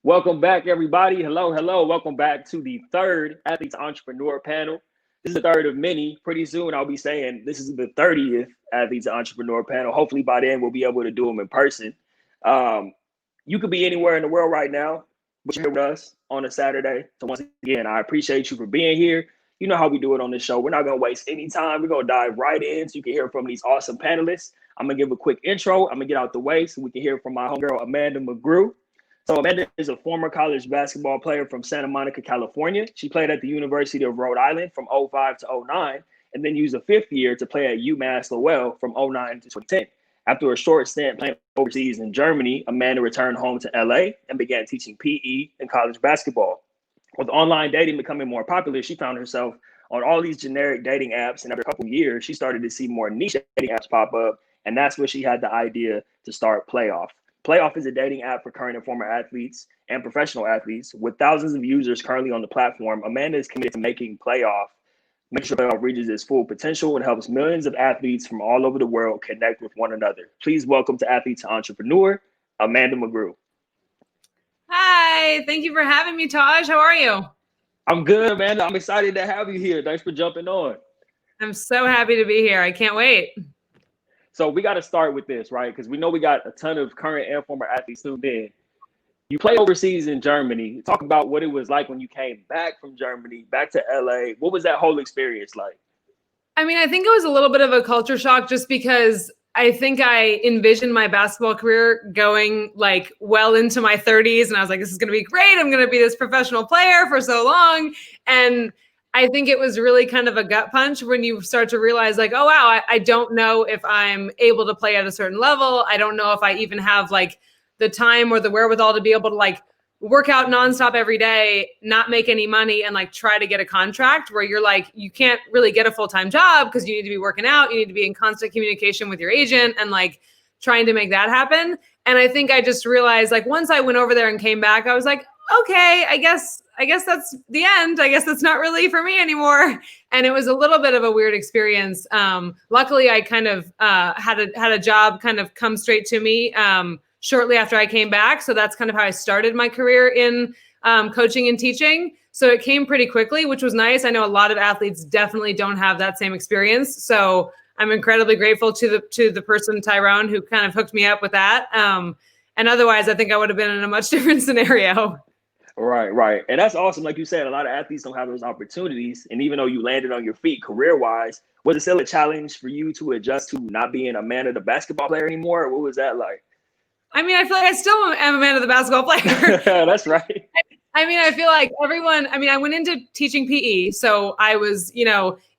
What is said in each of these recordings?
Welcome back, everybody. Hello, hello. Welcome back to the third Athletes Entrepreneur panel. This is the third of many. Pretty soon, I'll be saying this is the 30th Athletes Entrepreneur panel. Hopefully, by then, we'll be able to do them in person. You could be anywhere in the world right now, but you're here with us on a Saturday. So once again, I appreciate you for being here. You know how we do it on this show. We're not going to waste any time. We're going to dive right in so you can hear from these awesome panelists. I'm going to give a quick intro. I'm going to get out the way so we can hear from my homegirl, Amanda McGrew. So Amanda is a former college basketball player from Santa Monica, California. She played at the University of Rhode Island from 05 to 09, and then used a fifth year to play at UMass Lowell from 09 to 2010. After a short stint playing overseas in Germany, Amanda returned home to LA and began teaching PE and college basketball. With online dating becoming more popular, she found herself on all these generic dating apps, and after a couple of years, she started to see more niche dating apps pop up, and that's where she had the idea to start Playoff. Playoff is a dating app for current and former athletes and professional athletes. With thousands of users currently on the platform, Amanda is committed to making make sure Playoff reaches its full potential and helps millions of athletes from all over the world connect with one another. Please welcome to Athletes to Entrepreneur, Amanda McGrew. Hi, thank you for having me, Taj. How are you? I'm good, Amanda. I'm excited to have you here. Thanks for jumping on. I'm so happy to be here. I can't wait. So we got to start with this, right? Because we know we got a ton of current and former athletes tuned in. You played overseas in Germany. Talk about what it was like when you came back from Germany, back to LA. What was that whole experience like? I mean, I think it was a little bit of a culture shock just because I think I envisioned my basketball career going like well into my 30s. And I was like, this is going to be great. I'm going to be this professional player for so long. And I think it was really kind of a gut punch when you start to realize like, oh, wow, I don't know if I'm able to play at a certain level. I don't know if I even have like the time or the wherewithal to be able to like work out nonstop every day, not make any money and like try to get a contract where you're like, you can't really get a full-time job because you need to be working out. You need to be in constant communication with your agent and like trying to make that happen. And I think I just realized like once I went over there and came back, I was like, okay, I guess that's the end. I guess that's not really for me anymore. And it was a little bit of a weird experience. Luckily, I kind of had a job kind of come straight to me shortly after I came back. So that's kind of how I started my career in coaching and teaching. So it came pretty quickly, which was nice. I know a lot of athletes definitely don't have that same experience. So I'm incredibly grateful to the person, Tyrone, who kind of hooked me up with that. And otherwise, I think I would have been in a much different scenario. Right. And that's awesome. Like you said, a lot of athletes don't have those opportunities. And even though you landed on your feet career-wise, was it still a challenge for you to adjust to not being a man of the basketball player anymore? Or what was that like? I mean, I feel like I still am a man of the basketball player. That's right. I mean, I feel like I went into teaching PE. So I was,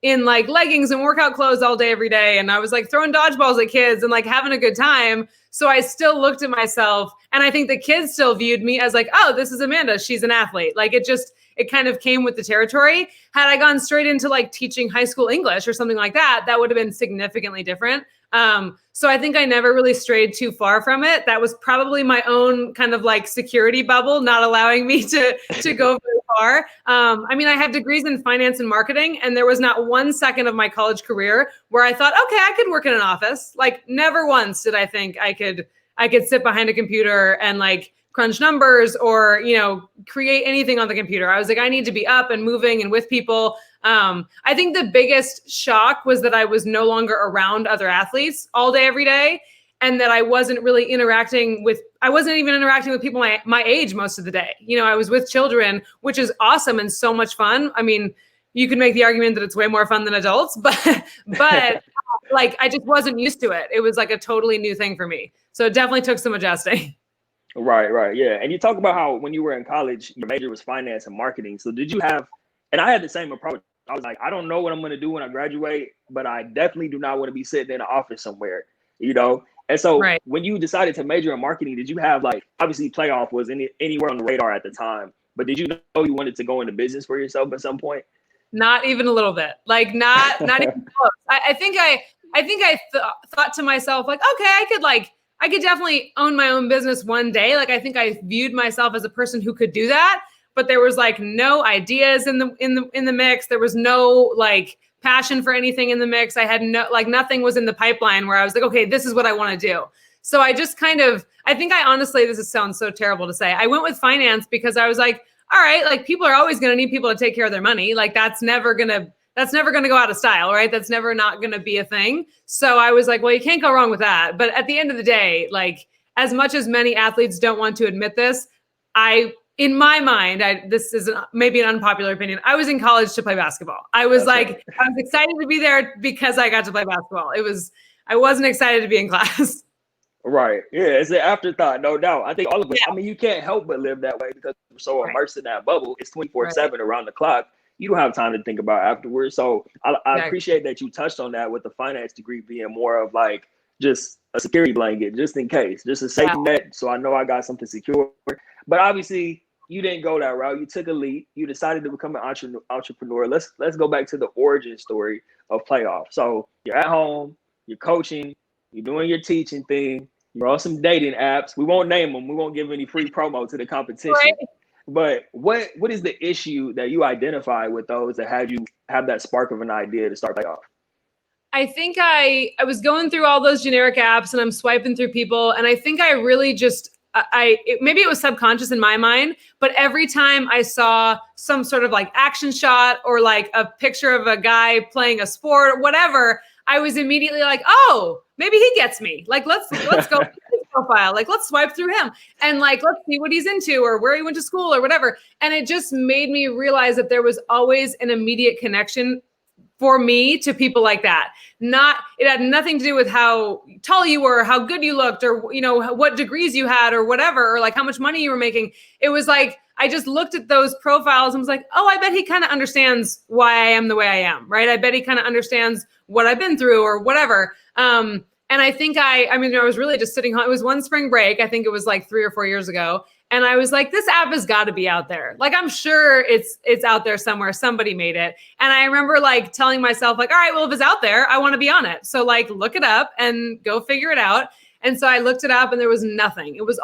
in like leggings and workout clothes all day, every day. And I was like throwing dodgeballs at kids and like having a good time. So I still looked at myself and I think the kids still viewed me as like, oh, this is Amanda. She's an athlete. Like it kind of came with the territory. Had I gone straight into like teaching high school English or something like that, that would have been significantly different. So I think I never really strayed too far from it. That was probably my own kind of like security bubble, not allowing me to go very far. I have degrees in finance and marketing, and there was not 1 second of my college career where I thought, okay, I could work in an office. Like never once did I think I could sit behind a computer and like crunch numbers or, create anything on the computer. I was like, I need to be up and moving and with people. I think the biggest shock was that I was no longer around other athletes all day, every day. And that I wasn't even interacting with people my age most of the day. I was with children, which is awesome and so much fun. I mean, you can make the argument that it's way more fun than adults, but like, I just wasn't used to it. It was like a totally new thing for me. So it definitely took some adjusting. Right. Yeah. And you talk about how when you were in college, your major was finance and marketing. So did you have, and I had the same approach. I was like, I don't know what I'm going to do when I graduate, but I definitely do not want to be sitting in an office somewhere, And so When you decided to major in marketing, did you have like, obviously Playoff was anywhere on the radar at the time, but did you know you wanted to go into business for yourself at some point? Not even a little bit, like not even close. I think I thought to myself like, okay, I could definitely own my own business one day. Like, I think I viewed myself as a person who could do that, but there was like no ideas in the mix. There was no like passion for anything in the mix. I had nothing was in the pipeline where I was like, okay, this is what I want to do. So I just I think I honestly, sounds so terrible to say. I went with finance because I was like, all right, like people are always going to need people to take care of their money. Like that's never going to go out of style, right? That's never not going to be a thing. So I was like, well, you can't go wrong with that. But at the end of the day, like as much as many athletes don't want to admit this, in my mind, this is maybe an unpopular opinion. I was in college to play basketball. I was I was excited to be there because I got to play basketball. I wasn't excited to be in class. Right. Yeah, it's an afterthought, no doubt. I think all of us, I mean, you can't help but live that way because we're so immersed in that bubble. It's 24/7 around the clock. You don't have time to think about afterwards. So I appreciate that you touched on that with the finance degree being more of like just a security blanket, just in case, just a safety net. So I know I got something secure. But obviously, you didn't go that route. You took a leap. You decided to become an entrepreneur. Let's go back to the origin story of Playoff. So you're at home, you're coaching, you're doing your teaching thing. You're on some dating apps. We won't name them. We won't give any free promo to the competition. Right. But what is the issue that you identify with those that had you have that spark of an idea to start Playoff? I think I was going through all those generic apps and I'm swiping through people. And I think I really just, maybe it was subconscious in my mind, but every time I saw some sort of like action shot or like a picture of a guy playing a sport or whatever, I was immediately like, oh, maybe he gets me. Like, let's go to his profile. Like, let's swipe through him and like, let's see what he's into or where he went to school or whatever. And it just made me realize that there was always an immediate connection for me to people like that. It had nothing to do with how tall you were, how good you looked, or, you know, what degrees you had or whatever, or like how much money you were making. It was like, I just looked at those profiles and was like, oh, I bet he kind of understands why I am the way I am, right? I bet he kind of understands what I've been through or whatever. And I think I was really just sitting home. It was one spring break. I think it was like 3 or 4 years ago. And I was like, this app has got to be out there. Like, I'm sure it's out there somewhere. Somebody made it. And I remember like telling myself like, all right, well, if it's out there, I want to be on it. So like, look it up and go figure it out. And so I looked it up and there was nothing. It was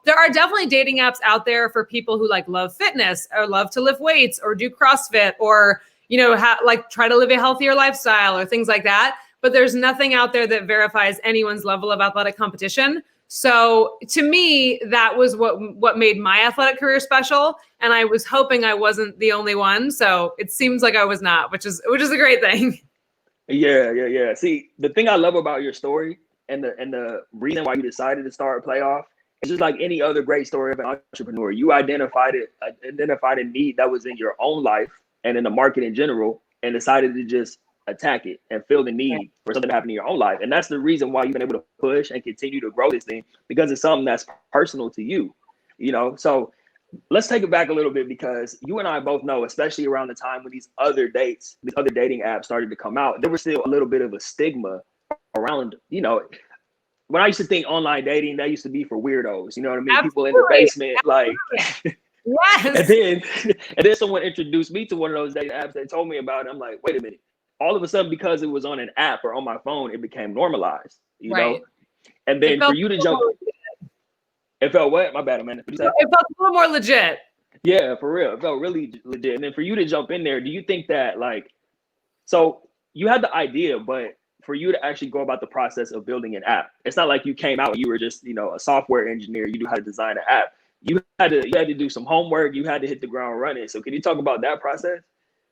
there are definitely dating apps out there for people who like love fitness or love to lift weights or do CrossFit or, you know, like try to live a healthier lifestyle or things like that. But there's nothing out there that verifies anyone's level of athletic competition. So to me, that was what made my athletic career special. And I was hoping I wasn't the only one. So it seems like I was not, which is a great thing. Yeah. See, the thing I love about your story and the reason why you decided to start Playoff, it's just like any other great story of an entrepreneur. You identified a need that was in your own life and in the market in general, and decided to just attack it and feel the need for something to happen in your own life. And that's the reason why you've been able to push and continue to grow this thing, because it's something that's personal to you, you know? So let's take it back a little bit, because you and I both know, especially around the time when these other dating apps started to come out, there was still a little bit of a stigma around, you know, when I used to think online dating, that used to be for weirdos, you know what I mean? Absolutely. People in the basement, like, yes. and then someone introduced me to one of those dating apps. They told me about it. I'm like, wait a minute. All of a sudden, because it was on an app or on my phone, it became normalized, you know? And then for you to jump, it felt what? My bad, Amanda. It felt a little more legit. Yeah, for real. It felt really legit. And then for you to jump in there, do you think that like, so you had the idea, but for you to actually go about the process of building an app, it's not like you came out and you were just, you know, a software engineer, you knew how to design an app. You had to do some homework. You had to hit the ground running. So can you talk about that process?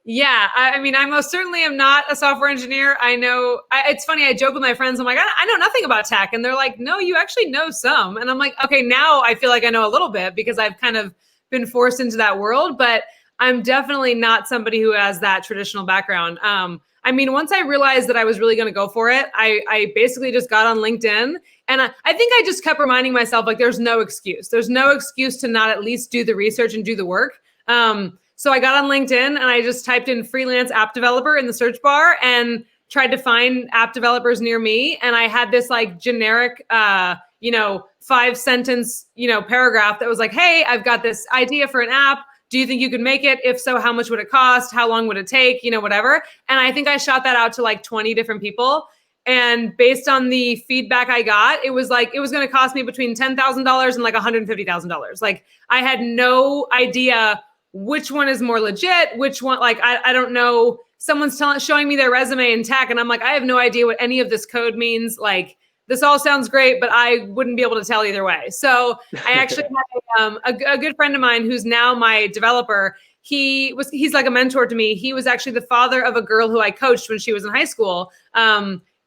Yeah, I mean, I most certainly am not a software engineer. I know, it's funny, I joke with my friends, I'm like, I know nothing about tech. And they're like, no, you actually know some. And I'm like, okay, now I feel like I know a little bit because I've kind of been forced into that world, but I'm definitely not somebody who has that traditional background. I mean, once I realized that I was really going to go for it, I basically just got on LinkedIn, and I think I just kept reminding myself, like, there's no excuse. There's no excuse to not at least do the research and do the work. So I got on LinkedIn and I just typed in freelance app developer in the search bar and tried to find app developers near me. And I had this like generic, 5-sentence, paragraph that was like, hey, I've got this idea for an app. Do you think you could make it? If so, how much would it cost? How long would it take? Whatever. And I think I shot that out to like 20 different people. And based on the feedback I got, it was like, it was going to cost me between $10,000 and like $150,000. Like I had no idea which one is more legit, which one, like, I don't know. Someone's showing me their resume in tech and I'm like, I have no idea what any of this code means. Like this all sounds great, but I wouldn't be able to tell either way. So I actually had a good friend of mine who's now my developer. He's like a mentor to me. He was actually the father of a girl who I coached when she was in high school.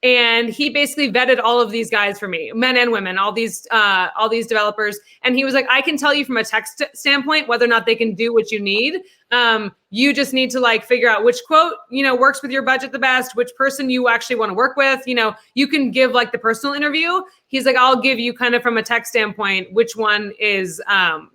And he basically vetted all of these guys for me, men and women, all these developers. And he was like, I can tell you from a tech standpoint whether or not they can do what you need. You just need to like figure out which quote, works with your budget the best, which person you actually want to work with. You can give like the personal interview. He's like, I'll give you kind of from a tech standpoint, which one is,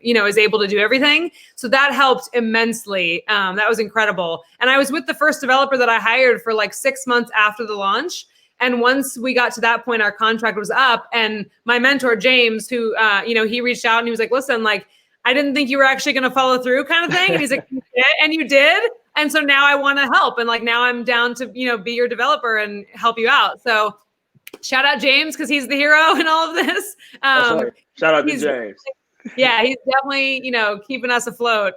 is able to do everything. So that helped immensely. That was incredible. And I was with the first developer that I hired for like 6 months after the launch. And once we got to that point, our contract was up, and my mentor, James, who, he reached out and he was like, listen, like, I didn't think you were actually going to follow through kind of thing. And he's like, and you did. And so now I want to help. And like, now I'm down to, be your developer and help you out. So shout out James, because he's the hero in all of this. Shout out to James. Yeah, he's definitely, keeping us afloat.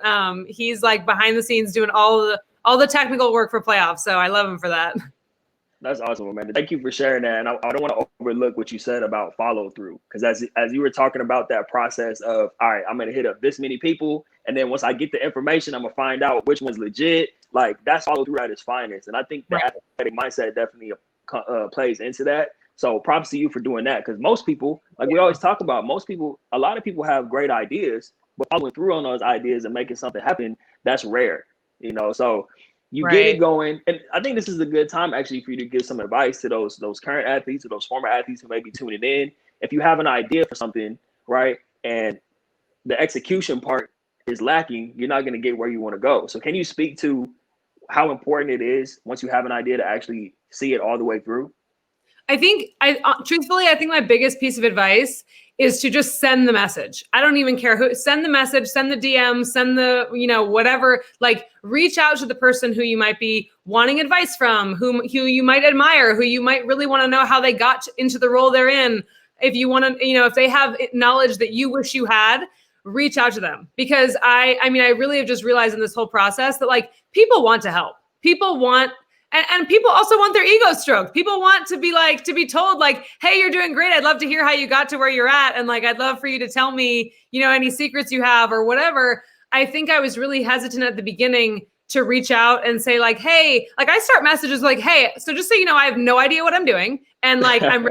He's like behind the scenes doing all the technical work for playoffs. So I love him for that. That's awesome, Amanda. Thank you for sharing that. And I don't want to overlook what you said about follow through, because as you were talking about that process of, all right, I'm going to hit up this many people, and then once I get the information, I'm going to find out which one's legit. Like, that's follow through at its finest. And I think the athletic mindset definitely plays into that. So props to you for doing that, because most people, like we always talk about, a lot of people have great ideas, but following through on those ideas and making something happen, that's rare, so you get it going. And I think this is a good time actually for you to give some advice to those current athletes or those former athletes who may be tuning in. If you have an idea for something, right, and the execution part is lacking, you're not going to get where you want to go. So can you speak to how important it is once you have an idea to actually see it all the way through? I think truthfully, I think my biggest piece of advice is to just send the message. I don't even care who, send the message, send the DM, send the, whatever, like reach out to the person who you might be wanting advice from, who you might admire, who you might really want to know how they got into the role they're in. If you want to, if they have knowledge that you wish you had, reach out to them. Because I really have just realized in this whole process that like people want to help. People want, and people also want their ego stroked. People want to be told like, hey, you're doing great. I'd love to hear how you got to where you're at. And like, I'd love for you to tell me, any secrets you have or whatever. I think I was really hesitant at the beginning to reach out and say like, hey, like I start messages like, hey, so just so you know, I have no idea what I'm doing. And like, I'm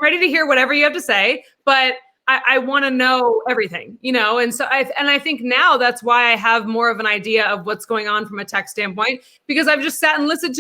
ready to hear whatever you have to say, but I want to know everything, and so I think now that's why I have more of an idea of what's going on from a tech standpoint, because I've just sat and listened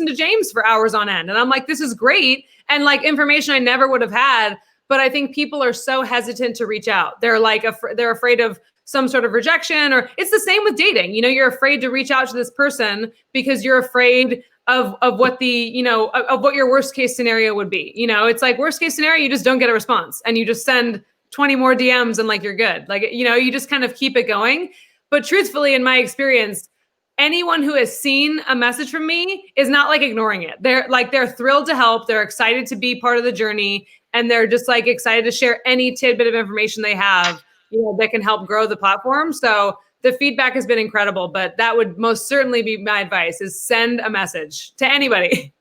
to James for hours on end. And I'm like, this is great. And like information I never would have had, but I think people are so hesitant to reach out. They're like, they're afraid of some sort of rejection, or it's the same with dating. You're afraid to reach out to this person because you're afraid of what the, of what your worst case scenario would be. It's like worst case scenario, you just don't get a response and you just send 20 more DMs and like, you're good. Like, you just kind of keep it going. But truthfully, in my experience, anyone who has seen a message from me is not like ignoring it. They're thrilled to help. They're excited to be part of the journey. And they're just like excited to share any tidbit of information they have, that can help grow the platform. So the feedback has been incredible, but that would most certainly be my advice, is send a message to anybody.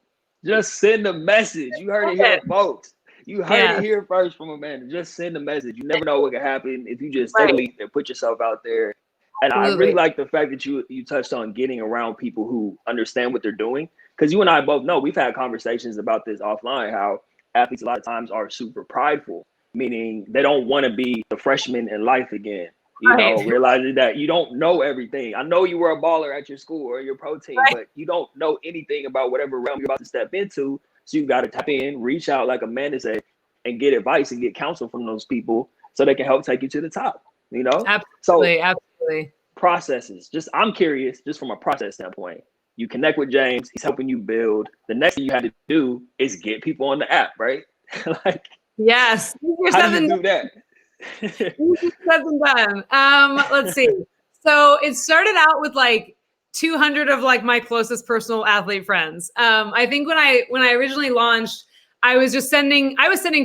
Just send a message. You heard it here, folks. You heard it here first from Amanda. Just send a message. You never know what can happen if you just take a leap and put yourself out there. And I really like the fact that you touched on getting around people who understand what they're doing. Because you and I both know, we've had conversations about this offline, how athletes a lot of times are super prideful, meaning they don't want to be the freshman in life again. Realizing that you don't know everything. I know you were a baller at your school or your pro team, but you don't know anything about whatever realm you're about to step into. So you got to tap in, reach out, like Amanda said, and get advice and get counsel from those people so they can help take you to the top, Absolutely. Processes. I'm curious, just from a process standpoint, you connect with James, he's helping you build. The next thing you had to do is get people on the app, right? Yes. How did you do that? Said and done. Let's see. So it started out with like 200 of like my closest personal athlete friends. I think when I originally launched, I was sending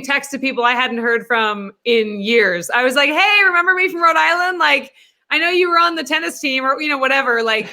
texts to people I hadn't heard from in years. I was like, hey, remember me from Rhode Island? Like, I know you were on the tennis team or, whatever. Like,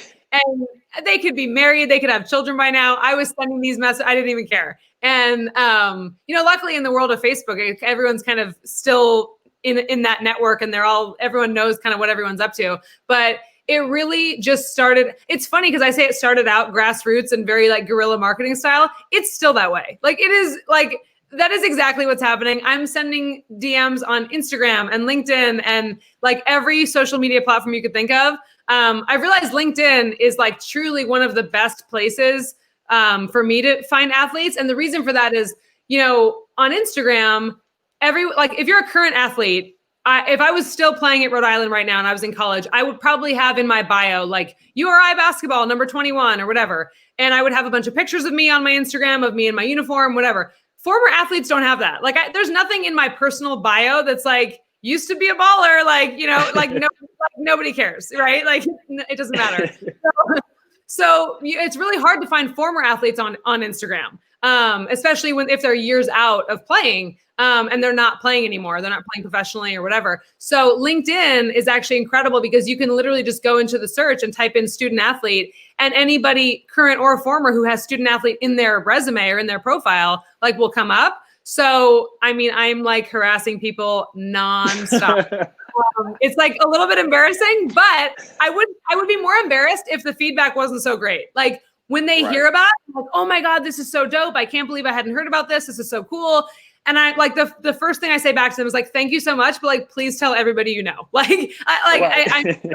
they could be married, they could have children by now. I was sending these messages, I didn't even care. And luckily in the world of Facebook, everyone's kind of still in that network, and everyone knows kind of what everyone's up to. But it really just started. It's funny because I say it started out grassroots and very like guerrilla marketing style. It's still that way. Like it is like, that is exactly what's happening. I'm sending DMs on Instagram and LinkedIn and like every social media platform you could think of. I realized LinkedIn is like truly one of the best places for me to find athletes. And the reason for that is, on Instagram, if you're a current athlete, if I was still playing at Rhode Island right now and I was in college, I would probably have in my bio, like URI basketball, number 21 or whatever. And I would have a bunch of pictures of me on my Instagram, of me in my uniform, whatever. Former athletes don't have that. Like there's nothing in my personal bio that's like, used to be a baller, nobody cares, right? Like it doesn't matter. So it's really hard to find former athletes on Instagram, especially if they're years out of playing and they're not playing anymore. They're not playing professionally or whatever. So LinkedIn is actually incredible because you can literally just go into the search and type in student athlete, and anybody current or former who has student athlete in their resume or in their profile, like will come up. So, I mean, I'm like harassing people nonstop. It's like a little bit embarrassing, but I would be more embarrassed if the feedback wasn't so great. Like when they hear about it, like, oh my God, this is so dope. I can't believe I hadn't heard about this. This is so cool. And I like the first thing I say back to them is like, thank you so much, but like, please tell everybody you know. Like, I'm so grateful,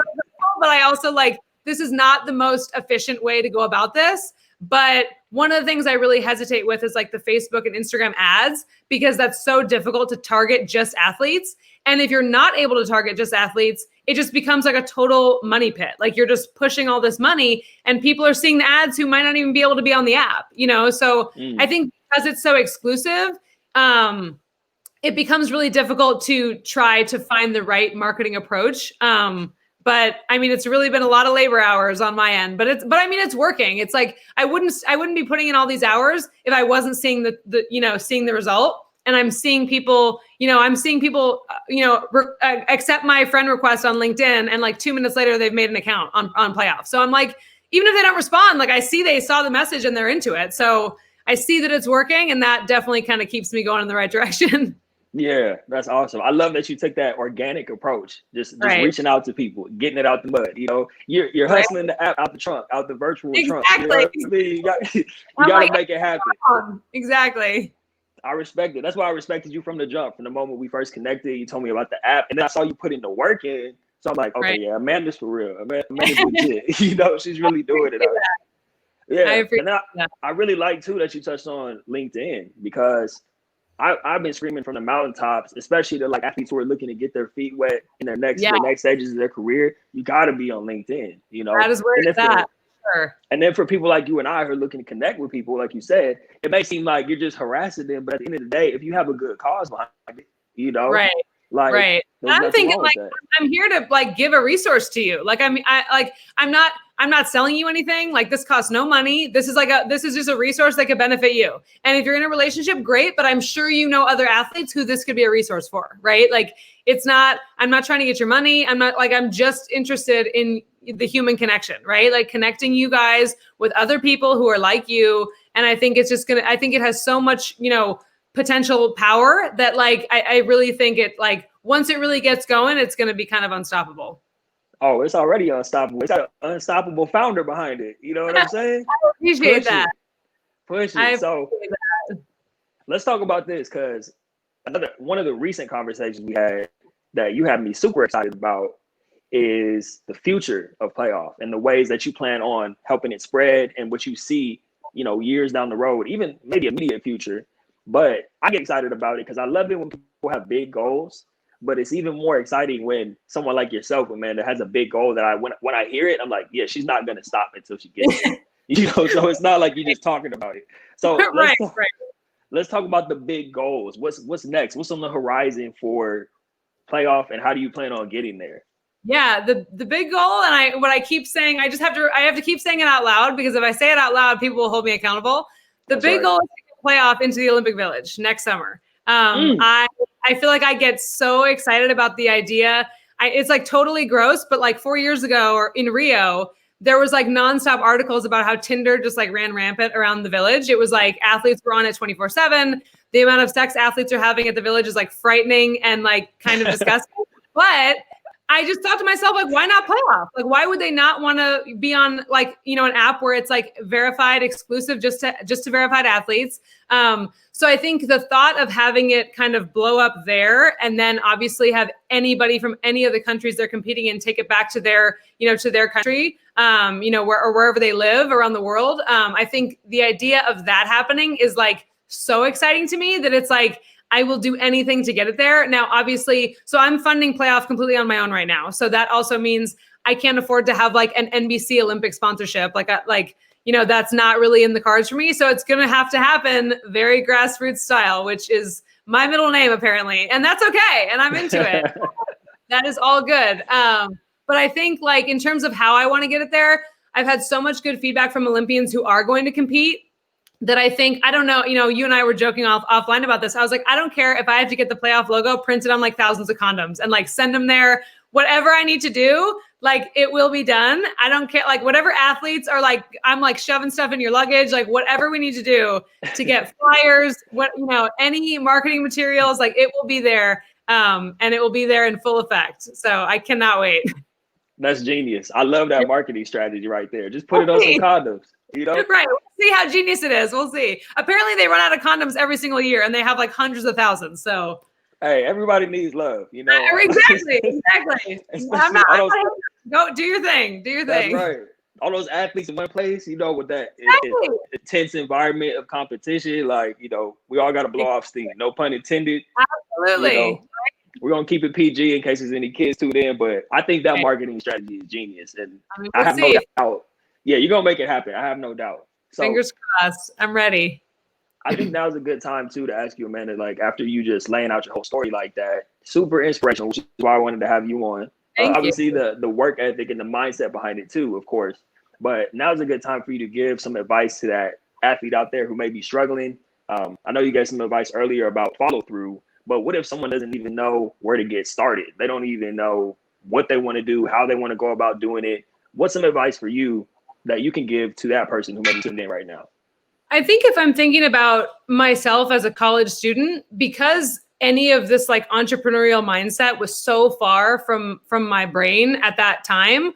but I also like, this is not the most efficient way to go about this. But one of the things I really hesitate with is like the Facebook and Instagram ads, because that's so difficult to target just athletes. And if you're not able to target just athletes, it just becomes like a total money pit. Like you're just pushing all this money and people are seeing the ads who might not even be able to be on the app, So I think because it's so exclusive, it becomes really difficult to try to find the right marketing approach. But I mean, it's really been a lot of labor hours on my end, but it's working. It's like, I wouldn't be putting in all these hours if I wasn't seeing seeing the result. And I'm seeing people, accept my friend request on LinkedIn. And like 2 minutes later, they've made an account on Playoff. So I'm like, even if they don't respond, like I see they saw the message and they're into it. So I see that it's working, and that definitely kind of keeps me going in the right direction. Yeah, that's awesome. I love that you took that organic approach, just reaching out to people, getting it out the mud. You're hustling the app out the trunk, out the virtual trunk. You got to make it happen. Exactly. I respect it. That's why I respected you from the jump. From the moment we first connected, you told me about the app, and then I saw you putting the work in. So I'm like, okay, yeah, Amanda's for real. Amanda's legit. She's really doing it. Yeah, I really like too that you touched on LinkedIn, because I've been screaming from the mountaintops, especially to like athletes who are looking to get their feet wet in their next stages of their career. You got to be on LinkedIn. That is where it's at. Sure. And then for people like you and I who are looking to connect with people, like you said, it may seem like you're just harassing them, but at the end of the day, if you have a good cause behind it, right. Like, right. I'm thinking like I'm here to like give a resource to you. Like I'm not selling you anything. Like this costs no money. This is just a resource that could benefit you. And if you're in a relationship, great. But I'm sure you know other athletes who this could be a resource for, right? Like I'm not trying to get your money. I'm just interested in the human connection, right? Like connecting you guys with other people who are like you. And I think I think it has so much, potential power that like, I really think it like, once it really gets going, it's going to be kind of unstoppable. Oh, it's already unstoppable. It's got an unstoppable founder behind it. You know what I'm saying? I appreciate that. Push it. So let's talk about this, because one of the recent conversations we had that you had me super excited about is the future of playoff and the ways that you plan on helping it spread and what you see, years down the road, even maybe immediate future. But I get excited about it because I love it when people have big goals. But it's even more exciting when someone like yourself, Amanda, has a big goal that when I hear it, I'm like, yeah, she's not going to stop until she gets it. So it's not like you're just talking about it. So let's talk about the big goals. What's next? What's on the horizon for playoff, and how do you plan on getting there? Yeah, the big goal, and what I keep saying, I have to keep saying it out loud, because if I say it out loud, people will hold me accountable. The big goal is to get playoff into the Olympic Village next summer. I feel like I get so excited about the idea. It's like totally gross, but like 4 years ago or in Rio, there was like nonstop articles about how Tinder just like ran rampant around the village. It was like athletes were on it 24/7. The amount of sex athletes are having at the village is like frightening and like kind of disgusting. But I just thought to myself, like, why not playoff? Like, why would they not want to be on like, you know, an app where it's like verified, exclusive, just to verified athletes? So I think the thought of having it kind of blow up there, and then obviously have anybody from any of the countries they're competing in take it back to their, you know, to their country, you know, or wherever they live around the world. I think the idea of that happening is like so exciting to me that it's like, I will do anything to get it there. Now, obviously, so I'm funding playoff completely on my own right now. So that also means I can't afford to have like an NBC Olympic sponsorship. Like, you know, that's not really in the cards for me. So it's going to have to happen very grassroots style, which is my middle name apparently. And that's okay. And I'm into it. That is all good. But I think like in terms of how I want to get it there, I've had so much good feedback from Olympians who are going to compete that I think, I don't know, you know, you and I were joking offline about this. I was like, I don't care if I have to get the playoff logo printed on like thousands of condoms and like send them there, whatever I need to do, like it will be done. I don't care, like whatever athletes are like, I'm like shoving stuff in your luggage, like whatever we need to do to get flyers, what, you know, any marketing materials, like it will be there. And it will be there in full effect. So I cannot wait. That's genius. I love that marketing strategy right there. Just put it on some condoms. You know? Right. We'll see how genius it is. We'll see. Apparently they run out of condoms every single year and they have like hundreds of thousands. So hey, everybody needs love, you know. Exactly. Go do your thing. Do your thing. That's right. All those athletes in one place, you know, with that intense environment of competition, like, you know, we all got to blow off steam. No pun intended. Absolutely. You know, we're going to keep it PG in case there's any kids tuned in, but I think that marketing strategy is genius. And I have no doubt. Yeah, you're going to make it happen. I have no doubt. So, fingers crossed. I'm ready. I think now's a good time, too, to ask you, Amanda, like, after you just laying out your whole story like that, super inspirational, which is why I wanted to have you on. Obviously, the work ethic and the mindset behind it, too, of course. But now's a good time for you to give some advice to that athlete out there who may be struggling. I know you gave some advice earlier about follow through, but what if someone doesn't even know where to get started? They don't even know what they want to do, how they want to go about doing it. What's some advice for you that you can give to that person who may be tuned in right now? I think if I'm thinking about myself as a college student, because any of this like entrepreneurial mindset was so far from my brain at that time,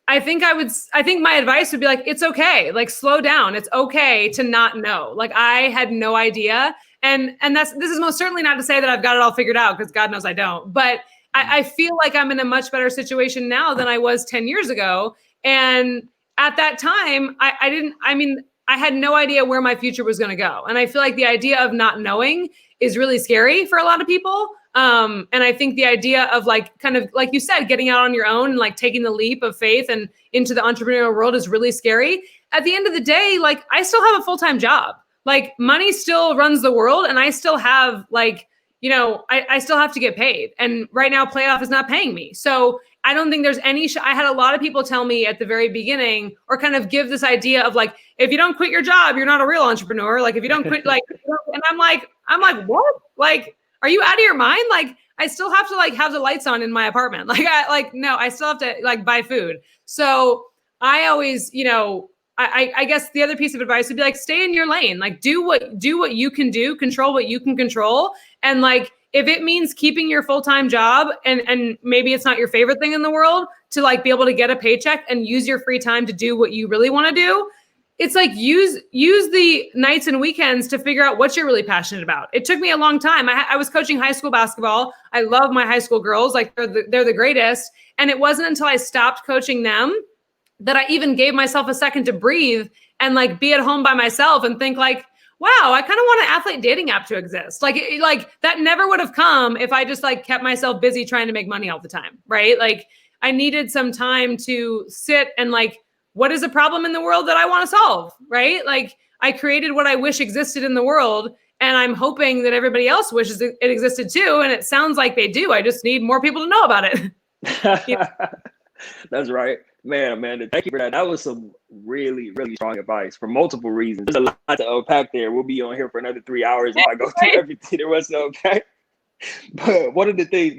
I think my advice would be like, it's okay. Like slow down. It's okay to not know. Like I had no idea. And this is most certainly not to say that I've got it all figured out, because God knows I don't, but I feel like I'm in a much better situation now than I was 10 years ago. And at that time, I had no idea where my future was going to go. And I feel like the idea of not knowing is really scary for a lot of people. And I think the idea of like, kind of like you said, getting out on your own and like taking the leap of faith and into the entrepreneurial world is really scary. At the end of the day, like I still have a full-time job. Like money still runs the world, and I still have like, you know, I still have to get paid. And right now playoff is not paying me. So I don't think there's any, I had a lot of people tell me at the very beginning, or kind of give this idea of like, if you don't quit your job, you're not a real entrepreneur. Like if you don't quit, like, and I'm like, what? Like, are you out of your mind? Like, I still have to like have the lights on in my apartment. No, I still have to like buy food. So I always, you know, I guess the other piece of advice would be like, stay in your lane, like do what you can do, control what you can control. And like, if it means keeping your full-time job and maybe it's not your favorite thing in the world to like be able to get a paycheck and use your free time to do what you really want to do, it's like use the nights and weekends to figure out what you're really passionate about. It took me a long time. I was coaching high school basketball. I love my high school girls. Like they're the greatest. And it wasn't until I stopped coaching them that I even gave myself a second to breathe and like be at home by myself and think like, wow, I kind of want an athlete dating app to exist. Like that never would have come if I just like kept myself busy trying to make money all the time, right? Like I needed some time to sit and like, what is a problem in the world that I want to solve, right? Like I created what I wish existed in the world, and I'm hoping that everybody else wishes it existed too. And it sounds like they do. I just need more people to know about it. That's right. Man, Amanda, thank you for that. That was some really, really strong advice for multiple reasons. There's a lot to unpack there. We'll be on here for another 3 hours if I go through everything there was to unpack. But one of the things,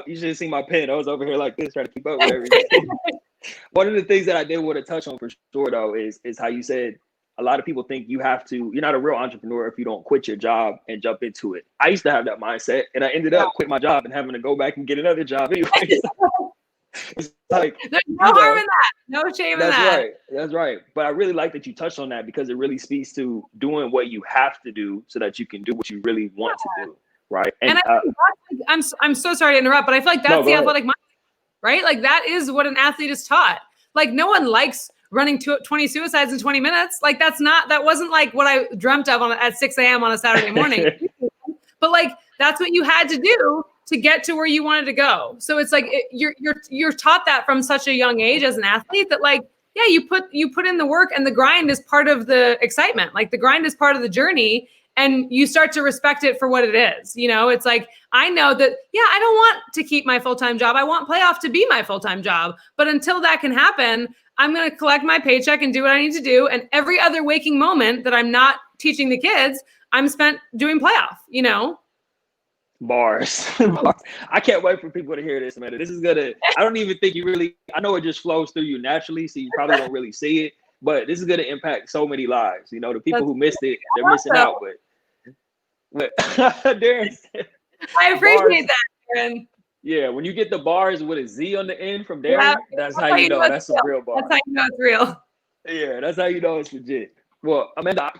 you should have seen my pen. I was over here like this trying to keep up with everything. One of the things that I did want to touch on for sure, though, is how you said a lot of people think you're not a real entrepreneur if you don't quit your job and jump into it. I used to have that mindset, and I ended up quitting my job and having to go back and get another job anyway. It's like, there's no harm in that. No shame in that. That's right. That's right. But I really like that you touched on that because it really speaks to doing what you have to do so that you can do what you really want to do. Right. And I think I'm so sorry to interrupt, but I feel like that's the athletic mindset, right? Like that is what an athlete is taught. Like no one likes running 20 suicides in 20 minutes. Like that wasn't like what I dreamt of at 6 a.m. on a Saturday morning. But like, that's what you had to do to get to where you wanted to go. So it's like, you're taught that from such a young age as an athlete that like, yeah, you put in the work and the grind is part of the excitement. Like the grind is part of the journey and you start to respect it for what it is. You know, it's like, I know that, yeah, I don't want to keep my full-time job. I want playoff to be my full-time job. But until that can happen, I'm going to collect my paycheck and do what I need to do. And every other waking moment that I'm not teaching the kids, I'm spent doing playoff, you know? Bars. I can't wait for people to hear this, Amanda. This is I don't even think I know it just flows through you naturally, so you probably don't really see it, but this is going to impact so many lives. You know, the people who missed it, they're missing out. But Darren said, I appreciate that, Darren. Yeah, when you get the bars with a Z on the end from Darren, that's how you know that's a real bar. That's how you know it's real. Yeah, that's how you know it's legit. Well, Amanda,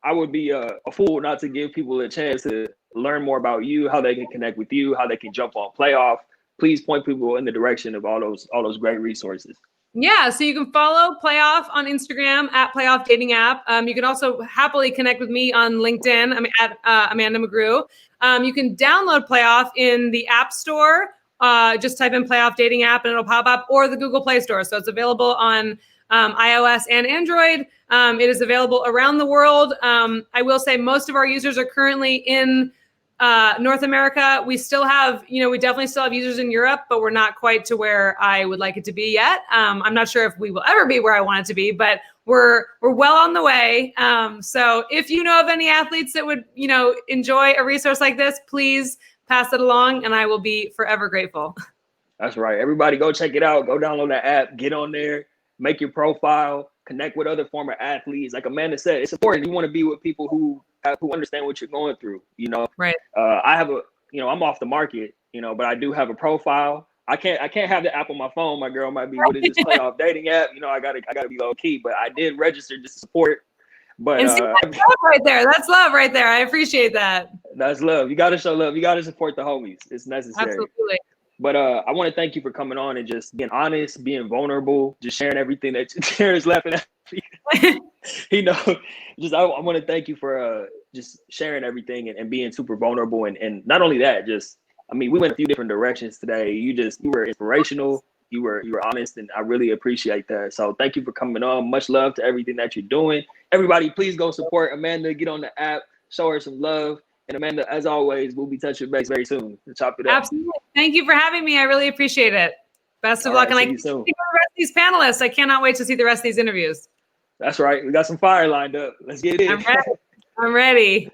I would be a fool not to give people a chance to learn more about you, how they can connect with you, how they can jump on playoff. Please point people in the direction of all those great resources. Yeah, so you can follow Playoff on Instagram at Playoff Dating App. You can also happily connect with me on LinkedIn. I'm at Amanda McGrew. You can download Playoff in the App Store. Just type in Playoff Dating App and it'll pop up, or the Google Play Store. So it's available on iOS and Android. It is available around the world. I will say most of our users are currently in North America. We still have, we definitely still have users in Europe, but we're not quite to where I would like it to be yet. I'm not sure if we will ever be where I want it to be, but we're well on the way. So if you know of any athletes that would, enjoy a resource like this, please pass it along and I will be forever grateful. That's right. Everybody go check it out. Go download that app, get on there, make your profile, connect with other former athletes. Like Amanda said, it's important. You want to be with people who understand what you're going through, Right. I have I'm off the market, but I do have a profile. I can't have the app on my phone. My girl might be, what is this playoff dating app? I gotta be low key, but I did register just to support. But and see, that's love right there. That's love right there. I appreciate that. That's love. You got to show love. You got to support the homies. It's necessary. Absolutely. But I want to thank you for coming on and just being honest, being vulnerable, just sharing everything that Jared's laughing at. I want to thank you for just sharing everything and being super vulnerable. And not only that, we went a few different directions today. You were inspirational. You were honest, and I really appreciate that. So thank you for coming on. Much love to everything that you're doing. Everybody, please go support Amanda. Get on the app, show her some love. And Amanda, as always, we'll be touching base very soon to chop it up. Absolutely. Thank you for having me. I really appreciate it. Best of luck. And I can't see the rest of these panelists. I cannot wait to see the rest of these interviews. That's right. We got some fire lined up. Let's get it. I'm ready.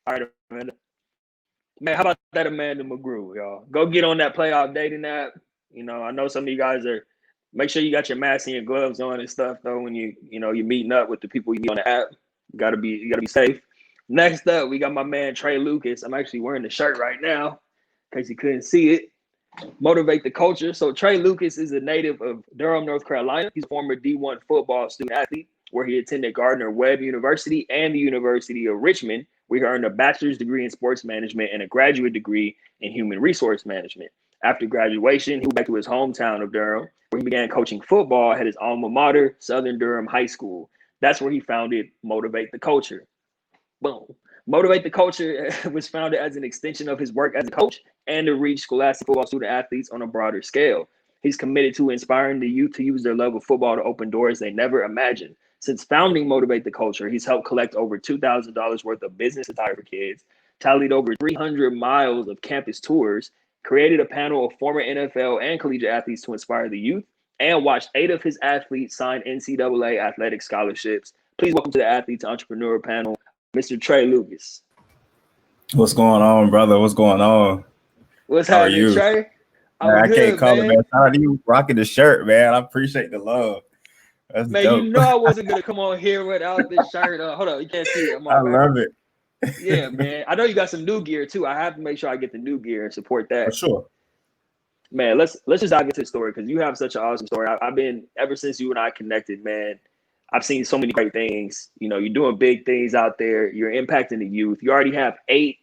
All right, Amanda. Man, how about that Amanda McGrew, y'all? Go get on that playoff dating app. I know some of you guys make sure you got your mask and your gloves on and stuff, though, when you're meeting up with the people you meet on the app. You gotta be safe. Next up, we got my man Trey Lucas. I'm actually wearing the shirt right now in case you couldn't see it. Motivate the culture. So Trey Lucas is a native of Durham, North Carolina. He's a former D1 football student athlete where he attended Gardner-Webb University and the University of Richmond, where he earned a bachelor's degree in sports management and a graduate degree in human resource management. After graduation, he went back to his hometown of Durham, where he began coaching football at his alma mater, Southern Durham High School. That's where he founded Motivate the Culture. Boom. Motivate the Culture was founded as an extension of his work as a coach and to reach scholastic football student athletes on a broader scale. He's committed to inspiring the youth to use their love of football to open doors they never imagined. Since founding Motivate the Culture, he's helped collect over $2,000 worth of business attire for kids, tallied over 300 miles of campus tours, created a panel of former NFL and collegiate athletes to inspire the youth, and watched 8 of his athletes sign NCAA athletic scholarships. Please welcome to the Athletes Entrepreneur panel, Mr. Trey Lucas. What's going on, brother? What's going on? What's happening, Trey? I'm I can't good, call it, man. man. Shout out to you rocking the shirt, man. I appreciate the love. That's Man, dope. you know I wasn't gonna come on here without this shirt. Hold on, you can't see it. I'm I on, right? love it. Yeah, man. I know you got some new gear too. I have to make sure I get the new gear and support For that. sure. Man, let's just dive into the story because you have such an awesome story. I've been ever since you and I connected, man. I've seen so many great things. You know, you're doing big things out there. You're impacting the youth. You already have 8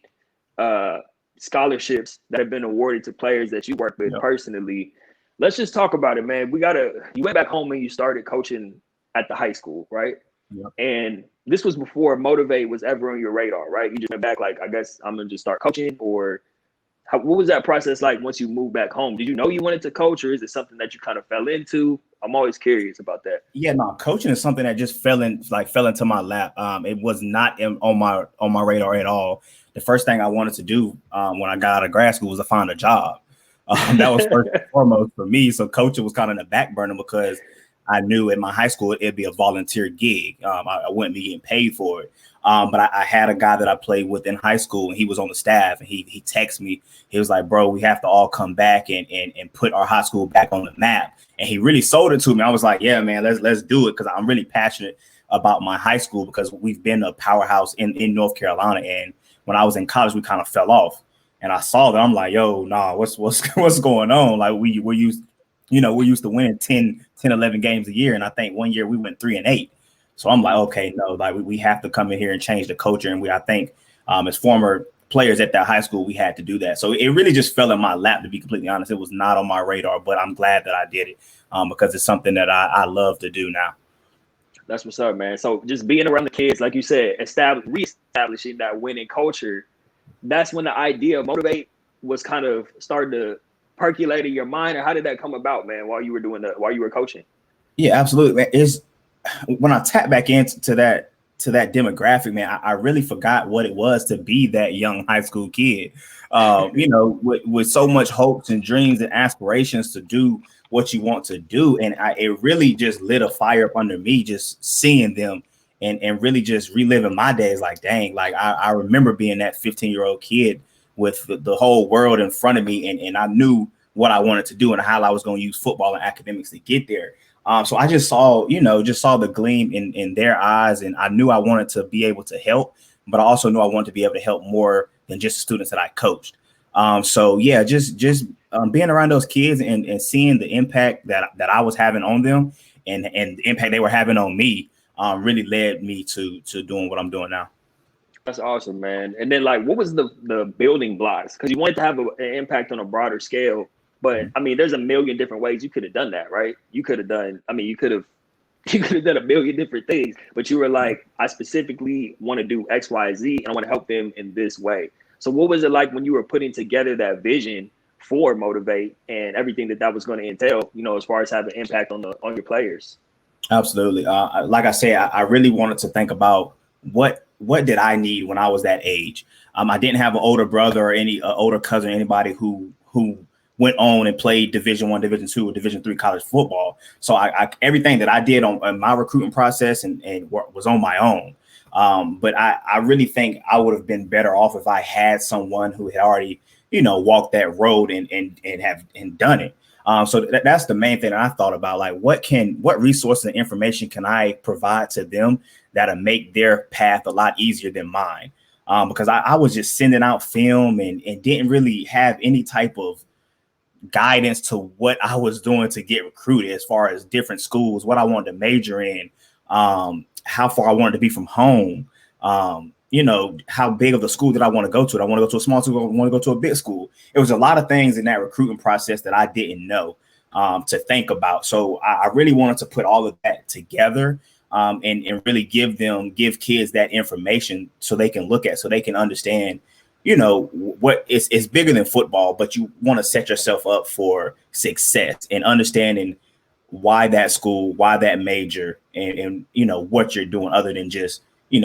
scholarships that have been awarded to players that you work with Yep. personally. Let's just talk about it, man. You went back home and you started coaching at the high school, right? Yep. And this was before Motivate was ever on your radar, right? You just went back like, I guess I'm gonna just start coaching, or what was that process like once you moved back home? Did you know you wanted to coach, or is it something that you kind of fell into? I'm always curious about that. Yeah, no, coaching is something that just fell into my lap. It was not on my radar at all. The first thing I wanted to do when I got out of grad school was to find a job. That was first and foremost for me. So coaching was kind of in the back burner because I knew at my high school it'd be a volunteer gig. I wouldn't be getting paid for it. But I had a guy that I played with in high school, and he was on the staff, and he texted me. He was like, bro, we have to all come back and put our high school back on the map. And he really sold it to me. I was like, yeah, man, let's do it, because I'm really passionate about my high school, because we've been a powerhouse in North Carolina. And when I was in college, we kind of fell off. And I saw that. I'm like, yo, nah, what's going on? Like we're used to winning 10, 11 games a year. And I think one year we went 3-8. So I'm like, okay, no, like we have to come in here and change the culture. And I think as former players at that high school, we had to do that. So it really just fell in my lap, to be completely honest. It was not on my radar, but I'm glad that I did it because it's something that I love to do now. That's what's up, man. So just being around the kids, like you said, reestablishing that winning culture, that's when the idea of Motivate was kind of starting to percolate in your mind. Or how did that come about, man, while you were coaching? Yeah, absolutely, man. When I tap back into that demographic, man, I really forgot what it was to be that young high school kid, with so much hopes and dreams and aspirations to do what you want to do. And it really just lit a fire up under me, just seeing them and really just reliving my days. Like, dang, like I remember being that 15-year-old kid with the whole world in front of me. And I knew what I wanted to do and how I was going to use football and academics to get there. So I just saw the gleam in their eyes, and I knew I wanted to be able to help, but I also knew I wanted to be able to help more than just the students that I coached. So yeah, just being around those kids and seeing the impact that I was having on them and the impact they were having on me really led me to doing what I'm doing now. That's awesome, man. And then, like, what was the building blocks? Because you wanted to have an impact on a broader scale. But I mean, there's a million different ways you could have done that, right? You could have done a million different things, but you were like, I specifically want to do X, Y, Z, and I want to help them in this way. So what was it like when you were putting together that vision for Motivate and everything that was going to entail, as far as having impact on your players? Absolutely. Like I said, I really wanted to think about what did I need when I was that age. I didn't have an older brother or any older cousin, anybody who went on and played Division I, Division II, or Division III college football. So I everything that I did on my recruiting process and was on my own. But I really think I would have been better off if I had someone who had already, walked that road and done it. So that's the main thing that I thought about. Like, what resources and information can I provide to them that'll make their path a lot easier than mine? Because I was just sending out film and didn't really have any type of guidance to what I was doing to get recruited as far as different schools, what I wanted to major in, how far I wanted to be from home, how big of the school did I want to go to? Did I want to go to a small school? I want to go to a big school. It was a lot of things in that recruiting process that I didn't know to think about. So I really wanted to put all of that together and really give kids that information so they can look at, so they can understand, what it's bigger than football, but you want to set yourself up for success and understanding why that school, why that major, and what you're doing other than just,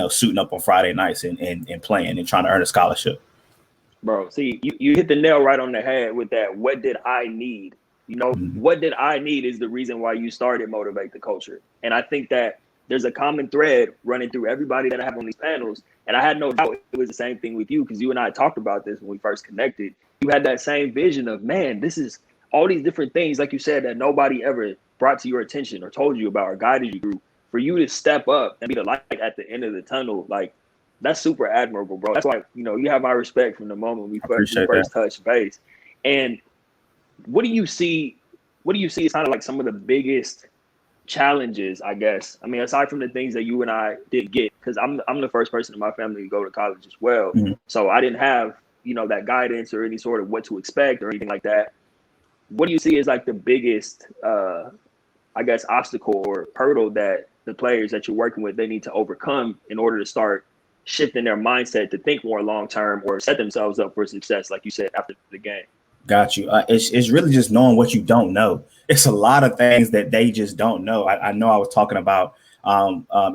suiting up on Friday nights and playing and trying to earn a scholarship. Bro, see, you hit the nail right on the head with that. What did I need? What did I need is the reason why you started Motivate the Culture. And I think that there's a common thread running through everybody that I have on these panels. And I had no doubt it was the same thing with you, because you and I talked about this when we first connected. You had that same vision of, man, this is all these different things, like you said, that nobody ever brought to your attention or told you about or guided you through, for you to step up and be the light at the end of the tunnel, like, that's super admirable, bro. That's why, you have my respect from the moment we first touched base. And what do you see is kind of like some of the biggest challenges, I guess? I mean, aside from the things that you and I did get, because I'm the first person in my family to go to college as well. Mm-hmm. So I didn't have, that guidance or any sort of what to expect or anything like that. What do you see as like the biggest, I guess, obstacle or hurdle that the players that you're working with, they need to overcome in order to start shifting their mindset to think more long-term or set themselves up for success, like you said, after the game? Got you. It's really just knowing what you don't know. It's a lot of things that they just don't know. I know I was talking about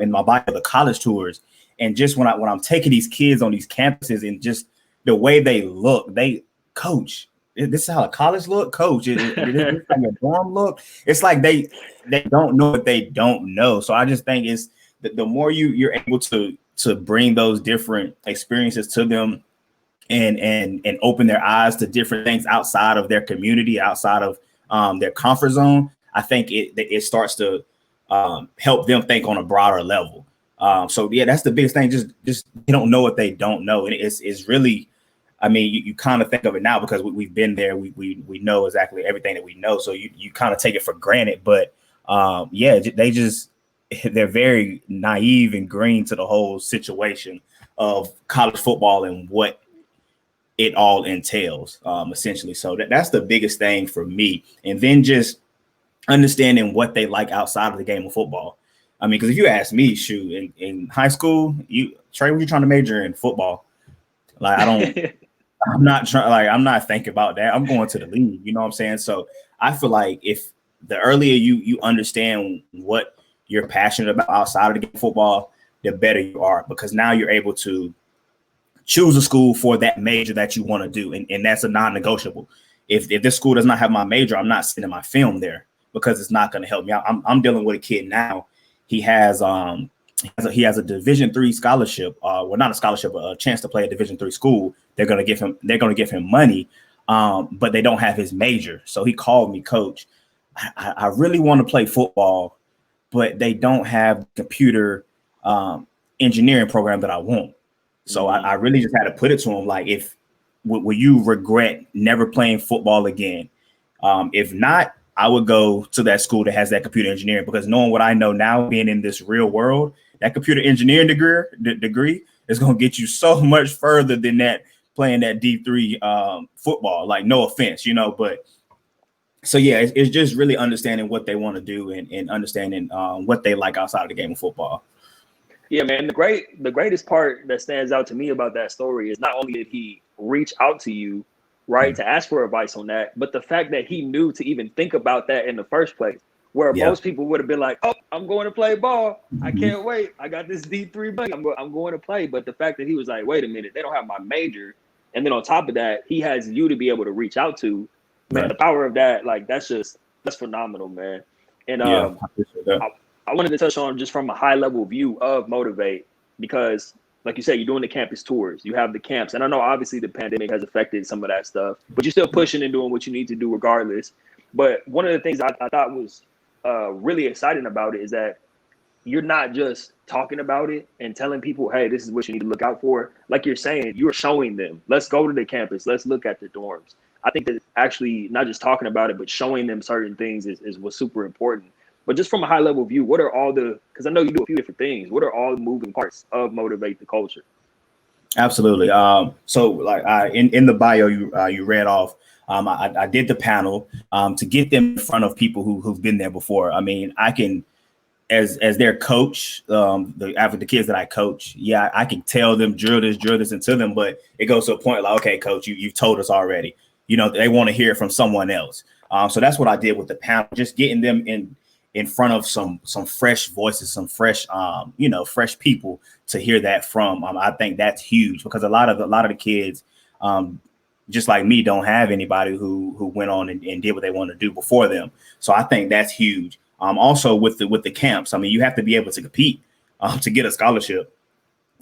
in my bio, the college tours, and just when I'm taking these kids on these campuses and just the way they look, they coach. This is how a college look, coach. It is how your dorm look. It's like they don't know what they don't know. So I just think it's the more you're able to bring those different experiences to them and open their eyes to different things outside of their community, outside of their comfort zone, I think it starts to help them think on a broader level. So yeah, that's the biggest thing. Just they don't know what they don't know, and it's really, I mean, you kind of think of it now because we've been there. We know exactly everything that we know, so you kind of take it for granted. But yeah, they're very naive and green to the whole situation of college football and what it all entails, essentially. So that's the biggest thing for me. And then just understanding what they like outside of the game of football. I mean, because if you ask me, shoot, in high school, Trey, were you trying to major in football? Like, I'm not thinking about that. I'm going to the league. You know what I'm saying? So I feel like if the earlier you understand what you're passionate about outside of the game of football, the better you are, because now you're able to choose a school for that major that you want to do. And that's a non-negotiable. If this school does not have my major, I'm not sending my film there because it's not going to help me out. I'm dealing with a kid now. He has a Division III scholarship, well, not a scholarship, but a chance to play at Division III school. They're going to give him money, but they don't have his major. So he called me, coach, I really want to play football, but they don't have the computer engineering program that I want. So I really just had to put it to him, like, will you regret never playing football again? If not, I would go to that school that has that computer engineering, because knowing what I know now, being in this real world, that computer engineering degree is going to get you so much further than that playing that D3 football. Like, no offense, but so yeah, it's just really understanding what they want to do and understanding what they like outside of the game of football. Yeah, man. The greatest part that stands out to me about that story is not only did he reach out to you, right, to ask for advice on that, but the fact that he knew to even think about that in the first place, where most people would have been like, oh, I'm going to play ball. I can't wait. I got this D3 money. I'm going to play. But the fact that he was like, wait a minute, they don't have my major. And then on top of that, he has you to be able to reach out to. Man, the power of that, like, that's phenomenal, man. And I wanted to touch on just from a high level view of Motivate, because like you said, you're doing the campus tours, you have the camps. And I know obviously the pandemic has affected some of that stuff, but you're still pushing and doing what you need to do regardless. But one of the things I thought was really exciting about it is that you're not just talking about it and telling people, hey, this is what you need to look out for. Like you're saying, you're showing them, let's go to the campus, let's look at the dorms. I think that actually not just talking about it, but showing them certain things is what's super important. But just from a high level view, what are all because I know you do a few different things, what are all the moving parts of Motivate the Culture? Absolutely. So like in the bio you read off, I did the panel to get them in front of people who've been there before. I mean, I can, as their coach, the kids that I coach, yeah, I can tell them drill this into them, but it goes to a point like, okay, coach, you've told us already. They want to hear it from someone else. So that's what I did with the panel, just getting them in front of some fresh voices, some fresh, fresh people to hear that from. I think that's huge, because a lot of the kids, just like me, don't have anybody who went on and did what they want to do before them. So I think that's huge. Also with the camps, I mean, you have to be able to compete to get a scholarship.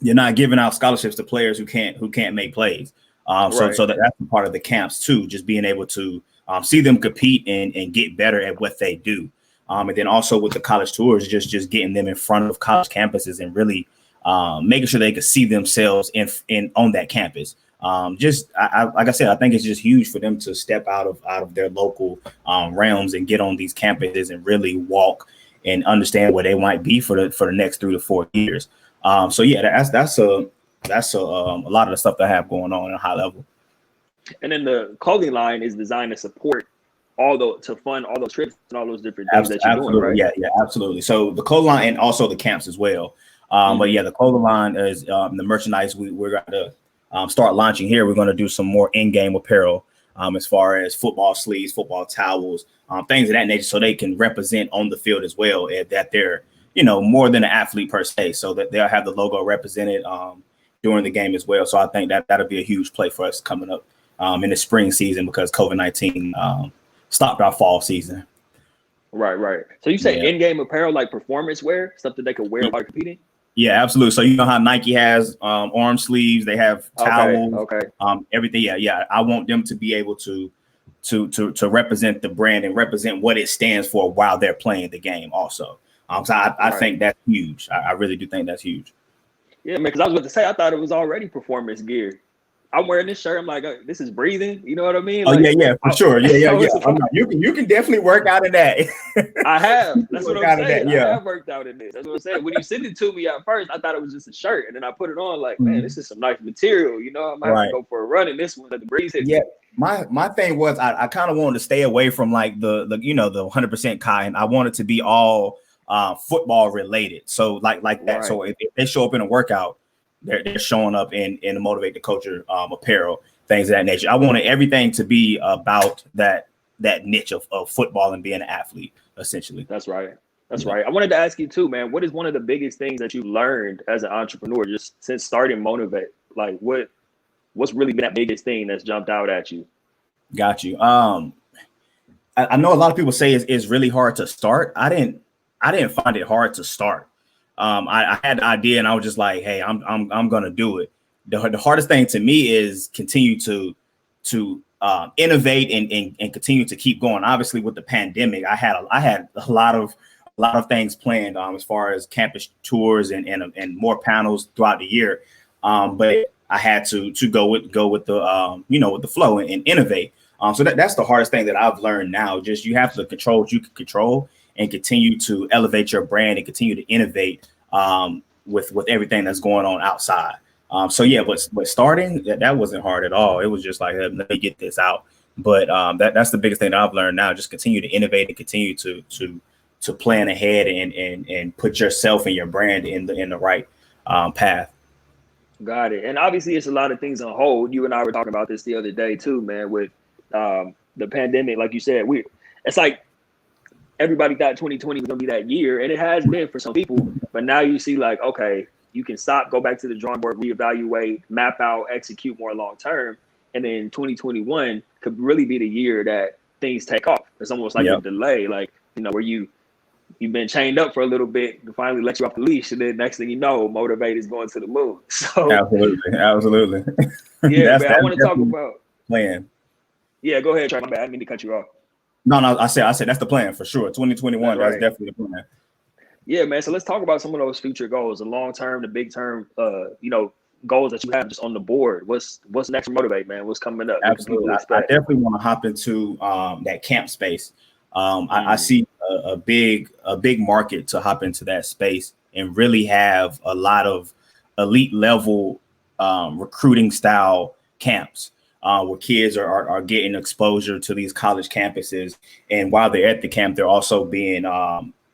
You're not giving out scholarships to players who can't make plays. So that's part of the camps too, just being able to see them compete and get better at what they do. And then also with the college tours, just getting them in front of college campuses and really making sure they can see themselves in on that campus. Like I said, I think it's just huge for them to step out of their local realms and get on these campuses and really walk and understand where they might be for the next 3 to 4 years. So yeah, that's a lot of the stuff that I have going on at a high level. And then the clothing line is designed to support to fund all those trips and all those different things that you're doing, right? Yeah, absolutely. So the clothing line and also the camps as well. But yeah, the clothing line is the merchandise we're going to start launching here. We're going to do some more in-game apparel as far as football sleeves, football towels, things of that nature, so they can represent on the field as well, that they're, more than an athlete per se, so that they'll have the logo represented during the game as well. So I think that'll be a huge play for us coming up in the spring season, because COVID-19 stopped our fall season. Right. So you say in-game apparel, like performance wear, stuff that they could wear while competing? Yeah, absolutely. So you know how Nike has arm sleeves, they have towels, everything. Yeah. I want them to be able to represent the brand and represent what it stands for while they're playing the game also. So I think that's huge. I really do think that's huge. Yeah, man, because I was about to say, I thought it was already performance gear. I'm wearing this shirt. I'm like, this is breathing. You know what I mean? Like, for sure. Yeah. You can definitely work out in that. I have. That's what I'm saying. I have worked out in this. That's what I'm saying. When you sent it to me at first, I thought it was just a shirt, and then I put it on. Like, man, this is some nice material. I might have to go for a run in this one. Let the breeze hit. Yeah. My thing was I kind of wanted to stay away from like the 100% cotton. I wanted to be all football related. So like that. Right. So if they show up in a workout, they're showing up in the Motivate the Culture apparel, things of that nature. I wanted everything to be about that niche of football and being an athlete, essentially. That's right. Right. I wanted to ask you too, man, what is one of the biggest things that you learned as an entrepreneur just since starting Motivate? Like what's really been that biggest thing that's jumped out at you? Got you. I know a lot of people say it's really hard to start. I didn't find it hard to start. I had the idea and I was just like, hey, I'm gonna do it. The hardest thing to me is continue to innovate and continue to keep going. Obviously, with the pandemic, I had a lot of things planned as far as campus tours and more panels throughout the year. But I had to go with the with the flow and innovate. So that's the hardest thing that I've learned now. Just you have to control what you can control and continue to elevate your brand and continue to innovate with everything that's going on outside. So yeah, but starting that wasn't hard at all. It was just like, let me get this out. But that's the biggest thing that I've learned now. Just continue to innovate and continue to plan ahead and put yourself and your brand in the right path. Got it. And obviously, it's a lot of things on hold. You and I were talking about this the other day too, man. With the pandemic, like you said, it's like everybody thought 2020 was gonna be that year, and it has been for some people. But now you see, like, okay, you can stop, go back to the drawing board, reevaluate, map out, execute more long term, and then 2021 could really be the year that things take off. It's almost like a delay, like where you've been chained up for a little bit to finally let you off the leash, and then next thing you know, Motivate is going to the moon. So absolutely. Yeah, man, I want to talk about plan. Yeah, go ahead, Trey. My bad. I didn't mean to cut you off. No, I said that's the plan for sure. 2021, that's definitely the plan. Yeah, man. So let's talk about some of those future goals, the long term, the big term, goals that you have just on the board. What's next for Motivate, man? What's coming up? Absolutely. I definitely want to hop into that camp space. I see a big market to hop into that space and really have a lot of elite level recruiting style camps. Where kids are getting exposure to these college campuses, and while they're at the camp, they're also being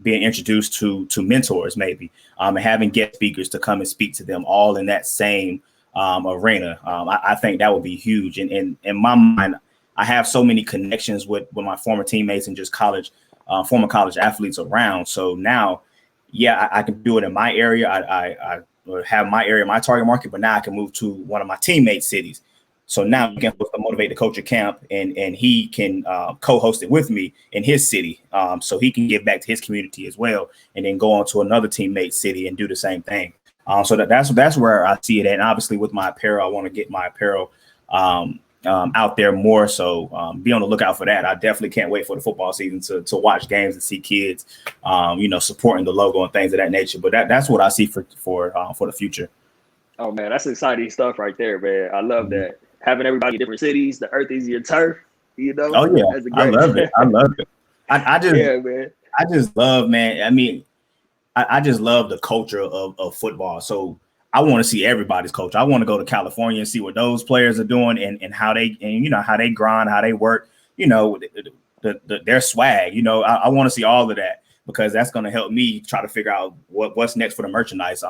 introduced to mentors, maybe, and having guest speakers to come and speak to them, all in that same arena. I think that would be huge. And in my mind, I have so many connections with my former teammates and just former college athletes around. So now, I can do it in my area. I have my area, my target market, but now I can move to one of my teammates' cities. So now you can Motivate the Culture camp, and he can co-host it with me in his city, so he can give back to his community as well, and then go on to another teammate's city and do the same thing. So that's where I see it at. And obviously with my apparel, I want to get my apparel out there more. So be on the lookout for that. I definitely can't wait for the football season to watch games and see kids, supporting the logo and things of that nature. But that's what I see for the future. Oh man, that's exciting stuff right there, man. I love that. Having everybody in different cities, the earth is your turf, Oh yeah, I love it. I just, yeah, man. I just love, man. I mean, I just love the culture of football. So I want to see everybody's culture. I want to go to California and see what those players are doing and how they, how they grind, how they work, their swag. I want to see all of that, because that's going to help me try to figure out what's next for the merchandise.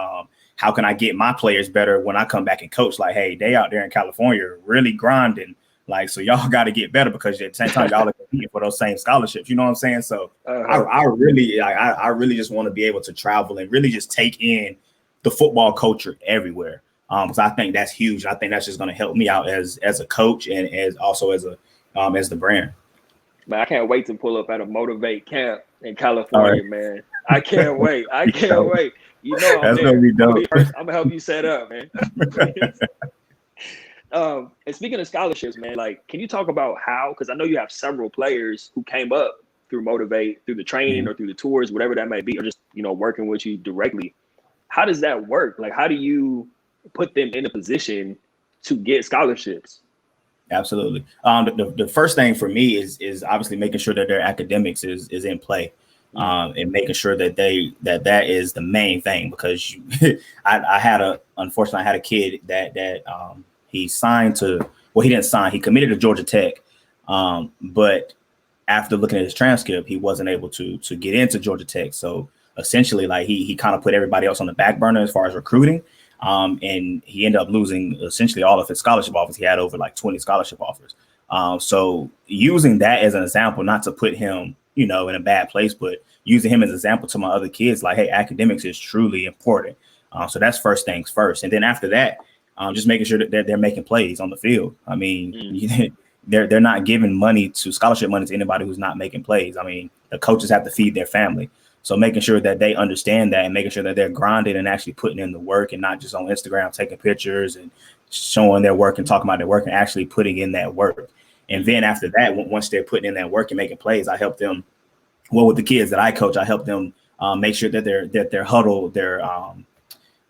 How can I get my players better when I come back and coach? Like, hey, they out there in California really grinding. Like, so y'all got to get better, because at the same time, y'all are competing for those same scholarships. You know what I'm saying? So I really just want to be able to travel and really just take in the football culture everywhere. Because I think that's huge. I think that's just going to help me out as a coach and as the brand. Man, I can't wait to pull up at a Motivate camp in California, man. I can't wait. I can't wait. That's gonna be dope. I'm gonna help you set up, man. And speaking of scholarships, man, like, can you talk about how? Because I know you have several players who came up through Motivate, through the training or through the tours, whatever that may be, or just working with you directly. How does that work? Like, how do you put them in a position to get scholarships? Absolutely. The first thing for me is obviously making sure that their academics is in play, and making sure that that is the main thing. Because unfortunately I had a kid that he signed to, he didn't sign, he committed to Georgia Tech, but after looking at his transcript, he wasn't able to get into Georgia Tech. So essentially, like, he kind of put everybody else on the back burner as far as recruiting. And he ended up losing essentially all of his scholarship offers. He had over like 20 scholarship offers. So using that as an example, not to put him, in a bad place, but using him as an example to my other kids, like, hey, academics is truly important. So that's first things first. And then after that, just making sure that they're making plays on the field. I mean, they're not giving scholarship money to anybody who's not making plays. I mean, the coaches have to feed their family. So making sure that they understand that and making sure that they're grinding and actually putting in the work, and not just on Instagram taking pictures and showing their work and talking about their work, and actually putting in that work. And then after that, once they're putting in that work and making plays, I help them. Well, with the kids that I coach, I help them make sure that their huddle, their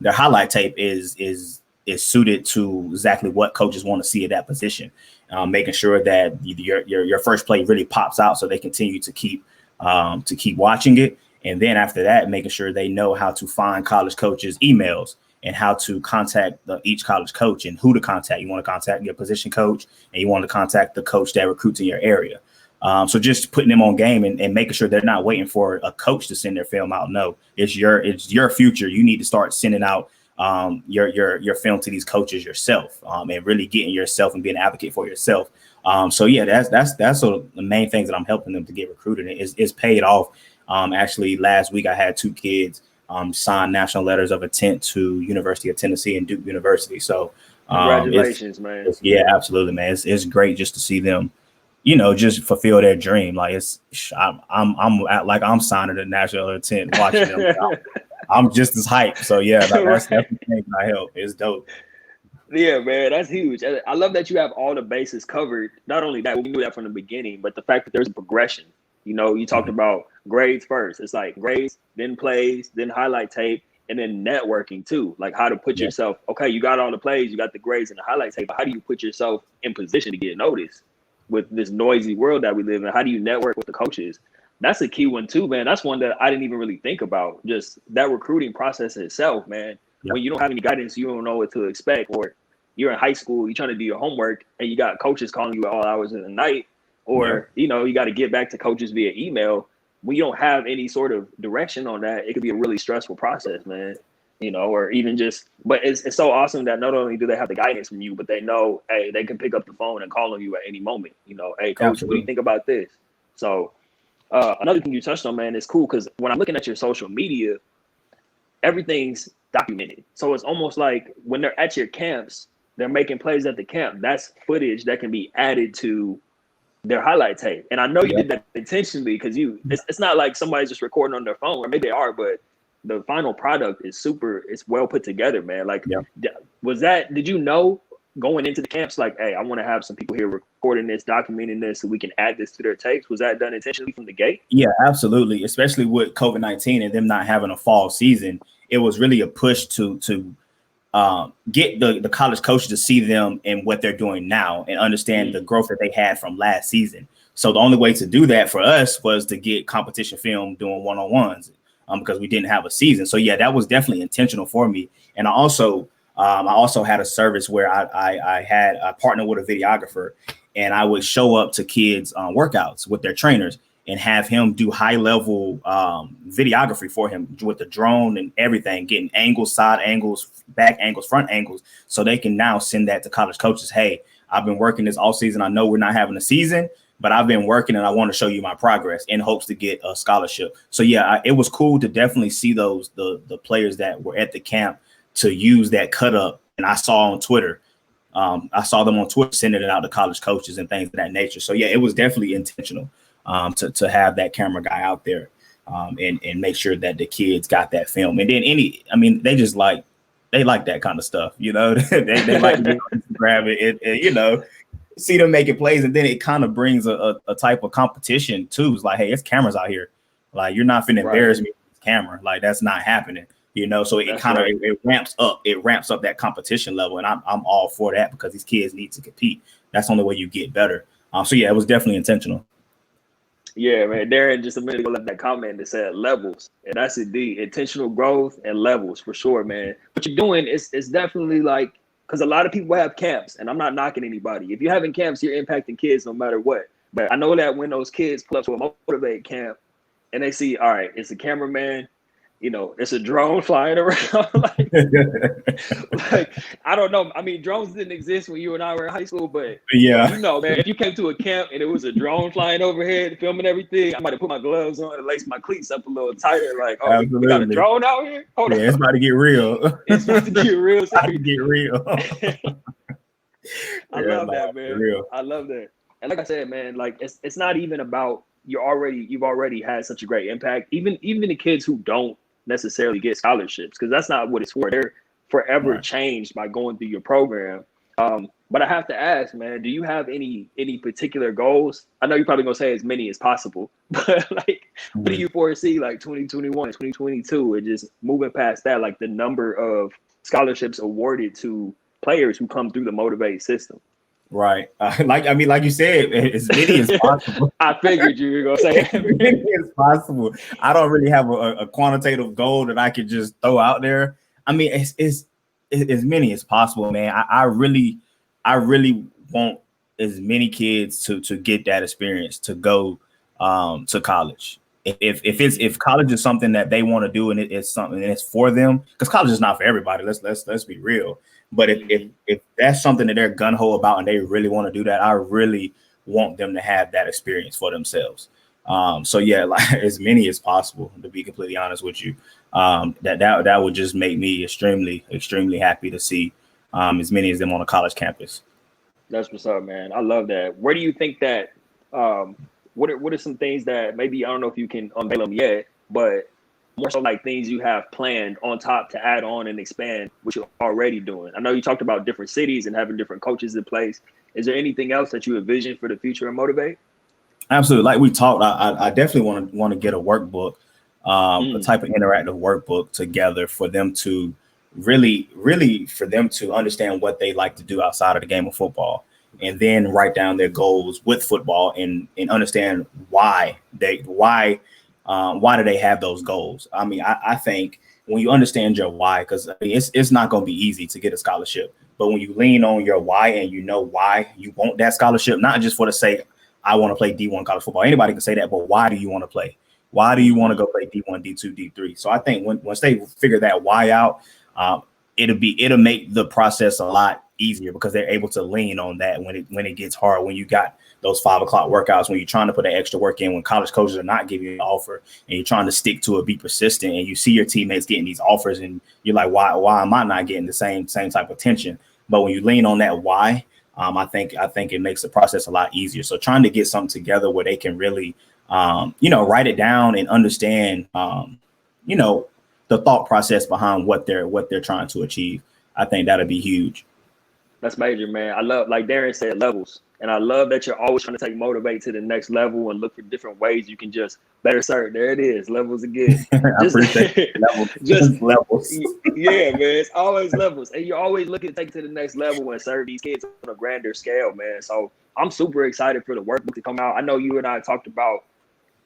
highlight tape is suited to exactly what coaches want to see at that position. Making sure that your first play really pops out, so they continue to keep watching it. And then after that, making sure they know how to find college coaches' emails and how to contact each college coach and who to contact. You want to contact your position coach, and you want to contact the coach that recruits in your area. So just putting them on game and making sure they're not waiting for a coach to send their film out. No, it's your future. You need to start sending out your film to these coaches yourself, and really getting yourself and being an advocate for yourself. So yeah, that's sort of the main things that I'm helping them to get recruited. It's paid off. Actually, last week I had 2 kids sign national letters of intent to University of Tennessee and Duke University. So congratulations, man. Yeah, absolutely, man. It's great just to see them, just fulfill their dream. Like, I'm signing a national intent watching them. I'm just as hyped. So yeah, like, that's the thing I help. It's dope. Yeah, man, that's huge. I love that you have all the bases covered. Not only that, we knew that from the beginning, but the fact that there's a progression. You talked about grades first. It's like grades, then plays, then highlight tape, and then networking too. Like, how to put yourself, okay, you got all the plays, you got the grades and the highlight tape, but how do you put yourself in position to get noticed with this noisy world that we live in? How do you network with the coaches? That's a key one too, man. That's one that I didn't even really think about. Just that recruiting process itself, man. Yep. When you don't have any guidance, you don't know what to expect, or you're in high school, you're trying to do your homework, and you got coaches calling you at all hours of the night, or, you got to get back to coaches via email. When you don't have any sort of direction on that, it could be a really stressful process, man. Or even just, but it's so awesome that not only do they have the guidance from you, but they know, hey, they can pick up the phone and call on you at any moment. Hey, coach, Absolutely. What do you think about this? So another thing you touched on, man, is cool, because when I'm looking at your social media, everything's documented. So it's almost like when they're at your camps, they're making plays at the camp. That's footage that can be added to their highlight tape. And I know you did that intentionally, because it's not like somebody's just recording on their phone, or maybe they are, but the final product is it's well put together, man. Like, did you know going into the camps like, hey, I want to have some people here recording this, documenting this, so we can add this to their tapes? Was that done intentionally from the gate? Yeah, absolutely. Especially with COVID-19 and them not having a fall season, it was really a push to get the college coaches to see them and what they're doing now and understand the growth that they had from last season. So the only way to do that for us was to get competition film doing one-on-ones because we didn't have a season. So yeah, that was definitely intentional for me. And I also had a service where I partnered with a videographer, and I would show up to kids workouts with their trainers and have him do high level videography for him with the drone and everything, getting angles, side angles, back angles, front angles, so they can now send that to college coaches. Hey, I've been working this all season. I know we're not having a season, but I've been working and I want to show you my progress in hopes to get a scholarship. So yeah, it was cool to definitely see those the players that were at the camp to use that cut up. And I saw on Twitter, I saw them on Twitter sending it out to college coaches and things of that nature. So yeah, it was definitely intentional to have that camera guy out there and make sure that the kids got that film. And then they like that kind of stuff, you know. they like to get on Instagram and you know, see them making plays, and then it kind of brings a type of competition too. It's like, hey, it's cameras out here. Like, you're not finna embarrass me with this camera. Like, that's not happening. You know, so it kind of it ramps up that competition level, and I'm all for that because these kids need to compete. That's the only way you get better. So yeah, it was definitely intentional. Yeah, man. Darren just a minute ago left that comment that said levels, and that's indeed intentional growth and levels for sure, man. What you're doing is definitely like, because a lot of people have camps, and I'm not knocking anybody. If you're having camps, you're impacting kids no matter what. But I know that when those kids pull up to a Motivate camp and they see, all right, it's a cameraman, you know, it's a drone flying around. like, I don't know. I mean, drones didn't exist when you and I were in high school, but yeah, you know, man, if you came to a camp and it was a drone flying overhead, filming everything, I might have put my gloves on and laced my cleats up a little tighter. Like, oh, we got a drone out here? Hold on. It's about to get real. It's about to get real. It's about to get real. I love that, man. I love that. And like I said, man, like it's not even about you've already had such a great impact. Even the kids who don't necessarily get scholarships, because that's not what it's for. They're forever changed by going through your program. But I have to ask, man, do you have any particular goals? I know you're probably gonna say as many as possible, but like, what do you foresee like 2021, 2022, and just moving past that, like the number of scholarships awarded to players who come through the Motivate system? Right. Like you said, as many as possible. I figured you were going to say as many as possible. I don't really have a quantitative goal that I could just throw out there. I mean, it's as many as possible, man. I really want as many kids to get that experience, to go to college. If college is something that they want to do and it's something and it's for them, because college is not for everybody. Let's be real. But if that's something that they're gung-ho about and they really want to do that, I really want them to have that experience for themselves. So yeah, like as many as possible, to be completely honest with you. That would just make me extremely, extremely happy to see as many of them on a college campus. That's what's up, man. I love that. Where do you think that what are some things that maybe, I don't know if you can unveil them yet, but more so like things you have planned on top to add on and expand what you're already doing? I know you talked about different cities and having different coaches in place. Is there anything else that you envision for the future of Motivate? Absolutely. Like we talked, I definitely want to get a workbook, a type of interactive workbook together for them to really for them to understand what they like to do outside of the game of football, and then write down their goals with football and understand why do they have those goals. I mean, I think when you understand your why, because I mean, it's not going to be easy to get a scholarship, but when you lean on your why and you know why you want that scholarship, not just for the sake, I want to play D1 college football. Anybody can say that, but why do you want to play? Why do you want to go play D1, D2, D3? So I think once they figure that why out, it'll make the process a lot easier because they're able to lean on that when it gets hard, when you got those 5 o'clock workouts, when you're trying to put that extra work in, when college coaches are not giving you an offer and you're trying to stick to it, be persistent, and you see your teammates getting these offers and you're like, why am I not getting the same type of attention? But when you lean on that why, I think it makes the process a lot easier. So trying to get something together where they can really, write it down and understand, the thought process behind what they're trying to achieve. I think that'll be huge. That's major, man. I love, like Darren said, levels. And I love that you're always trying to take motivate to the next level and look for different ways you can just better serve. There it is. Levels again. I Just, appreciate levels. just Levels. yeah, man. It's always levels. And you're always looking to take it to the next level and serve these kids on a grander scale, man. So I'm super excited for the workbook to come out. I know you and I talked about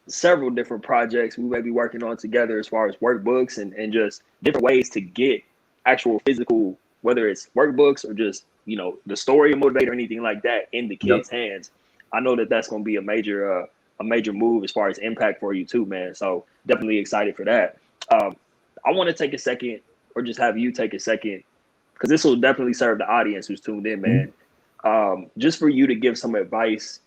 several different projects we may be working on together as far as workbooks and just different ways to get actual physical, whether it's workbooks or just, you know, the story of motivator or anything like that in the kids' hands. I know that that's going to be a major move as far as impact for you too, man. So definitely excited for that. I want to take a second, or just have you take a second, because this will definitely serve the audience who's tuned in, man. Just for you to give some advice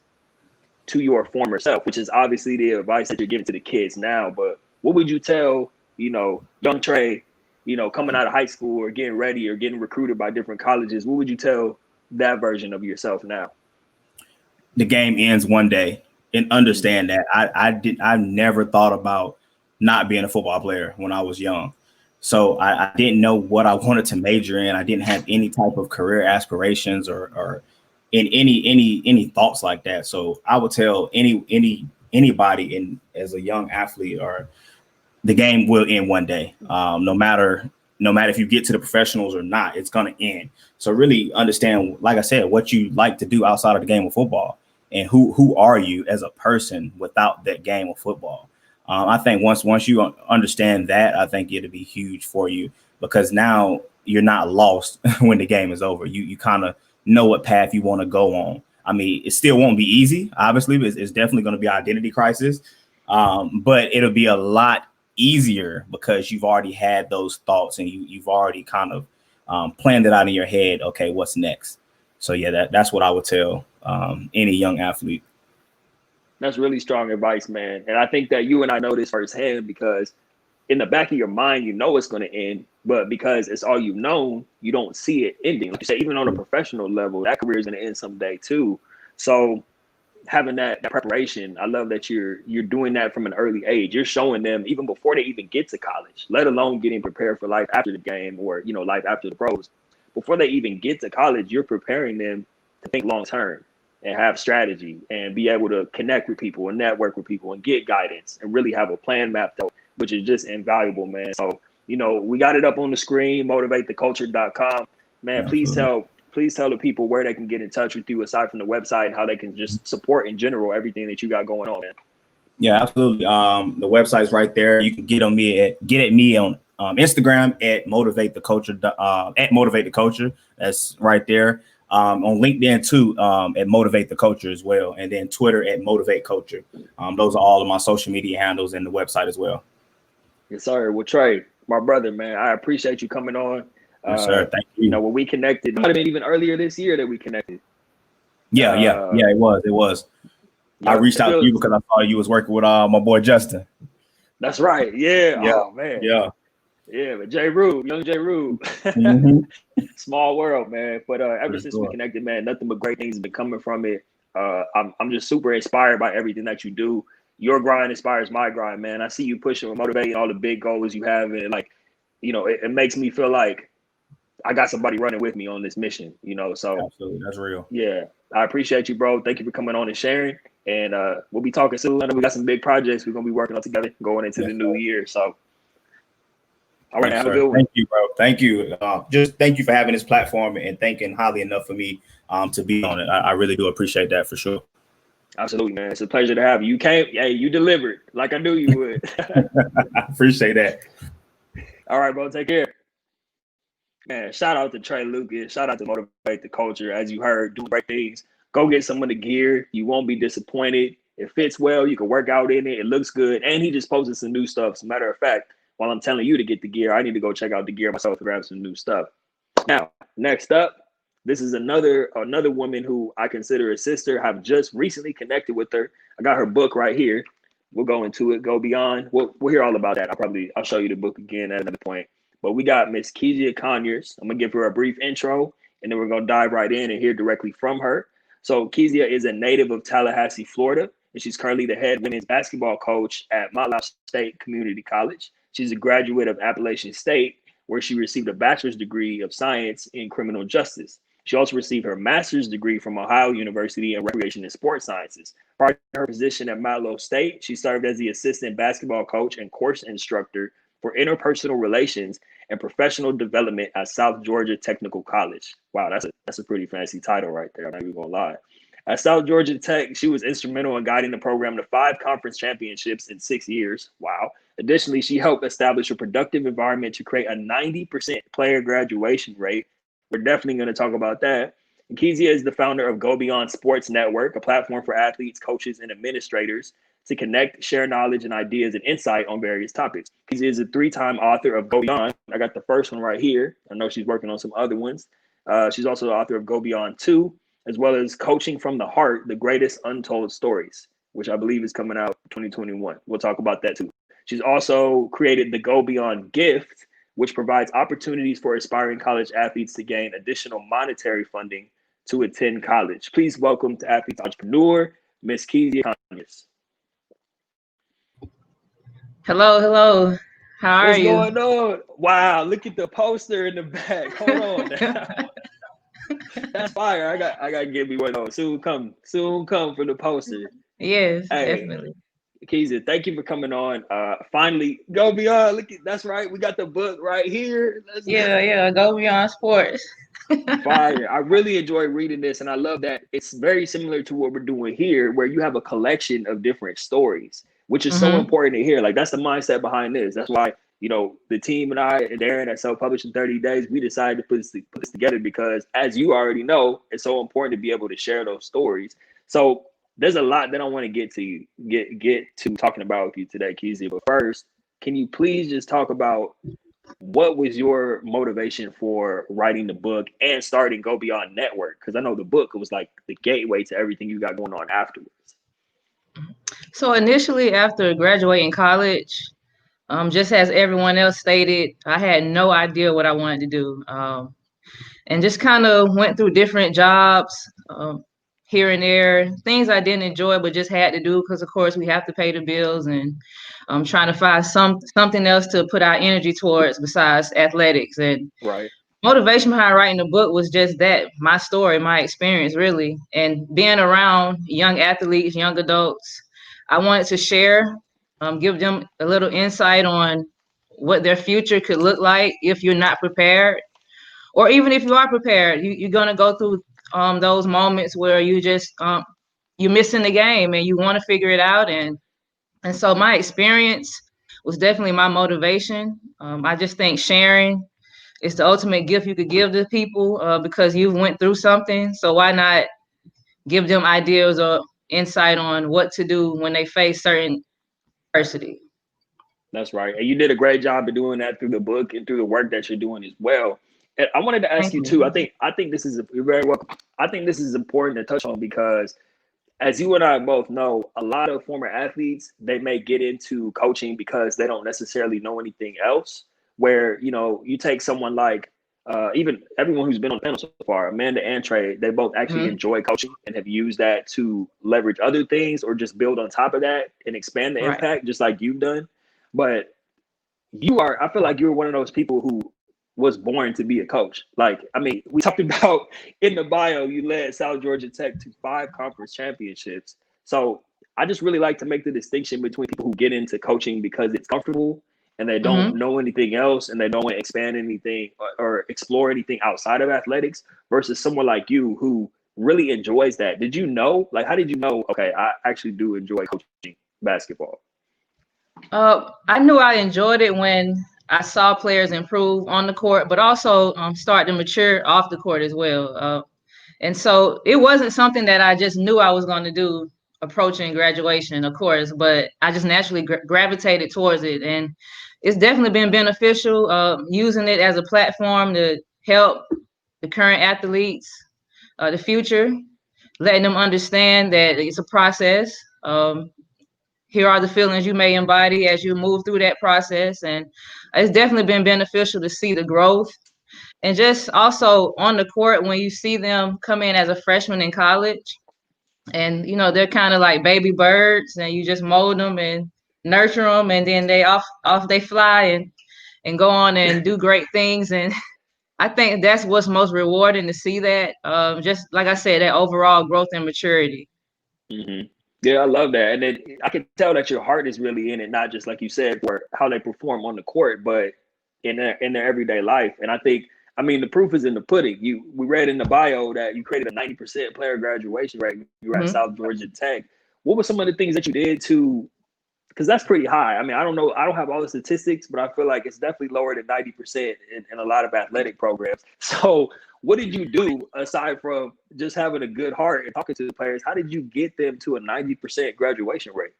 to your former self, which is obviously the advice that you're giving to the kids now. But what would you tell, you know, young Trey, you know, coming out of high school or getting ready or getting recruited by different colleges? What would you tell that version of yourself now? The game ends one day, and understand that I never thought about not being a football player when I was young. So I didn't know what I wanted to major in. I didn't have any type of career aspirations or in any thoughts like that. So I would tell anybody as a young athlete, or the game will end one day. No matter if you get to the professionals or not, it's going to end. So really understand, like I said, what you like to do outside of the game of football, and who are you as a person without that game of football. I think once you understand that, I think it'll be huge for you, because now you're not lost when the game is over. You kind of know what path you want to go on. I mean, it still won't be easy. Obviously, it's definitely going to be an identity crisis, but it'll be a lot easier because you've already had those thoughts, and you've already kind of planned it out in your head. Okay, what's next? So yeah, that's what I would tell any young athlete. That's really strong advice, man. And I think that you and I know this firsthand, because in the back of your mind, you know it's going to end, but because it's all you've known, you don't see it ending. Like you say, even on a professional level, that career is going to end someday too. So having that preparation, I love that you're doing that from an early age. You're showing them even before they even get to college, let alone getting prepared for life after the game, or, you know, life after the pros. Before they even get to college, you're preparing them to think long term and have strategy and be able to connect with people and network with people and get guidance and really have a plan mapped out, which is just invaluable, man. So, you know, we got it up on the screen, motivatetheculture.com. Man, please tell the people where they can get in touch with you aside from the website, and how they can just support in general everything that you got going on, man. Yeah, absolutely. The website's right there. You can get at me on Instagram at Motivate the Culture, at Motivate the Culture. That's right there. On LinkedIn too, at Motivate the Culture as well, and then Twitter at Motivate Culture. Those are all of my social media handles, and the website as well. Yes, sir. Well, Trey, my brother, man, I appreciate you coming on. Yes, sir. Thank you. You know, when we connected, it might have been even earlier this year that we connected. Yeah, it was. Yeah, I reached out to you because I saw you was working with my boy Justin. That's right. Yeah. Oh man. Yeah. Yeah, but young J. Rube. Small world, man. But ever since we connected, man, nothing but great things have been coming from it. I'm just super inspired by everything that you do. Your grind inspires my grind, man. I see you pushing and motivating all the big goals you have, and like, you know, it makes me feel like I got somebody running with me on this mission, you know. So absolutely, that's real. Yeah, I appreciate you, bro. Thank you for coming on and sharing. And we'll be talking soon. I know we got some big projects we're gonna be working on together going into the new year. So all right, have a good one. Thank you, bro. Thank you. Just thank you for having this platform and thinking highly enough for me to be on it. I really do appreciate that for sure. Absolutely, man. It's a pleasure to have you. You came, you delivered like I knew you would. I appreciate that. All right, bro. Take care. Man, shout out to Trey Lucas. Shout out to Motivate the Culture. As you heard, do great things. Go get some of the gear. You won't be disappointed. It fits well. You can work out in it. It looks good. And he just posted some new stuff. As a matter of fact, while I'm telling you to get the gear, I need to go check out the gear myself to grab some new stuff. Now, next up, this is another woman who I consider a sister. I've just recently connected with her. I got her book right here. We'll go into it, go beyond. We'll hear all about that. I'll show you the book again at another point. But we got Miss Kezia Conyers. I'm going to give her a brief intro, and then we're going to dive right in and hear directly from her. So Kezia is a native of Tallahassee, Florida, and she's currently the head women's basketball coach at Montlaw State Community College. She's a graduate of Appalachian State, where she received a bachelor's degree of science in criminal justice. She also received her master's degree from Ohio University in Recreation and Sports Sciences. Prior to her position at Milo State, she served as the assistant basketball coach and course instructor for interpersonal relations and professional development at South Georgia Technical College. Wow, that's a pretty fancy title right there. I'm not even gonna lie. At South Georgia Tech, she was instrumental in guiding the program to 5 conference championships in 6 years. Wow. Additionally, she helped establish a productive environment to create a 90% player graduation rate. We're definitely going to talk about that. And Kezia is the founder of Go Beyond Sports Network, a platform for athletes, coaches, and administrators to connect, share knowledge and ideas and insight on various topics. Kezia is a 3-time author of Go Beyond. I got the first one right here. I know she's working on some other ones. She's also the author of Go Beyond 2, as well as Coaching from the Heart, The Greatest Untold Stories, which I believe is coming out 2021. We'll talk about that too. She's also created the Go Beyond Gift, which provides opportunities for aspiring college athletes to gain additional monetary funding to attend college. Please welcome to Athletes Entrepreneur, Miss Kezia Conyers. Hello. How are you? What's going on? Wow, look at the poster in the back. Hold on now. That's fire. I gotta get me one of those. Soon come for the poster. Yes, Hey, definitely. Kezia, thank you for coming on. Finally, Go Beyond. Look at that's right. We got the book right here. Yeah. Go Beyond Sports. Fire. I really enjoy reading this, and I love that it's very similar to what we're doing here, where you have a collection of different stories, which is so important to hear. Like that's the mindset behind this. That's why, you know, the team and I and Darren at Self-Published in 30 Days, we decided to put this together because, as you already know, it's so important to be able to share those stories. So there's a lot that I want to get to talking about with you today, Kezia. But first, can you please just talk about what was your motivation for writing the book and starting Go Beyond Network? Because I know the book was like the gateway to everything you got going on afterwards. So initially, after graduating college, just as everyone else stated, I had no idea what I wanted to do, and just kind of went through different jobs here and there, things I didn't enjoy but just had to do because, of course, we have to pay the bills, and trying to find something else to put our energy towards besides athletics. And right. Motivation behind writing the book was just that, my story, my experience, really, and being around young athletes, young adults. I wanted to share, give them a little insight on what their future could look like if you're not prepared, or even if you are prepared, you're going to go through those moments where you just you're missing the game and you want to figure it out. And so my experience was definitely my motivation. I just think sharing is the ultimate gift you could give to people because you went through something. So why not give them ideas or insight on what to do when they face certain adversity? That's right. And you did a great job of doing that through the book and through the work that you're doing as well. And I wanted to ask you too. I think this is you're very welcome. I think this is important to touch on because, as you and I both know, a lot of former athletes, they may get into coaching because they don't necessarily know anything else. Where, you know, you take someone like even everyone who's been on the panel so far, Amanda and Trey, they both actually enjoy coaching and have used that to leverage other things or just build on top of that and expand the impact, just like you've done. But I feel like you're one of those people who was born to be a coach. Like, I mean, we talked about in the bio, you led South Georgia Tech to 5 conference championships. So I just really like to make the distinction between people who get into coaching because it's comfortable and they don't know anything else and they don't want to expand anything or explore anything outside of athletics versus someone like you who really enjoys that. Did you know, like, how did you know, okay, I actually do enjoy coaching basketball? I knew I enjoyed it when I saw players improve on the court, but also start to mature off the court as well. And so it wasn't something that I just knew I was going to do approaching graduation, of course, but I just naturally gravitated towards it. And it's definitely been beneficial using it as a platform to help the current athletes, the future, letting them understand that it's a process. Here are the feelings you may embody as you move through that process. And it's definitely been beneficial to see the growth. And just also on the court, when you see them come in as a freshman in college, and, you know, they're kind of like baby birds and you just mold them and nurture them. And then they off they fly and go on and do great things. And I think that's what's most rewarding to see that. Just like I said, that overall growth and maturity. Mm-hmm. Yeah, I love that. And then I can tell that your heart is really in it, not just like you said, for how they perform on the court, but in their everyday life. And I think, I mean, the proof is in the pudding. We read in the bio that you created a 90% player graduation rate when you were at South Georgia Tech. What were some of the things that you did to, because that's pretty high. I mean, I don't know, I don't have all the statistics, but I feel like it's definitely lower than 90% in a lot of athletic programs. So what did you do aside from just having a good heart and talking to the players? How did you get them to a 90% graduation rate?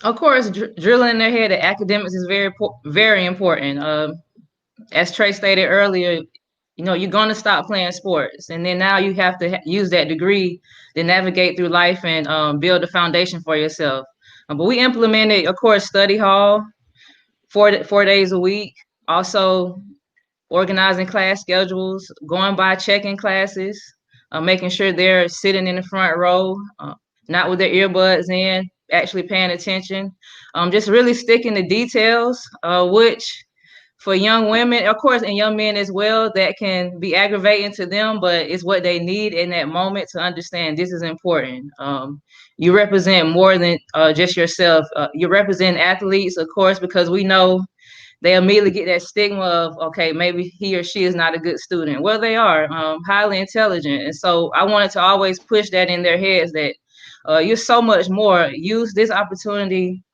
Of course, drilling in their head that academics is very important. As Trey stated earlier, you're going to stop playing sports, and then now you have to use that degree to navigate through life and build a foundation for yourself. But we implemented, of course, study hall 4 days a week. Also, organizing class schedules, going by checking classes, making sure they're sitting in the front row, not with their earbuds in, actually paying attention, just really sticking to details, which for young women, of course, and young men as well, that can be aggravating to them, but it's what they need in that moment to understand this is important. You represent more than just yourself. You represent athletes, of course, because we know they immediately get that stigma of, okay, maybe he or she is not a good student. Well, they are highly intelligent. And so I wanted to always push that in their heads that you're so much more. Use this opportunity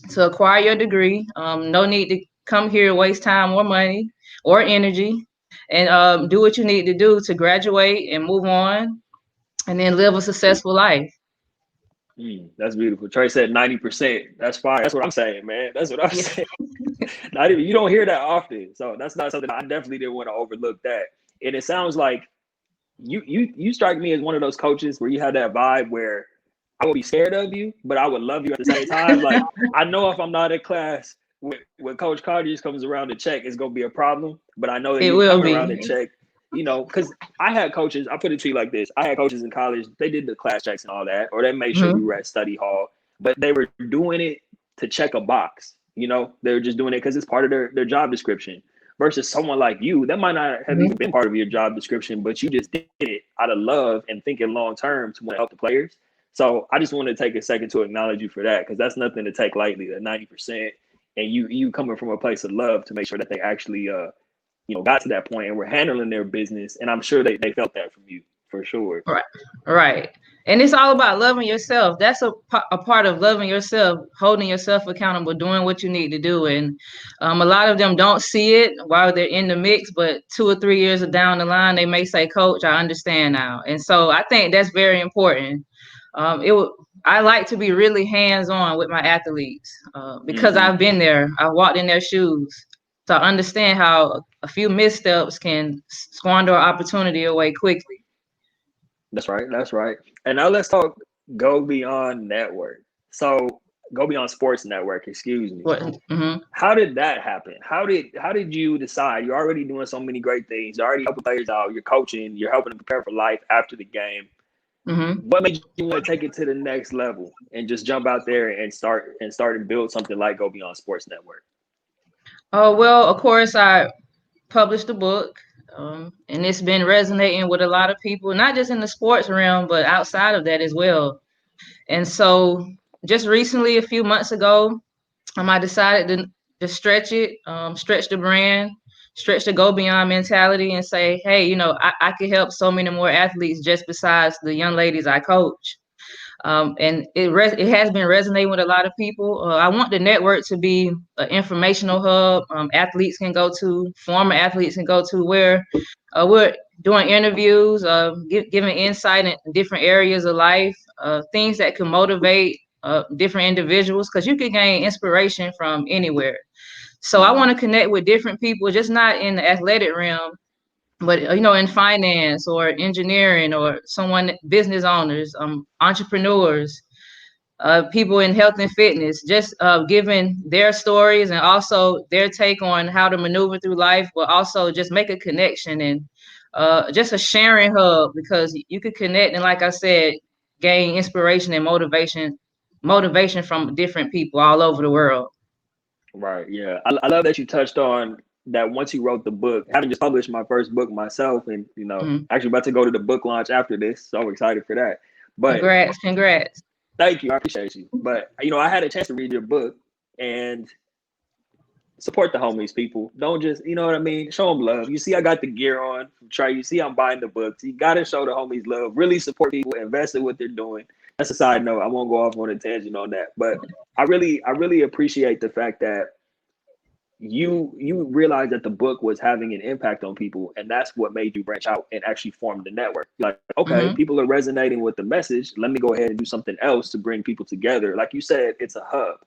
to acquire your degree. No need to come here, waste time or money or energy, and do what you need to do to graduate and move on and then live a successful life. That's beautiful. Trey said 90%. That's fine. That's what I'm saying, man. That's what I'm saying. Not even, you don't hear that often. So that's not something I definitely didn't want to overlook that. And it sounds like you strike me as one of those coaches where you have that vibe where I would be scared of you, but I would love you at the same time. Like, I know if I'm not in class when Coach Conyers comes around to check, it's going to be a problem. But I know that you come around to check, because I had coaches, I put it to you like this. I had coaches in college, they did the class checks and all that, or they made sure we were at study hall, but they were doing it to check a box. They were just doing it because it's part of their job description. Versus someone like you, that might not have even been part of your job description, but you just did it out of love and thinking long term to want to help the players. So I just want to take a second to acknowledge you for that, because that's nothing to take lightly, that 90%. And you coming from a place of love to make sure that they actually got to that point and were handling their business. And I'm sure they felt that from you, for sure. Right. And it's all about loving yourself. That's a part of loving yourself, holding yourself accountable, doing what you need to do. And a lot of them don't see it while they're in the mix, but 2 or 3 years down the line, they may say, Coach, I understand now. And so I think that's very important. I like to be really hands-on with my athletes because I've been there. I walked in their shoes. So I understand how a few missteps can squander an opportunity away quickly. That's right. And now let's talk Go Beyond Network. So Go Beyond Sports Network, excuse me. How did that happen? How did you decide? You're already doing so many great things. You're already helping players out. You're coaching. You're helping them prepare for life after the game. What made you want to take it to the next level and just jump out there and start and build something like Go Beyond Sports Network? Well, of course, I published a book, and it's been resonating with a lot of people, not just in the sports realm, but outside of that as well. And so just recently, a few months ago, I decided to stretch it, stretch the brand, stretch the Go Beyond mentality and say, hey, I could help so many more athletes just besides the young ladies I coach. And it has been resonating with a lot of people. I want the network to be an informational hub. Athletes can go to, former athletes can go to, where we're doing interviews, giving insight in different areas of life, things that can motivate different individuals, because you can gain inspiration from anywhere. So I want to connect with different people, just not in the athletic realm, but in finance or engineering, or business owners, entrepreneurs, people in health and fitness, just giving their stories and also their take on how to maneuver through life, but also just make a connection and just a sharing hub, because you could connect and, like I said, gain inspiration and motivation from different people all over the world. Right. Yeah. I love that you touched on that once you wrote the book, having just published my first book myself, and actually about to go to the book launch after this, so I'm excited for that. But congrats. Thank you, I appreciate you. But I had a chance to read your book and support the homies, people. Don't just, you know what I mean? Show them love. You see, I got the gear on from Trey. You see, I'm buying the books. You got to show the homies love. Really support people, invest in what they're doing. That's a side note. I won't go off on a tangent on that. But I really appreciate the fact that you realized that the book was having an impact on people, and that's what made you branch out and actually form the network. Like, okay, people are resonating with the message. Let me go ahead and do something else to bring people together. Like you said, it's a hub.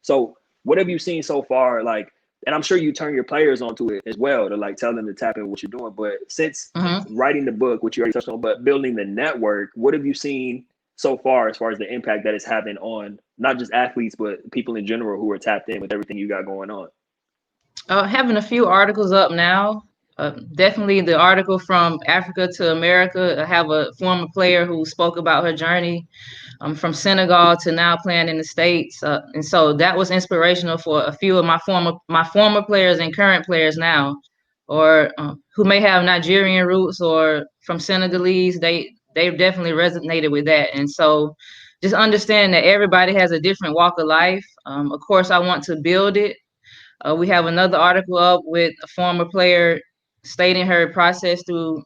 So what have you seen so far? Like, and I'm sure you turn your players onto it as well to like tell them to tap in what you're doing. But since writing the book, which you already touched on, but building the network, what have you seen so far as the impact that it's having on not just athletes, but people in general who are tapped in with everything you got going on? Having a few articles up now. Definitely the article from Africa to America. I have a former player who spoke about her journey from Senegal to now playing in the States. And so that was inspirational for a few of my former players and current players now, or who may have Nigerian roots or from Senegalese. They've definitely resonated with that. And so just understand that everybody has a different walk of life. Of course, I want to build it. We have another article up with a former player stating her process through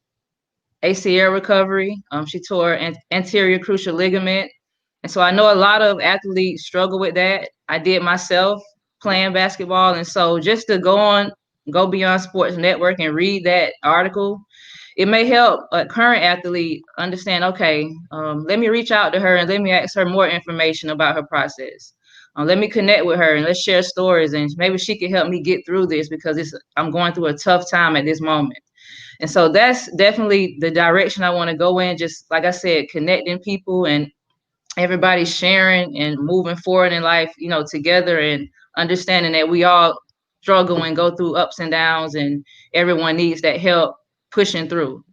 ACL recovery. She tore an anterior cruciate ligament. And so I know a lot of athletes struggle with that. I did myself playing basketball. And so just to go beyond Sports Network and read that article, it may help a current athlete understand, okay, let me reach out to her and let me ask her more information about her process. Let me connect with her and let's share stories, and maybe she can help me get through this because I'm going through a tough time at this moment. And so that's definitely the direction I want to go in. Just like I said, connecting people and everybody sharing and moving forward in life, together, and understanding that we all struggle and go through ups and downs, and everyone needs that help pushing through.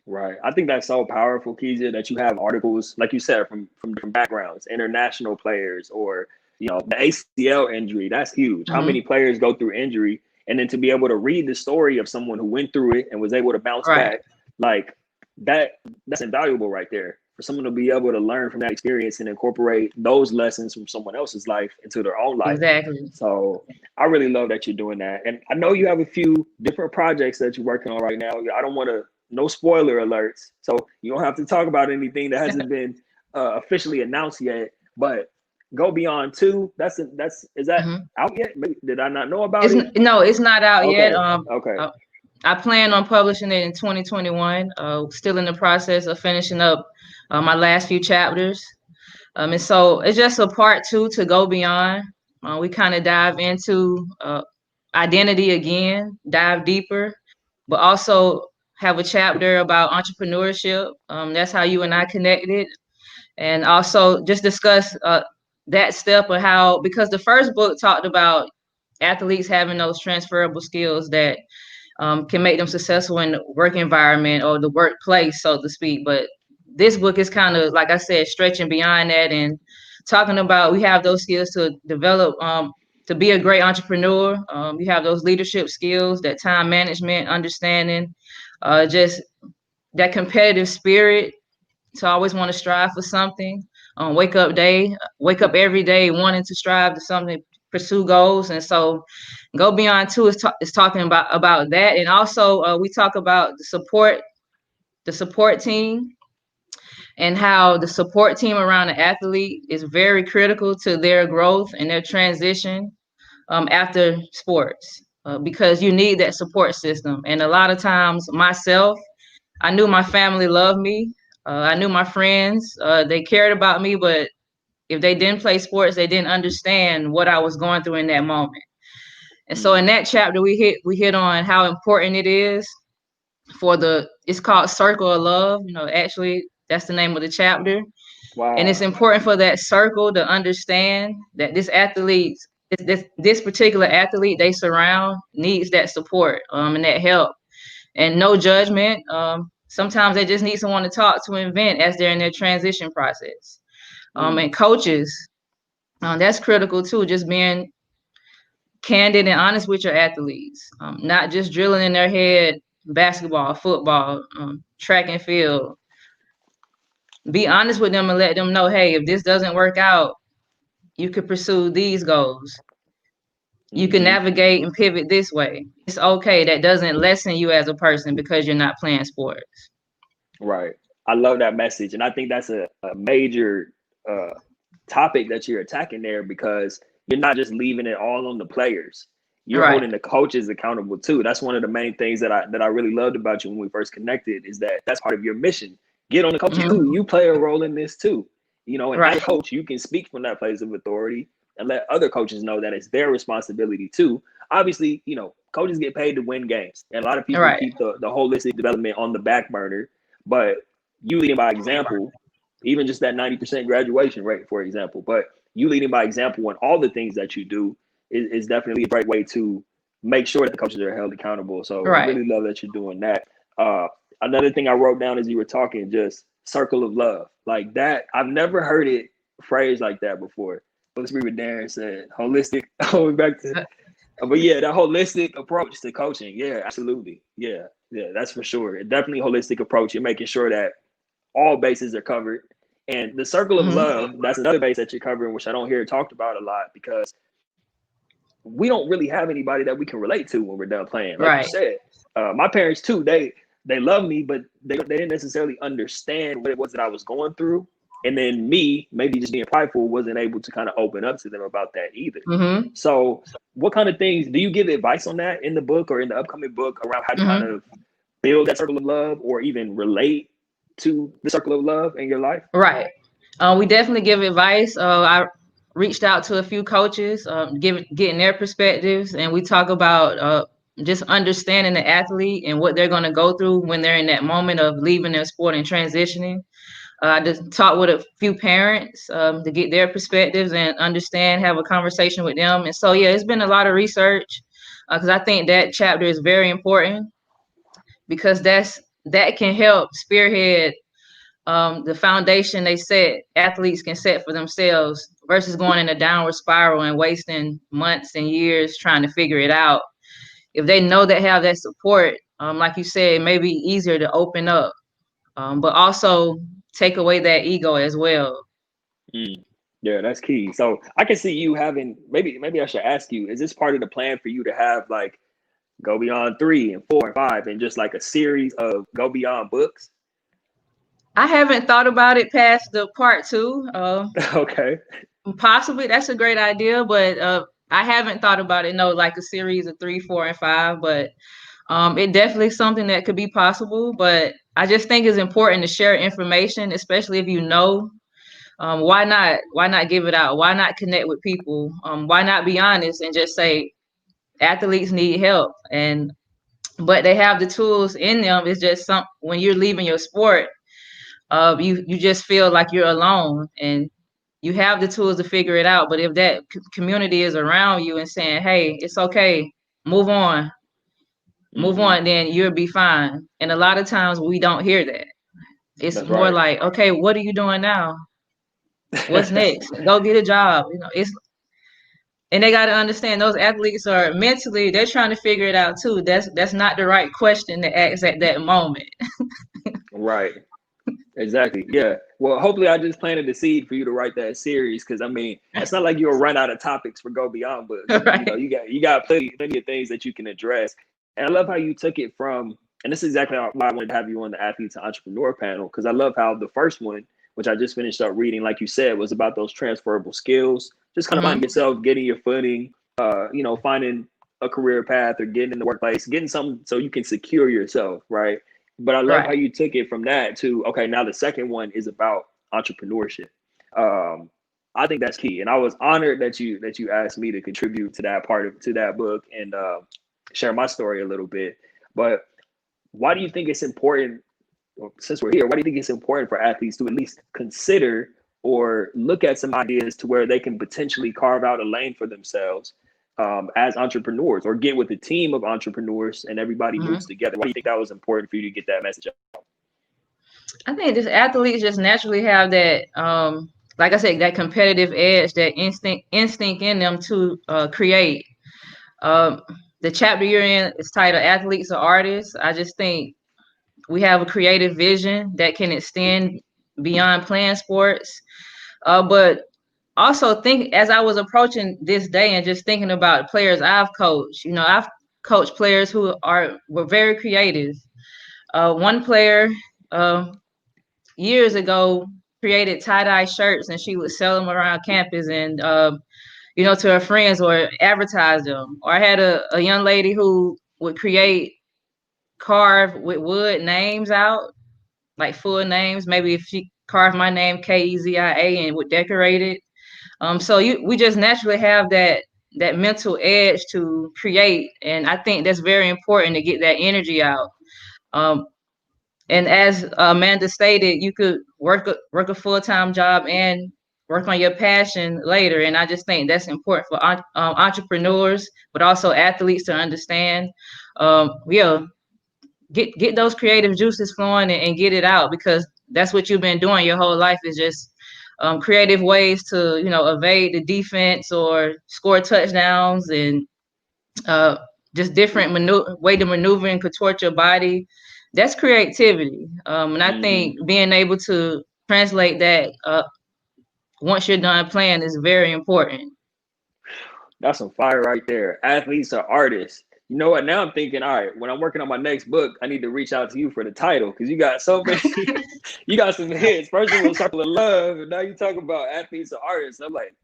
Right. I think that's so powerful, Kezia, that you have articles, like you said, from different backgrounds, international players, or, the ACL injury. That's huge. How many players go through injury? And then to be able to read the story of someone who went through it and was able to bounce back, like that's invaluable right there. For someone to be able to learn from that experience and incorporate those lessons from someone else's life into their own life. Exactly. So I really love that you're doing that. And I know you have a few different projects that you're working on right now. I don't want to, no spoiler alerts. So you don't have to talk about anything that hasn't been officially announced yet, but Go Beyond 2, is that out yet? Maybe, did I not know about it? No, it's not out yet. Okay. I plan on publishing it in 2021. Still in the process of finishing up my last few chapters. And so it's just a part 2 to Go Beyond. We kind of dive into identity again, dive deeper, but also have a chapter about entrepreneurship. That's how you and I connected. And also just discuss that step of how, because the first book talked about athletes having those transferable skills that can make them successful in the work environment or the workplace, so to speak. But this book is kind of, like I said, stretching beyond that and talking about we have those skills to develop, to be a great entrepreneur. You have those leadership skills, that time management, understanding, just that competitive spirit to always want to strive for something. Wake up every day wanting to strive to something, pursue goals. And so Go Beyond 2 is talking about that. And also we talk about the support team, and how the support team around the athlete is very critical to their growth and their transition after sports, because you need that support system. And a lot of times myself, I knew my family loved me. I knew my friends, they cared about me, but if they didn't play sports, they didn't understand what I was going through in that moment. And so in that chapter, we hit on how important it is it's called Circle of Love. Actually, that's the name of the chapter. Wow. And it's important for that circle to understand that this particular athlete they surround needs that support and that help, and no judgment. Sometimes they just need someone to talk to and vent as they're in their transition process. And coaches, that's critical too. Just being candid and honest with your athletes, not just drilling in their head basketball, football, track and field. Be honest with them and let them know, hey, if this doesn't work out, you could pursue these goals. You can navigate and pivot this way. It's okay. That doesn't lessen you as a person because you're not playing sports. Right. I love that message. And I think that's a major topic that you're attacking there, because you're not just leaving it all on the players. You're holding the coaches accountable too. That's one of the main things that I really loved about you when we first connected, is that that's part of your mission. Get on the coaches too. You play a role in this too. You know, and as a coach, you can speak from that place of authority and let other coaches know that it's their responsibility too. Obviously, you know, coaches get paid to win games, and a lot of people keep the holistic development on the back burner. But you leading by example, even just that 90% graduation rate, for example. But you leading by example in all the things that you do is definitely a great way to make sure that the coaches are held accountable. So I really love that you're doing that. Another thing I wrote down as you were talking, just circle of love. Like that, I've never heard it phrased like that before. Let's read what Darren said. Holistic. Back to, but yeah, that holistic approach to coaching. Yeah, absolutely. Yeah, that's for sure. Definitely holistic approach. You're making sure that all bases are covered. And the circle of love, that's another base that you're covering, which I don't hear talked about a lot, because we don't really have anybody that we can relate to when we're done playing. Like you said, my parents too, they love me, but they didn't necessarily understand what it was that I was going through. And then me, maybe just being prideful, wasn't able to kind of open up to them about that either. So what kind of things, do you give advice on that in the book or in the upcoming book around how to kind of build that circle of love, or even relate to the circle of love in your life? We definitely give advice. I reached out to a few coaches, getting their perspectives, and we talk about just understanding the athlete and what they're going to go through when they're in that moment of leaving their sport and transitioning. I just talked with a few parents to get their perspectives and understand, have a conversation with them. And so, yeah, it's been a lot of research because I think that chapter is very important, because that can help spearhead the foundation athletes can set for themselves, versus going in a downward spiral and wasting months and years trying to figure it out. If they know they have that support, like you said, it may be easier to open up, but also take away that ego as well. Yeah, that's key. So I can see you having, maybe I should ask you, is this part of the plan for you to have like Go Beyond 3 and 4 and 5 and just like a series of Go Beyond books? I haven't thought about it past the part 2. Okay. Possibly, that's a great idea, but I haven't thought about it. No, like a series of 3, 4, and 5, but it definitely is something that could be possible. But I just think it's important to share information, especially if you know. Why not give it out? Why not connect with people? Why not be honest and just say athletes need help, but they have the tools in them. It's just when you're leaving your sport, you just feel like you're alone, and you have the tools to figure it out. But if that community is around you and saying, hey, it's okay, move on, then you'll be fine. And a lot of times we don't hear that. It's That's more like, okay, what are you doing now? What's next? Go get a job. And they got to understand those athletes are mentally, they're trying to figure it out too. That's not the right question to ask at that moment. Right. Exactly. Yeah. Well, hopefully I just planted the seed for you to write that series, because I mean, it's not like you'll run out of topics for Go Beyond books. Right. You got plenty of things that you can address. And I love how you took it from, and this is exactly why I wanted to have you on the Athlete to Entrepreneur panel, because I love how the first one, which I just finished up reading, like you said, was about those transferable skills, just kind of finding yourself, getting your footing, finding a career path or getting in the workplace, getting something so you can secure yourself, right? But I love how you took it from that to, okay, now the second one is about entrepreneurship. I think that's key. And I was honored that you asked me to contribute to that book and share my story a little bit. But why do you think it's important, since we're here, why do you think it's important for athletes to at least consider or look at some ideas to where they can potentially carve out a lane for themselves as entrepreneurs, or get with a team of entrepreneurs and everybody moves together? Why do you think that was important for you to get that message out? I think just athletes just naturally have that, like I said, that competitive edge, that instinct in them to create. The chapter you're in is titled Athletes or Artists. I just think we have a creative vision that can extend beyond playing sports. But also think as I was approaching this day and just thinking about players I've coached, I've coached players who were very creative. One player years ago created tie-dye shirts and she would sell them around campus and to her friends or advertise them. Or I had a young lady who would carve with wood names out, like full names. Maybe if she carved my name Kezia and would decorate it. So we just naturally have that mental edge to create, and I think that's very important to get that energy out. And as Amanda stated, you could work a full-time job and work on your passion later. And I just think that's important for entrepreneurs, but also athletes to understand. Get those creative juices flowing and get it out, because that's what you've been doing your whole life, is just creative ways to, evade the defense or score touchdowns, and just different way to maneuver and contort your body. That's creativity. And I think being able to translate that once you're done playing is very important. That's some fire right there. Athletes are artists. You know what? Now I'm thinking, all right, when I'm working on my next book, I need to reach out to you for the title, because you got so many, you got some hits. First one was Circle of Love, and now you talk about athletes or artists. I'm like,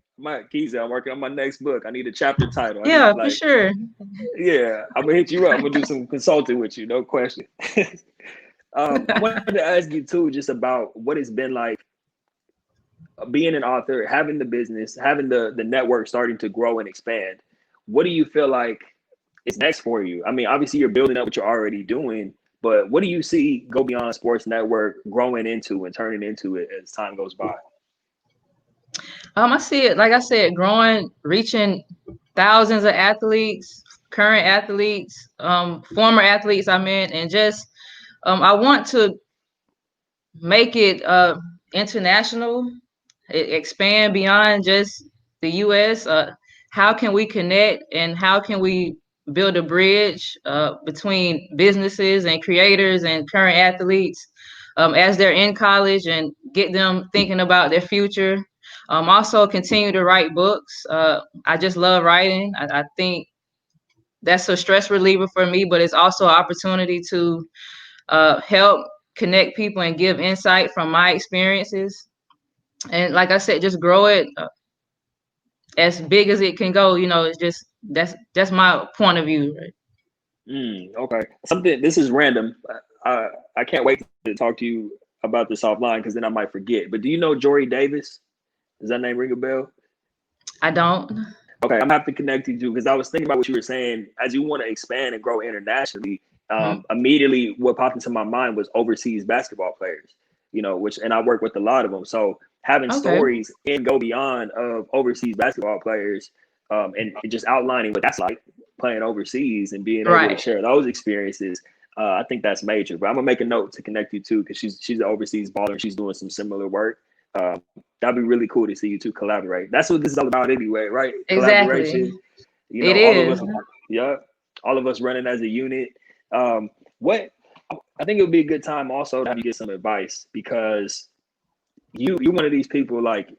Keisha, I'm working on my next book. I need a chapter title. For sure. Yeah, I'm gonna hit you up. I'm gonna do some consulting with you, no question. I wanted to ask you too, just about what it's been like being an author, having the business, having the network starting to grow and expand. What do you feel like is next for you? I mean, obviously you're building up what you're already doing, but what do you see Go Beyond Sports Network growing into and turning into it as time goes by? I see it, like I said, growing, reaching thousands of athletes, current athletes, former athletes, and just I want to make it international, expand beyond just the U.S. How can we connect, and how can we build a bridge between businesses and creators and current athletes as they're in college, and get them thinking about their future? Also continue to write books. I just love writing. I think that's a stress reliever for me, but it's also an opportunity to help connect people and give insight from my experiences. And like I said, just grow it as big as it can go. It's just, that's my point of view. Right? Okay. This is random. I can't wait to talk to you about this offline, because then I might forget. But do you know Jory Davis? Does that name ring a bell? I don't. Okay, I'm gonna have to connect you to, because I was thinking about what you were saying. As you want to expand and grow internationally, immediately what popped into my mind was overseas basketball players, and I work with a lot of them. So having stories in Go Beyond of overseas basketball players, and just outlining what that's like playing overseas and being able to share those experiences, I think that's major. But I'm gonna make a note to connect you to, because she's an overseas baller and she's doing some similar work. That'd be really cool to see you two collaborate. That's what this is all about anyway, right? Exactly. Collaboration. It is. All of us running as a unit. What I think it would be a good time also to have you get some advice, because you're one of these people, like,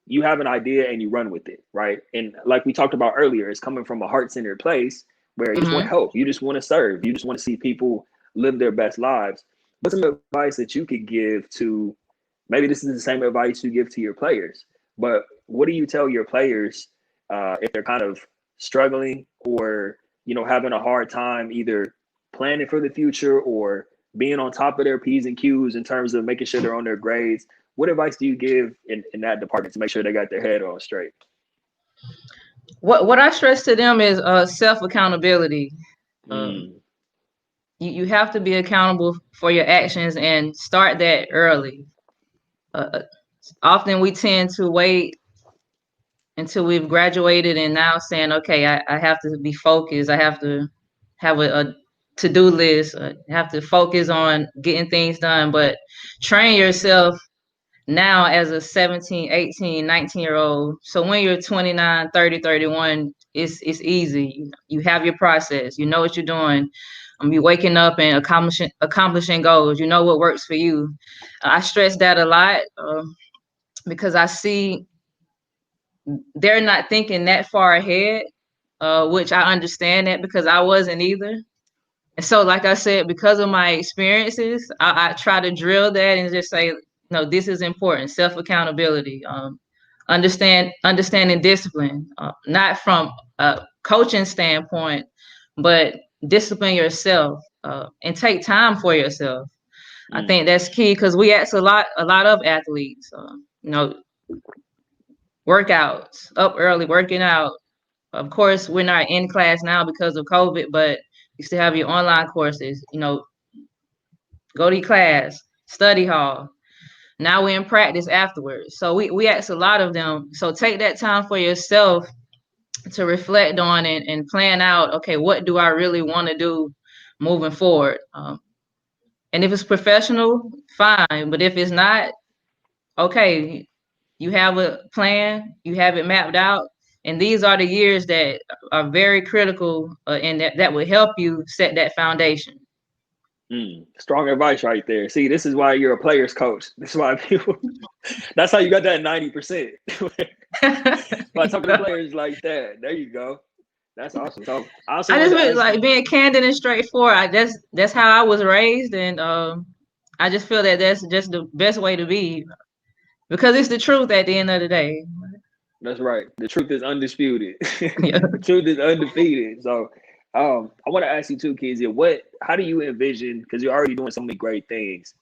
you have an idea and you run with it, right? And like we talked about earlier, it's coming from a heart-centered place where you just want to help, you just want to serve, you just want to see people live their best lives. What's some advice that you could give to, maybe this is the same advice you give to your players, but what do you tell your players if they're kind of struggling, or, having a hard time either planning for the future or being on top of their P's and Q's in terms of making sure they're on their grades? What advice do you give in that department to make sure they got their head on straight? What I stress to them is self-accountability. You have to be accountable for your actions and start that early. Often we tend to wait until we've graduated and now saying, okay, I have to be focused. I have to have a to-do list. I have to focus on getting things done, but train yourself now as a 17, 18, 19-year-old. So when you're 29, 30, 31, it's easy. You have your process. You know what you're doing. You're waking up and accomplishing goals. You know what works for you. I stress that a lot because I see they're not thinking that far ahead, which I understand that because I wasn't either. And so, like I said, because of my experiences, I try to drill that and just say, no, this is important. Self accountability, understanding discipline, not from a coaching standpoint, but discipline yourself and take time for yourself. I think that's key because we ask a lot of athletes, workouts, up early, working out. Of course, we're not in class now because of COVID, but you still have your online courses, go to class, study hall. Now we're in practice afterwards. So we ask a lot of them. So take that time for yourself to reflect on and plan out, okay, what do I really want to do moving forward? And if it's professional, fine. But if it's not, okay, you have a plan, you have it mapped out. And these are the years that are very critical and that will help you set that foundation. Strong advice right there. See, this is why you're a player's coach. This is why people, that's how you got that 90%. By talking to players like that. There you go. That's awesome. So I just really like being candid and straightforward. That's how I was raised. And I just feel that that's just the best way to be because it's the truth at the end of the day. That's right. The truth is undisputed. The truth is undefeated. So I want to ask you too, Kezia, how do you envision, because you're already doing so many great things,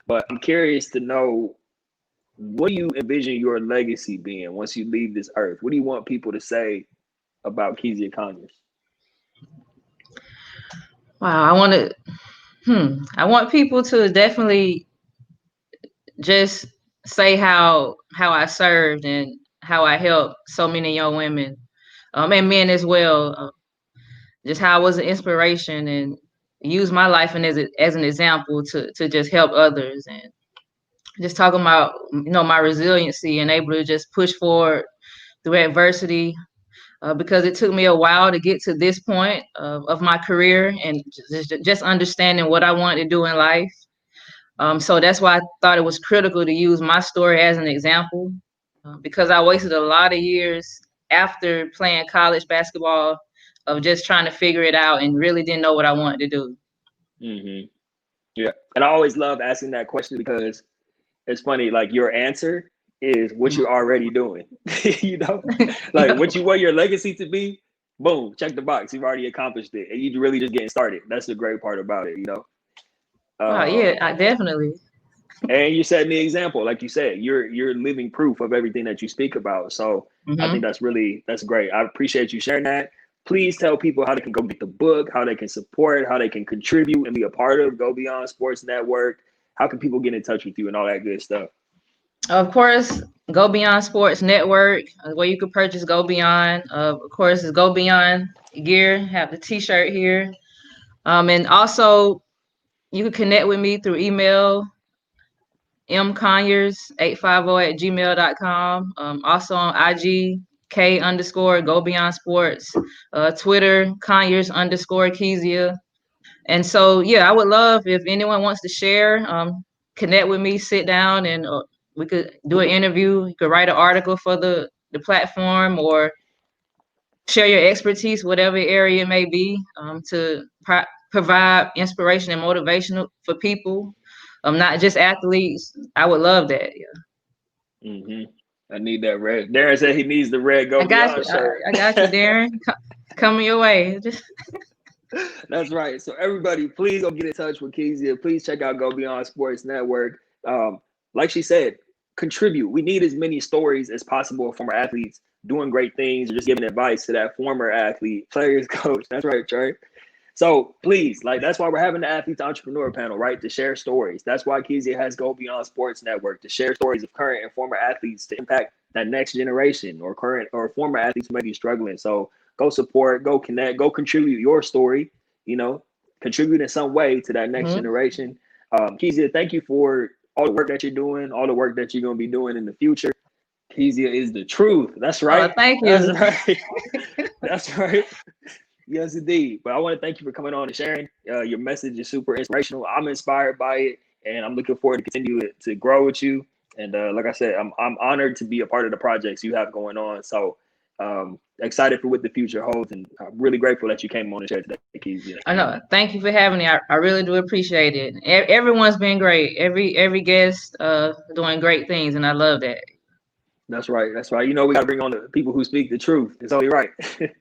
but I'm curious to know, what do you envision your legacy being once you leave this earth? What do you want people to say about Kezia Conyers? Wow, I want people to definitely just say how I served and how I helped so many young women and men as well. Just how I was an inspiration and use my life and as an example to just help others, and just talking about my resiliency and able to just push forward through adversity because it took me a while to get to this point of my career and just understanding what I wanted to do in life. So that's why I thought it was critical to use my story as an example because I wasted a lot of years after playing college basketball of just trying to figure it out and really didn't know what I wanted to do. Mm-hmm. Yeah. And I always love asking that question because it's funny, like your answer is what you're already doing, like what you want your legacy to be. Boom, check the box. You've already accomplished it. And you're really just getting started. That's the great part about it, Yeah, definitely. And you're setting the example. Like you said, you're living proof of everything that you speak about. So I think that's great. I appreciate you sharing that. Please tell people how they can go get the book, how they can support, how they can contribute and be a part of Go Beyond Sports Network. How can people get in touch with you and all that good stuff? Of course, Go Beyond Sports Network, where you can purchase Go Beyond. Of course, it's Go Beyond gear. Have the T-shirt here. And also, you can connect with me through email, mconyers850@gmail.com. Also on IG, K_Go Beyond Sports. Twitter, Conyers_Kezia. And so, yeah, I would love if anyone wants to share, connect with me, sit down, and we could do an interview. You could write an article for the platform or share your expertise, whatever area it may be, to provide inspiration and motivation for people, not just athletes. I would love that. Yeah. Mm-hmm. I need that red. Darren said he needs the red Go Beyond shirt. I got you, Darren. Coming your way. That's right. So everybody, please go get in touch with Kezia. Please check out Go Beyond Sports Network. Like she said, contribute. We need as many stories as possible from our athletes doing great things or just giving advice to that former athlete, players, coach. That's right, Trey. So please, that's why we're having the Athletes Entrepreneur panel, right? To share stories. That's why Kezia has Go Beyond Sports Network, to share stories of current and former athletes to impact that next generation or current or former athletes who may be struggling. So go support, go connect, go contribute your story, contribute in some way to that next generation. Kezia, thank you for all the work that you're doing, all the work that you're going to be doing in the future. Kezia is the truth. That's right. Thank you. That's right. That's right. Yes, indeed. But I want to thank you for coming on and sharing. Your message is super inspirational. I'm inspired by it, and I'm looking forward to continue to grow with you. And like I said, I'm honored to be a part of the projects you have going on. So excited for what the future holds, and I'm really grateful that you came on and shared today, Keisha. I know. Thank you for having me. I really do appreciate it. Everyone's been great. Every guest doing great things, and I love that. That's right. That's right. You know, we got to bring on the people who speak the truth. It's only right.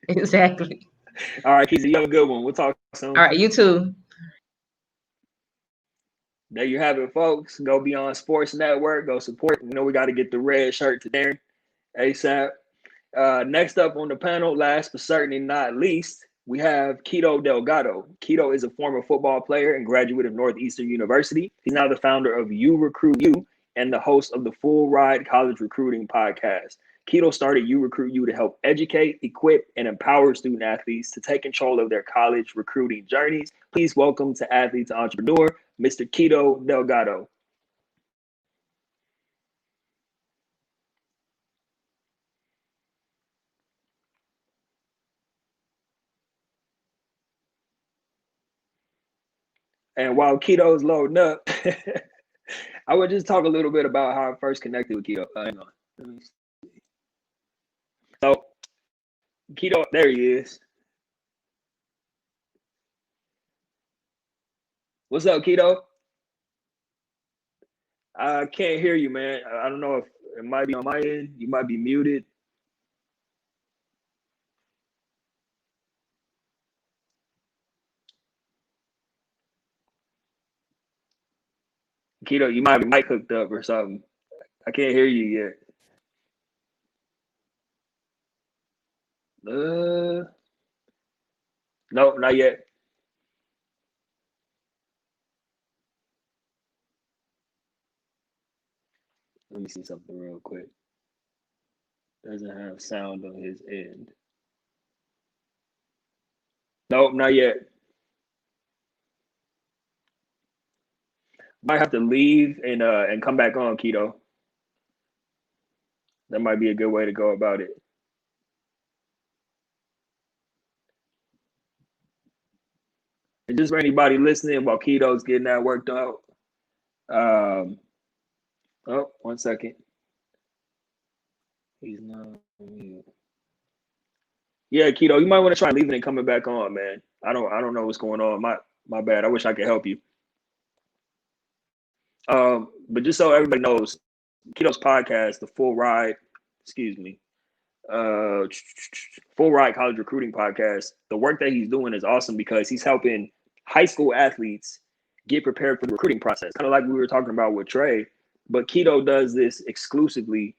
Exactly. All right, Keisha, you have a good one. We'll talk soon. All right, you too. There you have it, folks. Go Beyond Sports Network. Go support. You know, we got to get the red shirt to Darren ASAP. Next up on the panel, last but certainly not least, we have Keto Delgado. Keto is a former football player and graduate of Northeastern University. He's now the founder of You Recruit You and the host of the Full Ride College Recruiting podcast. Keto started You Recruit You to help educate, equip, and empower student athletes to take control of their college recruiting journeys. Please welcome to Athlete to Entrepreneur, Mr. Keto Delgado. And while Keto is loading up, I would just talk a little bit about how I first connected with Keto. Hang on. Let me see. So, Keto, there he is. What's up, Keto? I can't hear you, man. I don't know if it might be on my end. You might be muted. Keto, you might be mic hooked up or something. I can't hear you yet. No, not yet. Let me see something real quick. Doesn't have sound on his end. Nope, not yet. Might have to leave and come back on, Keto. That might be a good way to go about it. And just for anybody listening while Keto's getting that worked out. Oh, 1 second. He's not mute. Yeah, Keto, you might want to try leaving and coming back on, man. I don't know what's going on. My bad. I wish I could help you. But just so everybody knows, Keto's podcast, the Full Ride College Recruiting Podcast, the work that he's doing is awesome because he's helping high school athletes get prepared for the recruiting process. Kind of like we were talking about with Trey, but Keto does this exclusively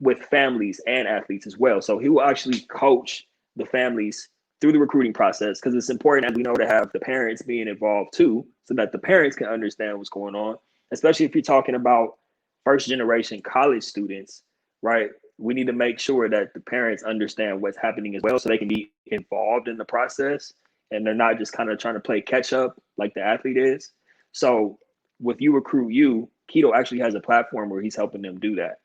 with families and athletes as well. So he will actually coach the families through the recruiting process because it's important, as we know, to have the parents being involved too, so that the parents can understand what's going on, especially if you're talking about first generation college students, right? We need to make sure that the parents understand what's happening as well so they can be involved in the process and they're not just kind of trying to play catch up like the athlete is. So with You Recruit You, Keto actually has a platform where he's helping them do that.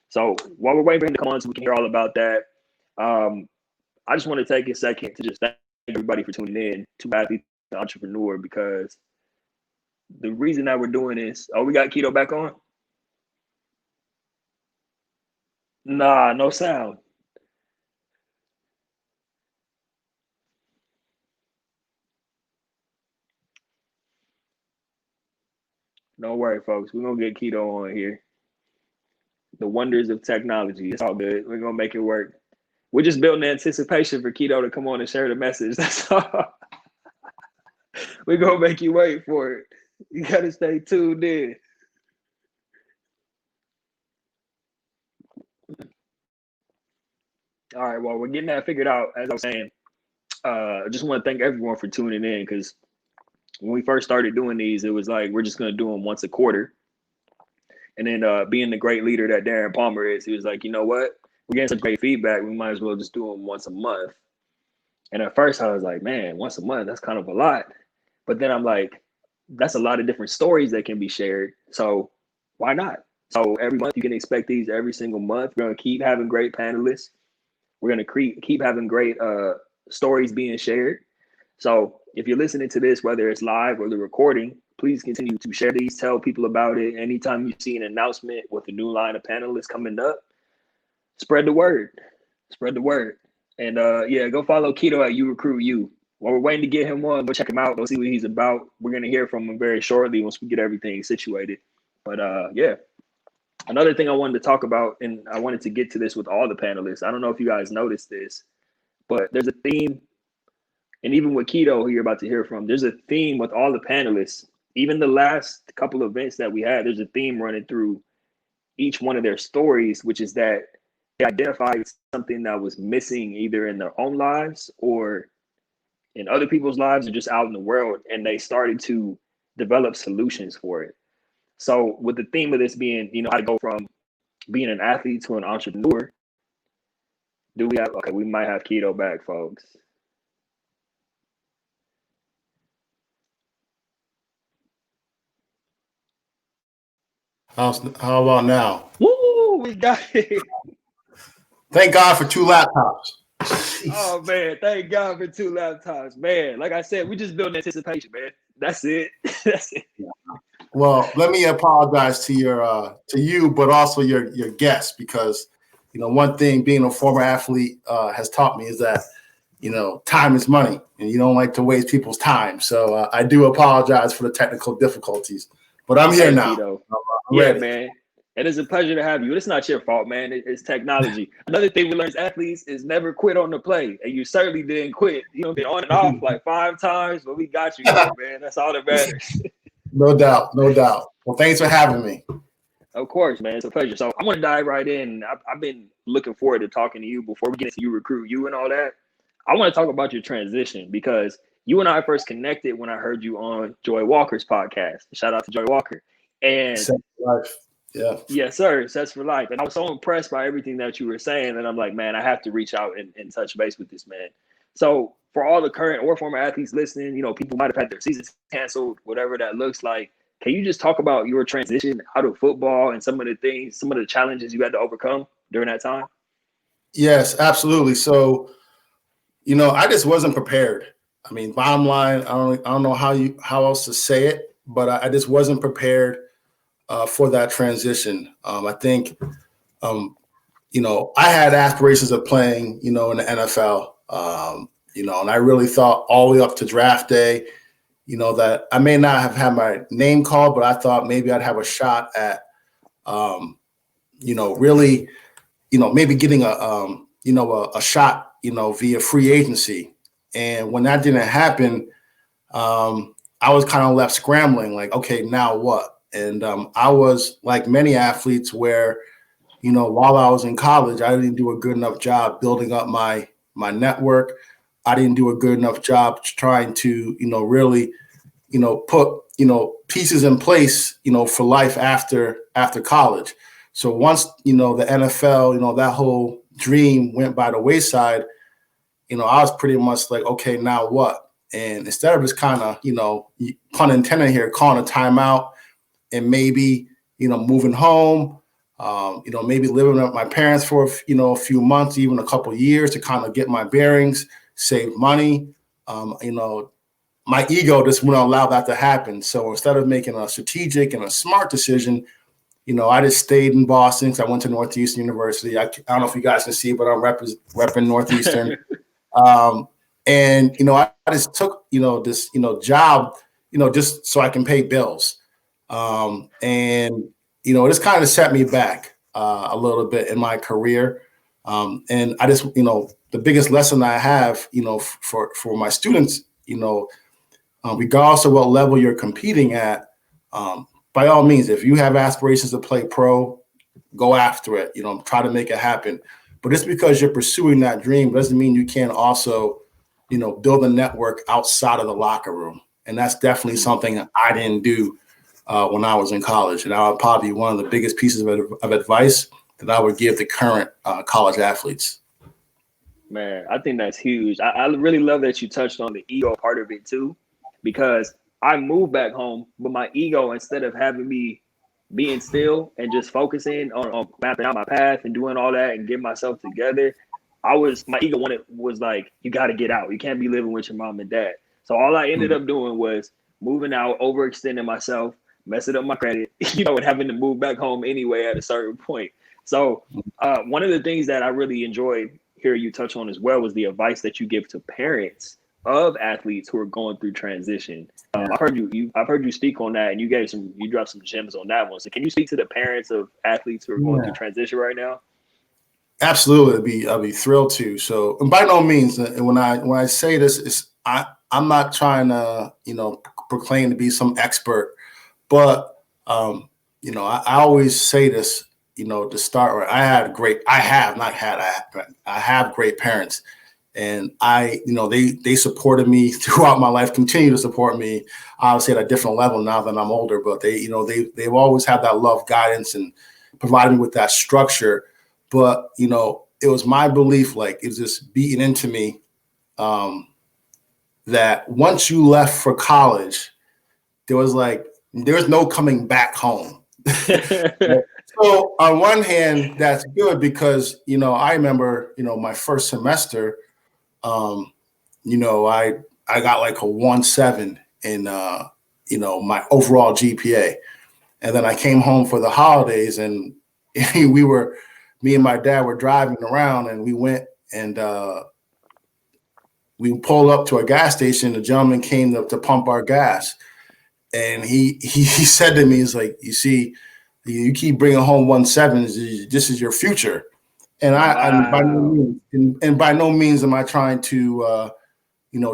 So while we're waiting for him to come on so we can hear all about that, I just want to take a second to just thank everybody for tuning in to Athlete to Entrepreneur because the reason that we're doing this, we got Keto back on? Nah, no sound. Don't worry, folks. We're going to get Keto on here. The wonders of technology. It's all good. We're going to make it work. We're just building anticipation for Keto to come on and share the message. That's all. We're going to make you wait for it. You got to stay tuned in. All right, well, we're getting that figured out. As I was saying, I just want to thank everyone for tuning in because when we first started doing these, it was like we're just going to do them once a quarter. And then being the great leader that Darren Palmer is, he was like, you know what? We're getting such great feedback. We might as well just do them once a month. And at first I was like, man, once a month, that's kind of a lot. But then I'm like, that's a lot of different stories that can be shared. So why not? So every month you can expect these every single month. We're going to keep having great panelists. We're going to keep having great stories being shared. So if you're listening to this, whether it's live or the recording, please continue to share these, tell people about it. Anytime you see an announcement with a new line of panelists coming up, spread the word. Spread the word. And yeah, go follow Keto at You Recruit You. While we're waiting to get him on, go check him out. Go see what he's about. We're going to hear from him very shortly once we get everything situated. But yeah, another thing I wanted to talk about, and I wanted to get to this with all the panelists. I don't know if you guys noticed this, but there's a theme. And even with Keto, who you're about to hear from, there's a theme with all the panelists. Even the last couple of events that we had, there's a theme running through each one of their stories, which is that they identified something that was missing either in their own lives or in other people's lives or just out in the world. And they started to develop solutions for it. So with the theme of this being, you know, how to go from being an athlete to an entrepreneur, do we have, okay, we might have Keto back, folks. How about now? Woo, we got it. Thank God for 2 laptops. Oh man, thank God for 2 laptops, man. Like I said, we just build anticipation, man. That's it. That's it. Well, let me apologize to you, but also your guests, because you know one thing being a former athlete has taught me is that you know time is money, and you don't like to waste people's time. So I do apologize for the technical difficulties, but I'm here now. Yeah, ready. Man. It is a pleasure to have you. It's not your fault, man. It's technology. Another thing we learn as athletes is never quit on the play. And you certainly didn't quit. You know, been on and off like 5 times, but we got you here, man. That's all that matters. No doubt. Well, thanks for having me. Of course, man. It's a pleasure. So I want to dive right in. I've been looking forward to talking to you before we get into You Recruit You and all that. I want to talk about your transition because you and I first connected when I heard you on Joy Walker's podcast. Shout out to Joy Walker. And yeah. Yes, sir. Sets for life. And I was so impressed by everything that you were saying that I'm like, man, I have to reach out and touch base with this man. So for all the current or former athletes listening, you know, people might have had their seasons canceled, whatever that looks like. Can you just talk about your transition out of football and some of the things, some of the challenges you had to overcome during that time? Yes, absolutely. So, you know, I just wasn't prepared. I mean, bottom line, I don't know how else to say it, but I just wasn't prepared for that transition. I think, you know, I had aspirations of playing, you know, in the NFL, you know, and I really thought all the way up to draft day, you know, that I may not have had my name called, but I thought maybe I'd have a shot at, you know, really, you know, maybe getting a shot, you know, via free agency. And when that didn't happen, I was kind of left scrambling, like, okay, now what? And I was like many athletes where, you know, while I was in college, I didn't do a good enough job building up my network. I didn't do a good enough job trying to, you know, really, you know, put, you know, pieces in place, you know, for life after college. So once, you know, the NFL, you know, that whole dream went by the wayside, you know, I was pretty much like, okay, now what? And instead of just kind of, you know, pun intended here, calling a timeout and maybe, you know, moving home, you know, maybe living with my parents for, you know, a few months, even a couple of years to kind of get my bearings, save money. You know, my ego just wouldn't allow that to happen. So instead of making a strategic and a smart decision, you know, I just stayed in Boston because I went to Northeastern University. I don't know if you guys can see, but I'm repping Northeastern. And, you know, I just took, you know, this, you know, job, you know, just so I can pay bills. And, you know, this kind of set me back a little bit in my career. And I just, you know, the biggest lesson I have, you know, for my students, you know, regardless of what level you're competing at, by all means, if you have aspirations to play pro, go after it, you know, try to make it happen. But just because you're pursuing that dream doesn't mean you can't also, you know, build a network outside of the locker room. And that's definitely something I didn't do when I was in college. And that would probably be one of the biggest pieces of advice that I would give the current college athletes. Man, I think that's huge. I really love that you touched on the ego part of it too, because I moved back home, but my ego, instead of having me being still and just focusing on mapping out my path and doing all that and getting myself together, my ego was like, you got to get out. You can't be living with your mom and dad. So all I ended up doing was moving out, overextending myself, messing up my credit, and having to move back home anyway at a certain point. So one of the things that I really enjoyed hearing you touch on as well was the advice that you give to parents of athletes who are going through transition. I've heard you speak on that, and you dropped some gems on that one. So can you speak to the parents of athletes who are going through transition right now? Absolutely, I'd be thrilled to. So, and by no means, and when I say this, I'm not trying to proclaim to be some expert, but I always say this, to start with. I have great parents, and they supported me throughout my life, continue to support me, obviously at a different level now that I'm older, but they've always had that love, guidance, and provided me with that structure. But, it was my belief, like it was just beaten into me, that once you left for college, there's no coming back home. So on one hand, that's good because, I remember, my first semester, I got like a 1.7 in, my overall GPA. And then I came home for the holidays and me and my dad were driving around and we went and we pulled up to a gas station. The gentleman came to pump our gas. And he said to me, he's like, you see, you keep bringing home 1.7s. This is your future. And by no means am I trying to,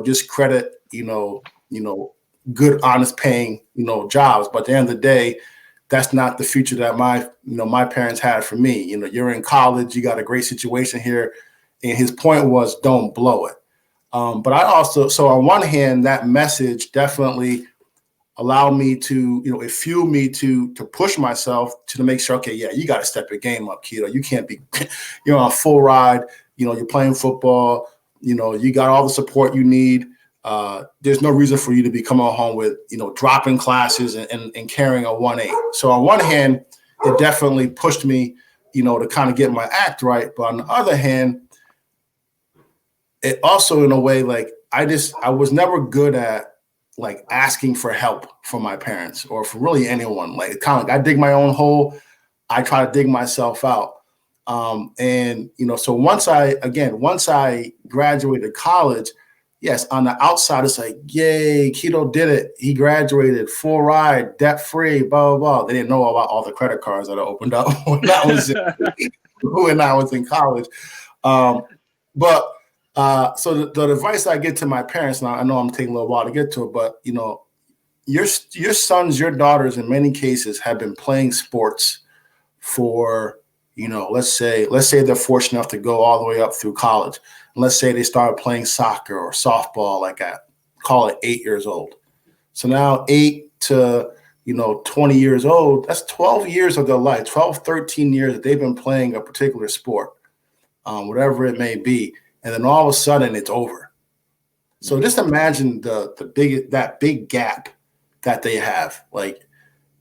discredit, good, honest paying, jobs. But at the end of the day, that's not the future that my parents had for me. You're in college, you got a great situation here. And his point was, don't blow it. But so on one hand, that message definitely allowed me to, it fueled me to push myself to make sure, okay, yeah, you got to step your game up, Kito. You can't be, you're on a full ride, you're playing football, you got all the support you need. There's no reason for you to be coming home with, dropping classes and carrying a 1.8. So on one hand, it definitely pushed me, to kind of get my act right. But on the other hand, it also, in a way, like I was never good at like asking for help from my parents or for really anyone. Like kind of like I dig my own hole. I try to dig myself out. So once I graduated college, yes, on the outside, it's like, yay, Kito did it. He graduated, full ride, debt-free, blah, blah, blah. They didn't know about all the credit cards that I opened up when I was in college. So the advice I get to my parents, now I know I'm taking a little while to get to it, but, your sons, your daughters, in many cases have been playing sports for, let's say they're fortunate enough to go all the way up through college. And let's say they started playing soccer or softball, like call it 8 years old. So now 8 to, 20 years old, that's 12 years of their life, 12, 13 years that they've been playing a particular sport, whatever it may be. And then all of a sudden it's over. So just imagine that big gap that they have,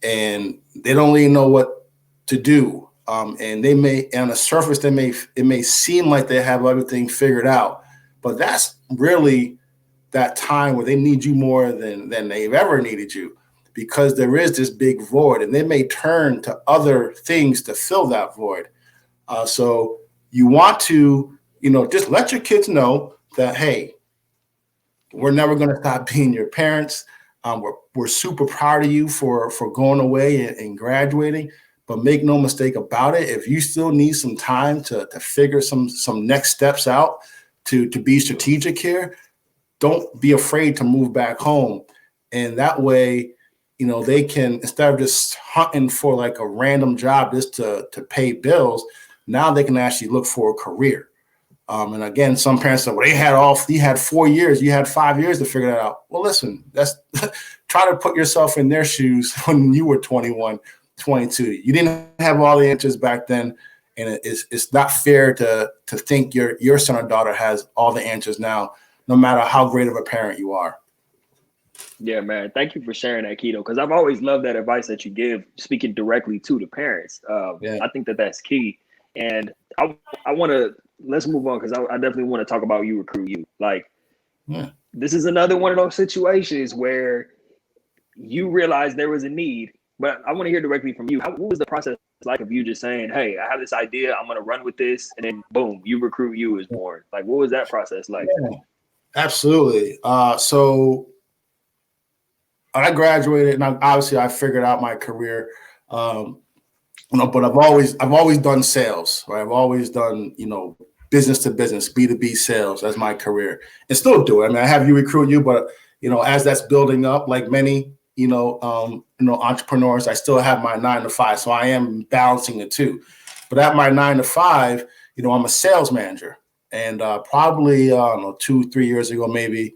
and they don't really know what to do. And they may, on the surface, it may seem like they have everything figured out, but that's really that time where they need you more than they've ever needed you, because there is this big void, and they may turn to other things to fill that void. So you want to, just let your kids know that, hey, we're never going to stop being your parents. We're super proud of you for going away and graduating. But make no mistake about it, if you still need some time to figure some next steps out, to be strategic here, don't be afraid to move back home. And that way, they can, instead of just hunting for like a random job just to pay bills, now they can actually look for a career. And again, some parents say, well, you had 4 years, you had 5 years to figure that out. Well, listen, that's try to put yourself in their shoes when you were 21. 22. You didn't have all the answers back then, and it's not fair to think your son or daughter has all the answers now, no matter how great of a parent you are. Yeah, man. Thank you for sharing that, Keto, because I've always loved that advice that you give, speaking directly to the parents. I think that that's key. And I want to, let's move on, because I definitely want to talk about You Recruit You. Like, this is another one of those situations where you realize there was a need, but I want to hear directly from you. What was the process like of you just saying, hey, I have this idea, I'm going to run with this, and then boom, You Recruit You is born? Like, what was that process like? Yeah, absolutely. So I graduated, and obviously I figured out my career, but I've always done sales, right? I've always done, business to business, B2B sales as my career, and still do it. I mean, I have You Recruit You, but as that's building up, like many, entrepreneurs, I still have my 9 to 5. So I am balancing the two. But at my 9 to 5, I'm a sales manager. And probably 2-3 years ago, maybe,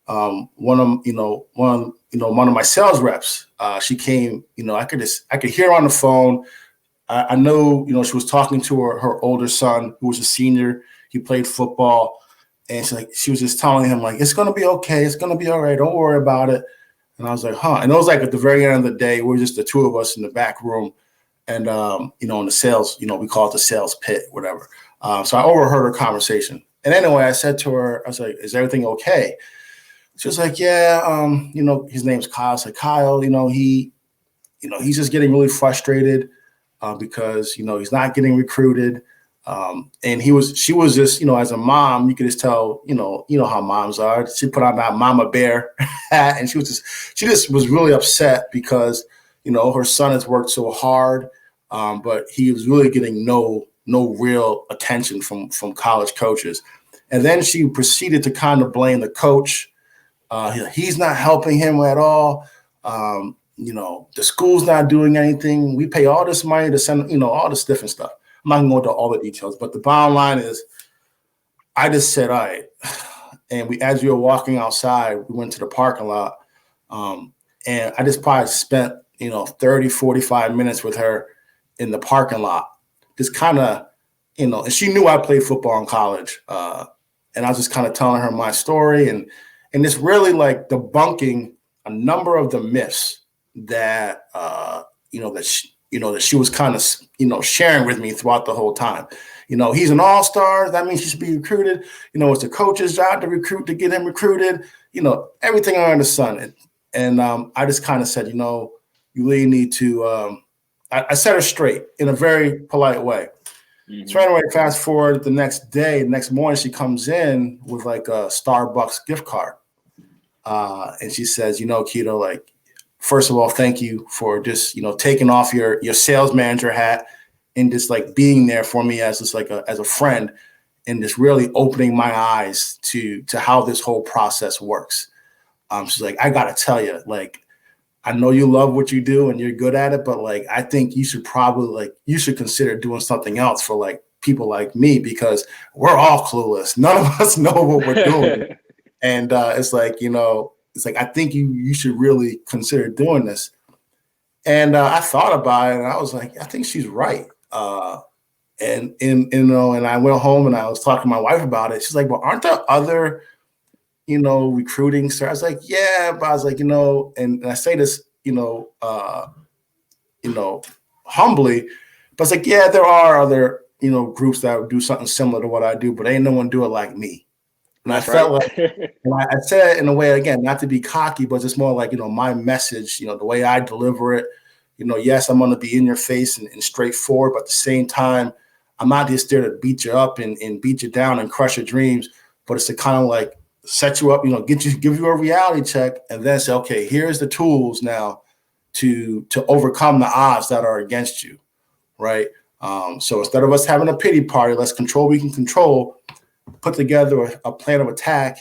one of my sales reps, she came, I could hear her on the phone. I know, she was talking to her older son, who was a senior. He played football. And she was just telling him, like, it's going to be okay. It's going to be all right. Don't worry about it. And I was like, huh. And it was like at the very end of the day, we were just the two of us in the back room. And, in the sales, we call it the sales pit, whatever. So I overheard her conversation. And anyway, I said to her, I was like, is everything okay? She was like, yeah, his name's Kyle. I was like, Kyle, he's just getting really frustrated because, he's not getting recruited. And she was just, as a mom, you could just tell, how moms are. She put on that mama bear hat, and she just was really upset because, her son has worked so hard, but he was really getting no real attention from college coaches. And then she proceeded to kind of blame the coach. He's not helping him at all. The school's not doing anything. We pay all this money to send, all this different stuff. I'm not going to go into all the details, but the bottom line is I just said, all right. And as we were walking outside, we went to the parking lot. And I just probably spent, 30, 45 minutes with her in the parking lot. Just kind of, and she knew I played football in college. And I was just kind of telling her my story and it's really like debunking a number of the myths that, that she was kind of, sharing with me throughout the whole time. He's an all-star. That means he should be recruited. It's the coach's job to recruit, to get him recruited, everything under the sun. And I just kind of said, you really need to, I set her straight in a very polite way. Mm-hmm. So anyway, fast forward the next morning, she comes in with like a Starbucks gift card. And she says, Keto, like, first of all, thank you for just, taking off your sales manager hat and just like being there for me as just like as a friend and just really opening my eyes to how this whole process works. She's like, I got to tell you, like, I know you love what you do and you're good at it, but like, I think you should consider doing something else for like people like me, because we're all clueless. None of us know what we're doing. And it's like, I think you should really consider doing this. And I thought about it and I was like, I think she's right. And I went home and I was talking to my wife about it. She's like, well, aren't there other, recruiting? So I was like, yeah, but I was like, and I say this, humbly, but it's like, yeah, there are other, groups that would do something similar to what I do, but ain't no one do it like me. And I felt like, and I said it in a way, again, not to be cocky, but just more like, my message, the way I deliver it, yes, I'm going to be in your face and straightforward, but at the same time, I'm not just there to beat you up and beat you down and crush your dreams, but it's to kind of like set you up, give you a reality check and then say, okay, here's the tools now to overcome the odds that are against you. Right. So instead of us having a pity party, let's control what we can control, put together a plan of attack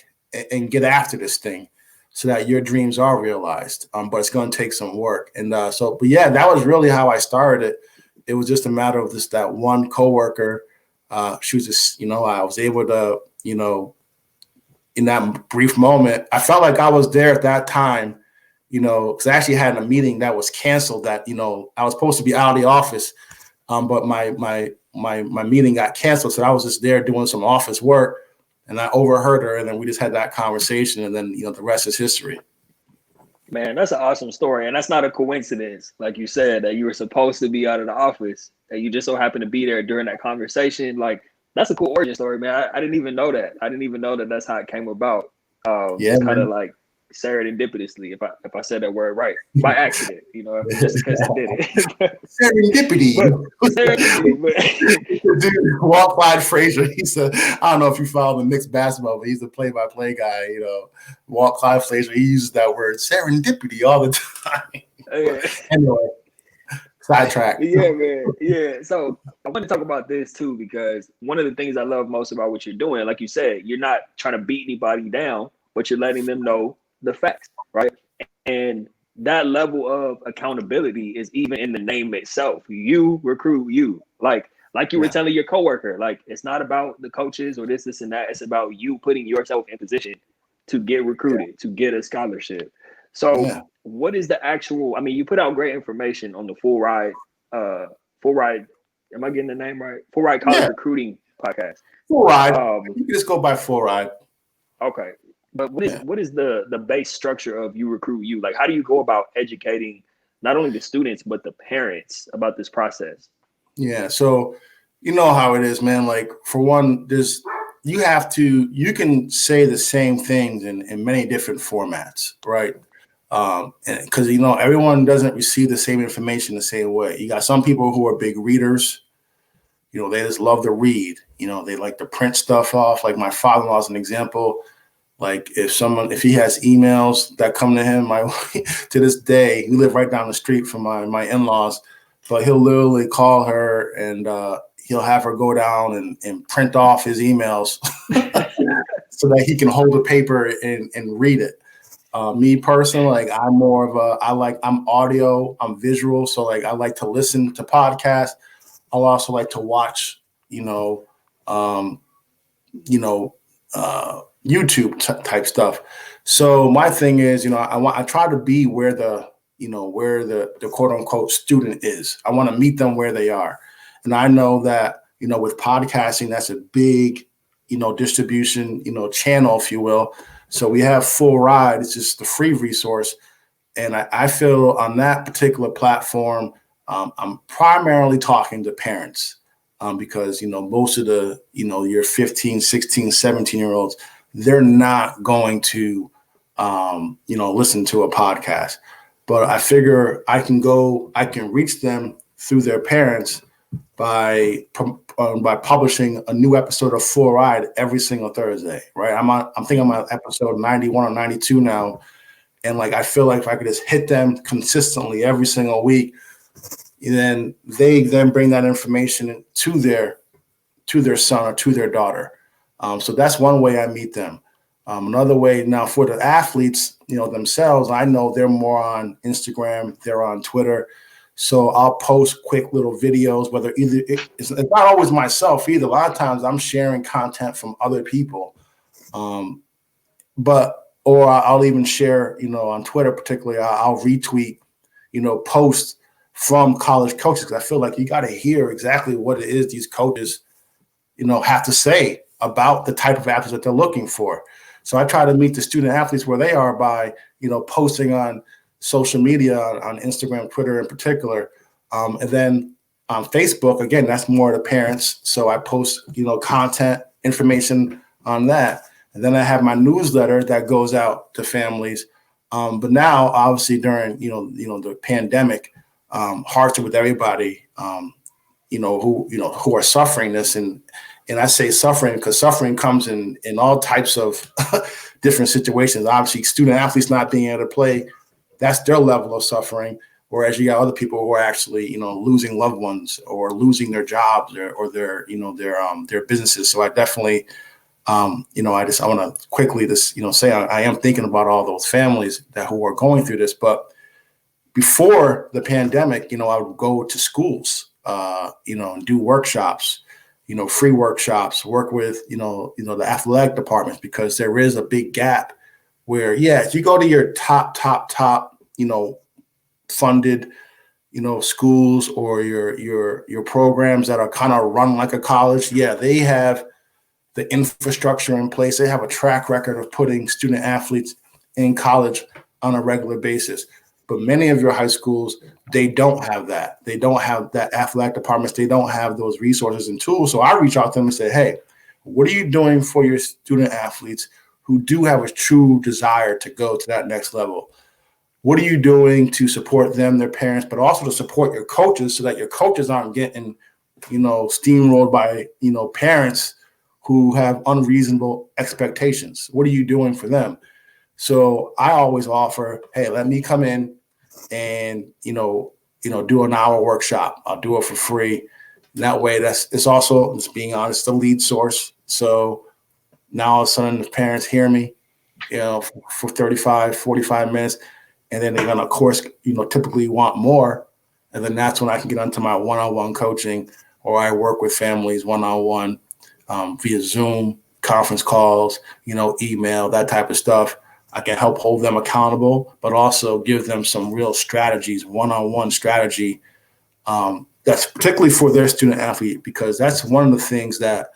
and get after this thing so that your dreams are realized. But it's going to take some work. And but yeah, that was really how I started it. It was just a matter of just that one coworker. She was just, I was able to, in that brief moment, I felt like I was there at that time, because I actually had a meeting that was canceled that, I was supposed to be out of the office. But my meeting got canceled. So I was just there doing some office work and I overheard her and then we just had that conversation and then, the rest is history. Man, that's an awesome story. And that's not a coincidence. Like you said, that you were supposed to be out of the office, that you just so happened to be there during that conversation. Like, that's a cool origin story, man. I didn't even know that. I didn't even know that that's how it came about. Yeah, Just kind of like serendipitously, if I said that word right, by accident, just in case I did it. Serendipity. Dude, Walt Clyde Frazier, I don't know if you follow the Knicks basketball, but he's the play-by-play guy, Walt Clyde Frazier, he uses that word serendipity all the time. Anyway, sidetrack. Yeah, man. Yeah. So I want to talk about this too, because one of the things I love most about what you're doing, like you said, you're not trying to beat anybody down, but you're letting them know the facts, right? And that level of accountability is even in the name itself. You recruit you. Like you were telling your coworker, like, it's not about the coaches or this and that. It's about you putting yourself in position to get recruited, to get a scholarship. So what is the actual, I mean, you put out great information on the Full Ride, am I getting the name right? Full Ride College Recruiting Podcast. Full Ride. You can just go by Full Ride. Okay. But what is the base structure of You Recruit You? Like, how do you go about educating not only the students, but the parents about this process? Yeah. So you know how it is, man. Like, for one, you can say the same things in many different formats, right? Because everyone doesn't receive the same information the same way. You got some people who are big readers. They just love to read. They like to print stuff off. Like, my father-in-law is an example. Like, if he has emails that come to him, to this day, we live right down the street from my in-laws, but he'll literally call her and he'll have her go down and print off his emails so that he can hold the paper and read it. Me personally, like, I'm I'm audio, I'm visual. So, like, I like to listen to podcasts. I'll also like to watch, YouTube type stuff. So my thing is, I try to be where the quote unquote student is. I want to meet them where they are. And I know that, with podcasting, that's a big, distribution, channel, if you will. So we have Full Ride. It's just the free resource. And I feel on that particular platform, I'm primarily talking to parents because, most of the, your 15, 16, 17-year-olds, they're not going to, listen to a podcast. But I figure I can reach them through their parents by publishing a new episode of Full Ride every single Thursday, right? I'm thinking I'm on episode 91 or 92 now. And like, I feel like if I could just hit them consistently every single week, then they bring that information to their son or to their daughter. So that's one way I meet them. Another way now for the athletes, themselves, I know they're more on Instagram, they're on Twitter. So I'll post quick little videos, whether it's not always myself either. A lot of times I'm sharing content from other people. Or I'll even share, on Twitter particularly, I'll retweet, posts from college coaches, because I feel like you got to hear exactly what it is these coaches, have to say about the type of athletes that they're looking for. So I try to meet the student athletes where they are by, posting on social media, on Instagram, Twitter in particular. And then on Facebook, again, that's more the parents. So I post, content, information on that. And then I have my newsletter that goes out to families. But now, obviously, during, the pandemic, hearts are with everybody, who are suffering this. And I say suffering because suffering comes in all types of different situations. Obviously, student athletes not being able to play, that's their level of suffering. Whereas you got other people who are actually, losing loved ones or losing their jobs or their businesses. So I definitely, I want to quickly say I am thinking about all those families who are going through this. But before the pandemic, I would go to schools, and do workshops, free workshops, work with, the athletic departments, because there is a big gap where, if you go to your top, funded, schools or your programs that are kind of run like a college, they have the infrastructure in place. They have a track record of putting student athletes in college on a regular basis. But many of your high schools, they don't have that. They don't have that athletic departments. They don't have those resources and tools. So I reach out to them and say, hey, what are you doing for your student athletes who do have a true desire to go to that next level? What are you doing to support them, their parents, but also to support your coaches so that your coaches aren't getting, steamrolled by, parents who have unreasonable expectations? What are you doing for them? So I always offer, hey, let me come in and, do an hour workshop. I'll do it for free. And that way it's also, just being honest, the lead source. So now all of a sudden the parents hear me, for 35, 45 minutes. And then they're going to, of course, typically want more. And then that's when I can get onto my one-on-one coaching, or I work with families one-on-one via Zoom, conference calls, email, that type of stuff. I can help hold them accountable, but also give them some real strategies, one-on-one strategy that's particularly for their student athlete, because that's one of the things that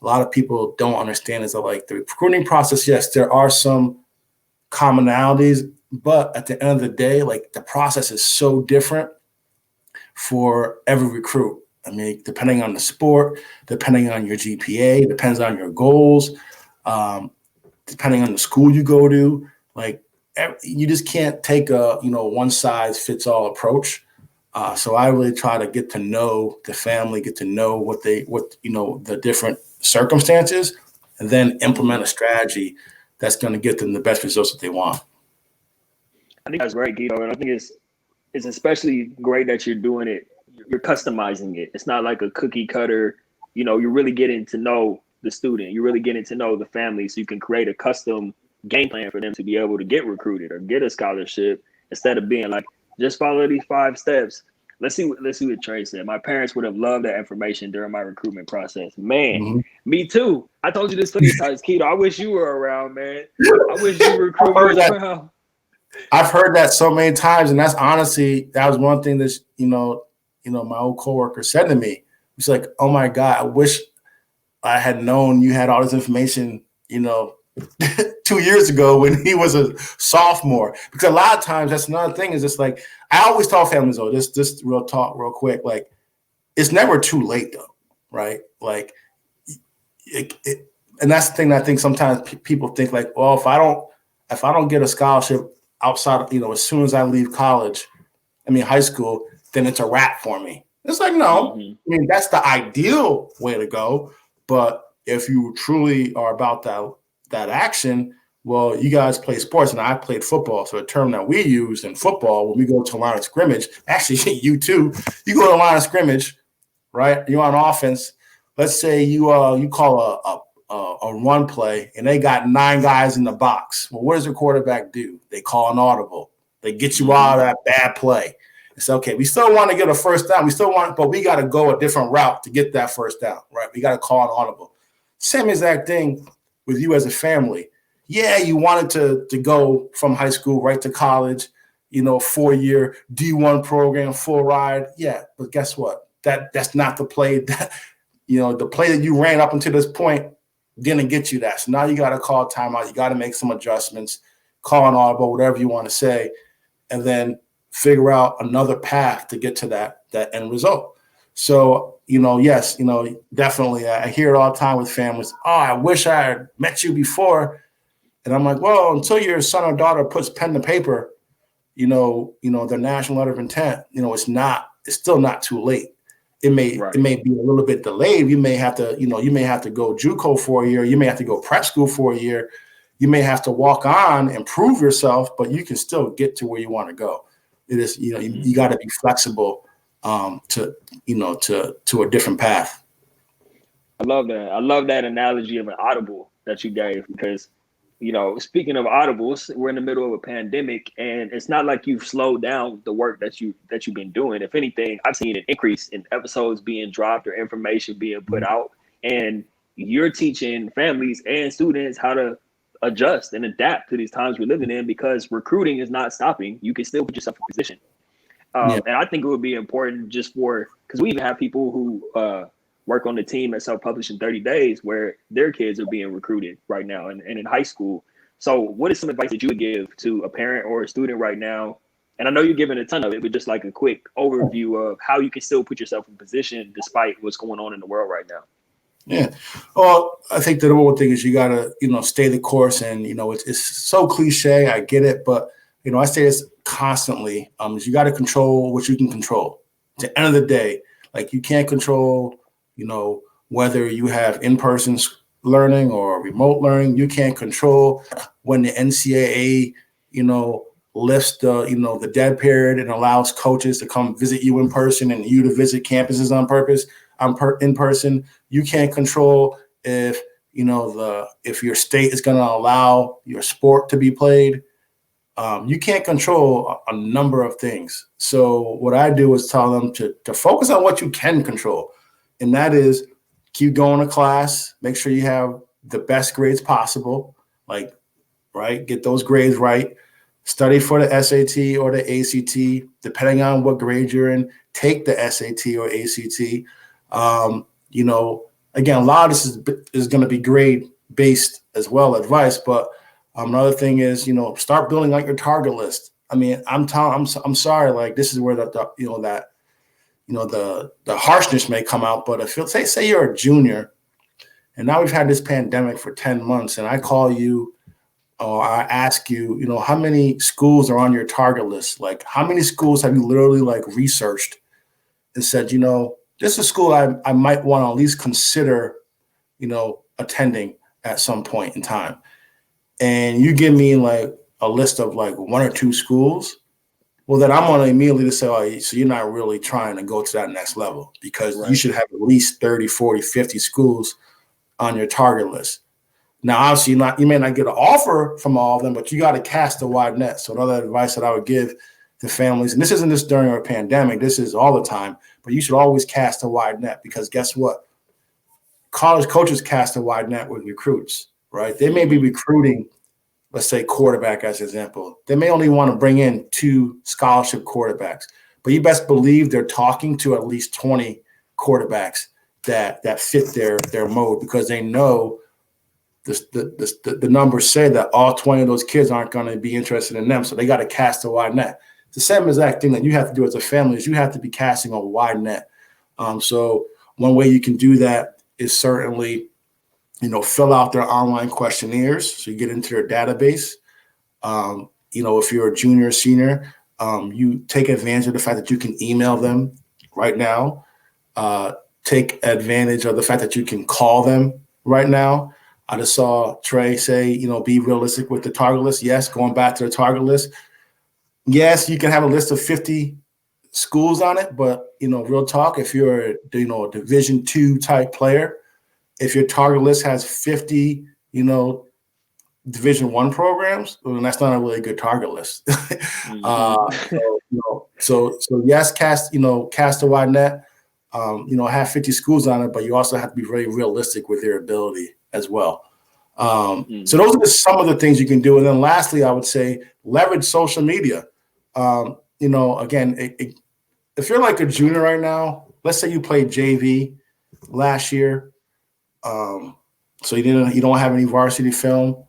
a lot of people don't understand is that, like, the recruiting process, yes, there are some commonalities, but at the end of the day, like, the process is so different for every recruit. I mean, depending on the sport, depending on your GPA, depends on your goals, depending on the school you go to, like, you just can't take a, one size fits all approach. So I really try to get to know the family, get to know what the different circumstances, and then implement a strategy that's going to get them the best results that they want. I think that's great, Kito. And I think it's especially great that you're doing it. You're customizing it. It's not like a cookie cutter. You're really getting to know the student. You're really getting to know the family, so you can create a custom game plan for them to be able to get recruited or get a scholarship, instead of being like, just follow these 5 steps. Let's see what Trey said. My parents would have loved that information during my recruitment process. Man, Me too. I told you this plenty of times, Keto. I wish you were around, man. I wish you were recruiting as well. I've heard that so many times, and that's honestly, that was one thing that my old coworker said to me. He's like, "Oh my God, I wish I had known you had all this information, 2 years ago when he was a sophomore." Because a lot of times, that's another thing, is just like, I always tell families, though, this real talk, real quick, like, it's never too late, though, right? Like, and that's the thing that I think sometimes people think, like, well, if I don't get a scholarship outside of, as soon as I leave high school, then it's a wrap for me. It's like, no, I mean, that's the ideal way to go. But if you truly are about that action, well, you guys play sports, and I played football. So a term that we use in football, when we go to line of scrimmage, actually you too, you go to line of scrimmage, right? You're on offense. Let's say you call a run play, and they got 9 guys in the box. Well, what does the quarterback do? They call an audible. They get you out of that bad play. It's okay. We still want to get a first down. But we got to go a different route to get that first down, right? We got to call an audible. Same exact thing with you as a family. Yeah, you wanted to go from high school right to college, 4-year D1 program, full ride. Yeah, but guess what? That's not the play that, the play that you ran up until this point didn't get you that. So now you got to call timeout. You got to make some adjustments, call an audible, whatever you want to say, and then figure out another path to get to that end result. So, yes, definitely. I hear it all the time with families. Oh, I wish I had met you before. And I'm like, well, until your son or daughter puts pen to paper, their national letter of intent, it's still not too late. It may be a little bit delayed. You may have to go JUCO for a year. You may have to go prep school for a year. You may have to walk on and prove yourself, but you can still get to where you want to go. It is, you got to be flexible to a different path. I love that. I love that analogy of an audible that you gave, because, speaking of audibles, we're in the middle of a pandemic, and it's not like you've slowed down the work that you've been doing. If anything, I've seen an increase in episodes being dropped or information being put out, and you're teaching families and students how to adjust and adapt to these times we're living in, because recruiting is not stopping. You can still put yourself in position. And I think it would be important just because we even have people who work on the team at Self-Publish in 30 Days, where their kids are being recruited right now and in high school. So what is some advice that you would give to a parent or a student right now? And I know you're giving a ton of it, but just like a quick overview of how you can still put yourself in position despite what's going on in the world right now. Yeah. Well, I think the one thing is you got to, stay the course. And, it's so cliche. I get it. But, I say this constantly. Is you got to control what you can control. At the end of the day, like you can't control, whether you have in-person learning or remote learning. You can't control when the NCAA, lifts the dead period and allows coaches to come visit you in person and you to visit campuses in person. You can't control if if your state is going to allow your sport to be played. You can't control a number of things. So what I do is tell them to focus on what you can control, and that is keep going to class. Make sure you have the best grades possible. Get those grades right. Study for the SAT or the ACT, depending on what grade you're in. Take the SAT or ACT. Again, a lot of this is going to be grade based as well, advice. But another thing is, start building like your target list. I mean, I'm sorry, like this is where the harshness may come out. But if say you're a junior, and now we've had this pandemic for 10 months, and I call you. Or I ask you, how many schools are on your target list? Like, how many schools have you literally researched and said, this is a school I might want to at least consider, attending at some point in time. And you give me a list of one or two schools. Well, then I'm going to immediately say, oh, so you're not really trying to go to that next level because you should have at least 30, 40, 50 schools on your target list. Now, obviously, you may not get an offer from all of them, but you got to cast a wide net. So another advice that I would give to families, and this isn't just during a pandemic, this is all the time, but you should always cast a wide net because guess what? College coaches cast a wide net with recruits, right? They may be recruiting, let's say, quarterback as an example. They may only want to bring in 2 scholarship quarterbacks, but you best believe they're talking to at least 20 quarterbacks that fit their mode because they know the numbers say that all 20 of those kids aren't going to be interested in them. So they got to cast a wide net. It's the same exact thing that you have to do as a family is you have to be casting a wide net. So one way you can do that is certainly, fill out their online questionnaires. So you get into their database. If you're a junior or senior, you take advantage of the fact that you can email them right now. Take advantage of the fact that you can call them right now. I just saw Trey say, be realistic with the target list. Yes, going back to the target list. Yes, you can have a list of 50 schools on it, but, real talk, if you're, a Division II type player, if your target list has 50, Division I programs, well, then that's not a really good target list. So yes, cast a wide net, have 50 schools on it, but you also have to be very realistic with your ability as well. So those are some of the things you can do. And then lastly, I would say leverage social media. Again, if you're like a junior right now, let's say you played JV last year. So you don't have any varsity film.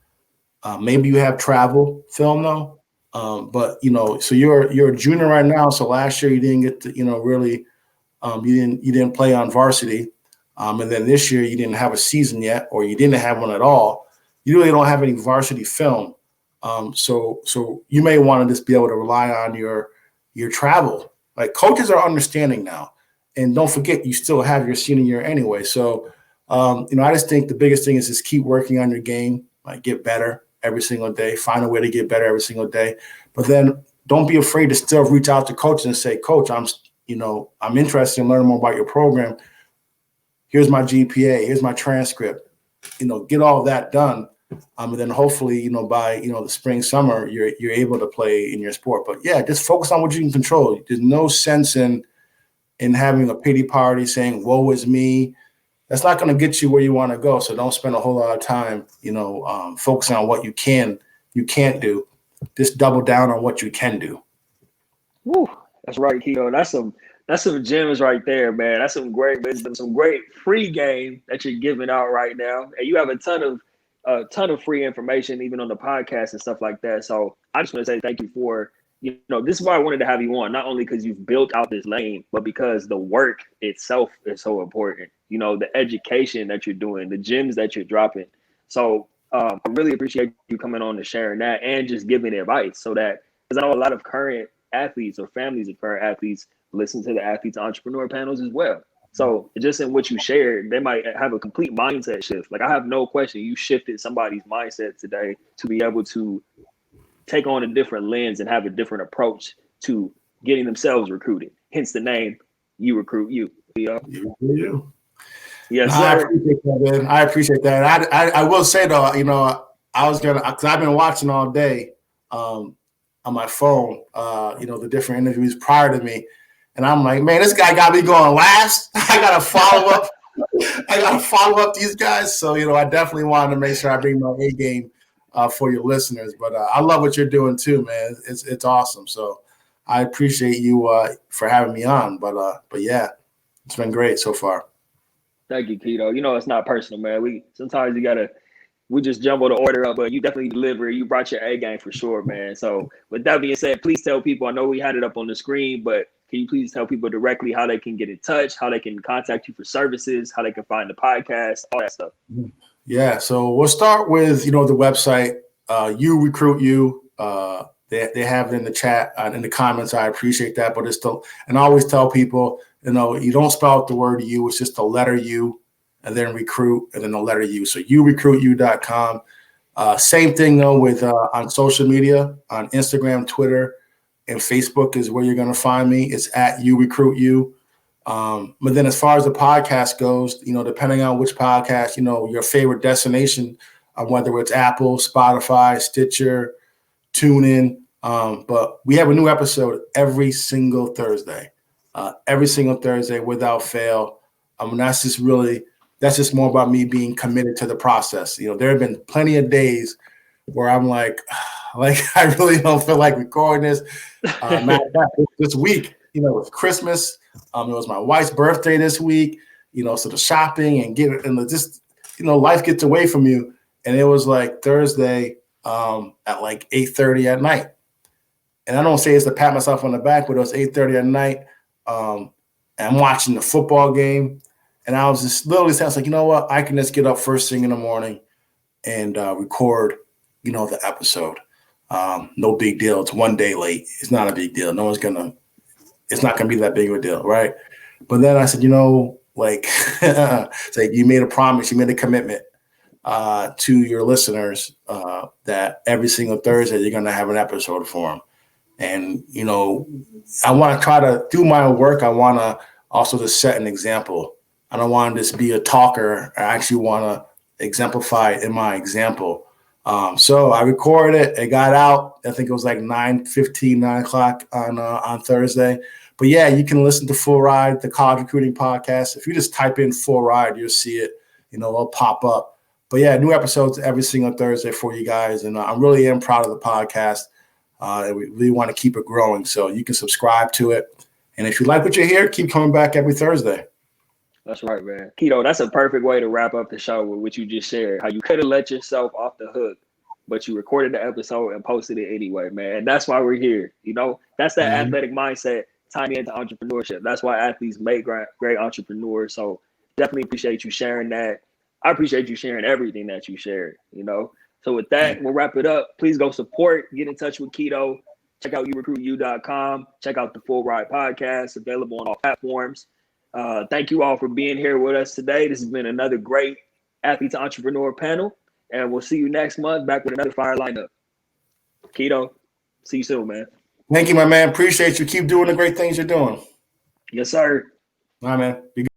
Maybe you have travel film though. But so you're a junior right now. So last year you didn't get to, really, you didn't play on varsity. And then this year you didn't have a season yet, or you didn't have one at all. You really don't have any varsity film. So you may want to just be able to rely on your travel. Like coaches are understanding now, and don't forget you still have your senior year anyway. So, I just think the biggest thing is just keep working on your game, get better every single day, find a way to get better every single day. But then don't be afraid to still reach out to coaches and say, Coach, I'm interested in learning more about your program. Here's my GPA, here's my transcript, get all of that done. And then hopefully, by, the spring, summer, you're able to play in your sport. But yeah, just focus on what you can control. There's no sense in having a pity party saying, woe is me. That's not going to get you where you want to go. So don't spend a whole lot of time, focusing on what you can't do. Just double down on what you can do. Woo, that's right, Kito. That's some gems right there, man. That's some great wisdom, some great free game that you're giving out right now. And you have a ton of a ton of free information, even on the podcast and stuff like that. So I just want to say thank you for, this is why I wanted to have you on, not only because you've built out this lane, but because the work itself is so important. The education that you're doing, the gems that you're dropping. So I really appreciate you coming on and sharing that and just giving advice so that, because I know a lot of current athletes or families of current athletes listen to the Athletes Entrepreneur panels as well. So just in what you shared, they might have a complete mindset shift. Like, I have no question you shifted somebody's mindset today to be able to take on a different lens and have a different approach to getting themselves recruited. Hence the name, You Recruit You. You. Yes, sir. I appreciate that, man. I appreciate that. I will say though, I was because I've been watching all day on my phone, the different interviews prior to me. And I'm like, man, this guy got me going last. I got to follow up. I got to follow up these guys. So, I definitely wanted to make sure I bring my A game for your listeners. But I love what you're doing too, man. It's awesome. So I appreciate you for having me on. But yeah, it's been great so far. Thank you, Kito. It's not personal, man. We just jumble the order up, but you definitely deliver. You brought your A game for sure, man. So with that being said, please tell people, I know we had it up on the screen, but can you please tell people directly how they can get in touch, how they can contact you for services, how they can find the podcast, all that stuff? Yeah. So we'll start with, the website, You Recruit You. They have it in the chat, in the comments. I appreciate that, but it's still, and I always tell people, you don't spell out the word you, it's just the letter U, and then recruit, and then the letter U. So yourecruityou.com. Same thing though with on social media, on Instagram, Twitter, and Facebook is where you're going to find me. It's at You Recruit You. But then as far as the podcast goes, depending on which podcast, your favorite destination, whether it's Apple, Spotify, Stitcher, TuneIn. But we have a new episode every single Thursday without fail. That's just more about me being committed to the process. There have been plenty of days where I'm like I really don't feel like recording this. Matter of fact, this week, it's Christmas. It was my wife's birthday this week. So the shopping and just life gets away from you. And it was like Thursday at like 8:30 at night. And I don't say it's to pat myself on the back, but it was 8:30 at night. And I'm watching the football game. And I was just literally saying, like, you know what? I can just get up first thing in the morning and record, the episode. No big deal. It's one day late. It's not a big deal. It's not going to be that big of a deal, right? But then I said, it's like you made a promise, you made a commitment to your listeners that every single Thursday you're going to have an episode for them. And, I want to try to do my work. I want to also just set an example. I don't want to just be a talker. I actually want to exemplify it in my example. So I recorded it. It got out. I think it was like 9:15, 9 o'clock on Thursday. But yeah, you can listen to Full Ride, the college recruiting podcast. If you just type in Full Ride, you'll see it. It'll pop up. But yeah, new episodes every single Thursday for you guys. And I really am proud of the podcast. And we really want to keep it growing. So you can subscribe to it. And if you like what you hear, keep coming back every Thursday. That's right, man. Kito, that's a perfect way to wrap up the show with what you just shared. How you could have let yourself off the hook, but you recorded the episode and posted it anyway, man. And that's why we're here. That's that athletic mindset tying into entrepreneurship. That's why athletes make great entrepreneurs. So definitely appreciate you sharing that. I appreciate you sharing everything that you shared, So with that, we'll wrap it up. Please go support, get in touch with Kito. Check out yourecruityou.com. Check out the Full Ride podcast, available on all platforms. Thank you all for being here with us today. This has been another great Athletes Entrepreneur panel, and we'll see you next month back with another fire lineup. Kito, see you soon, man. Thank you, my man. Appreciate you. Keep doing the great things you're doing. Yes, sir. All right, man. Be good.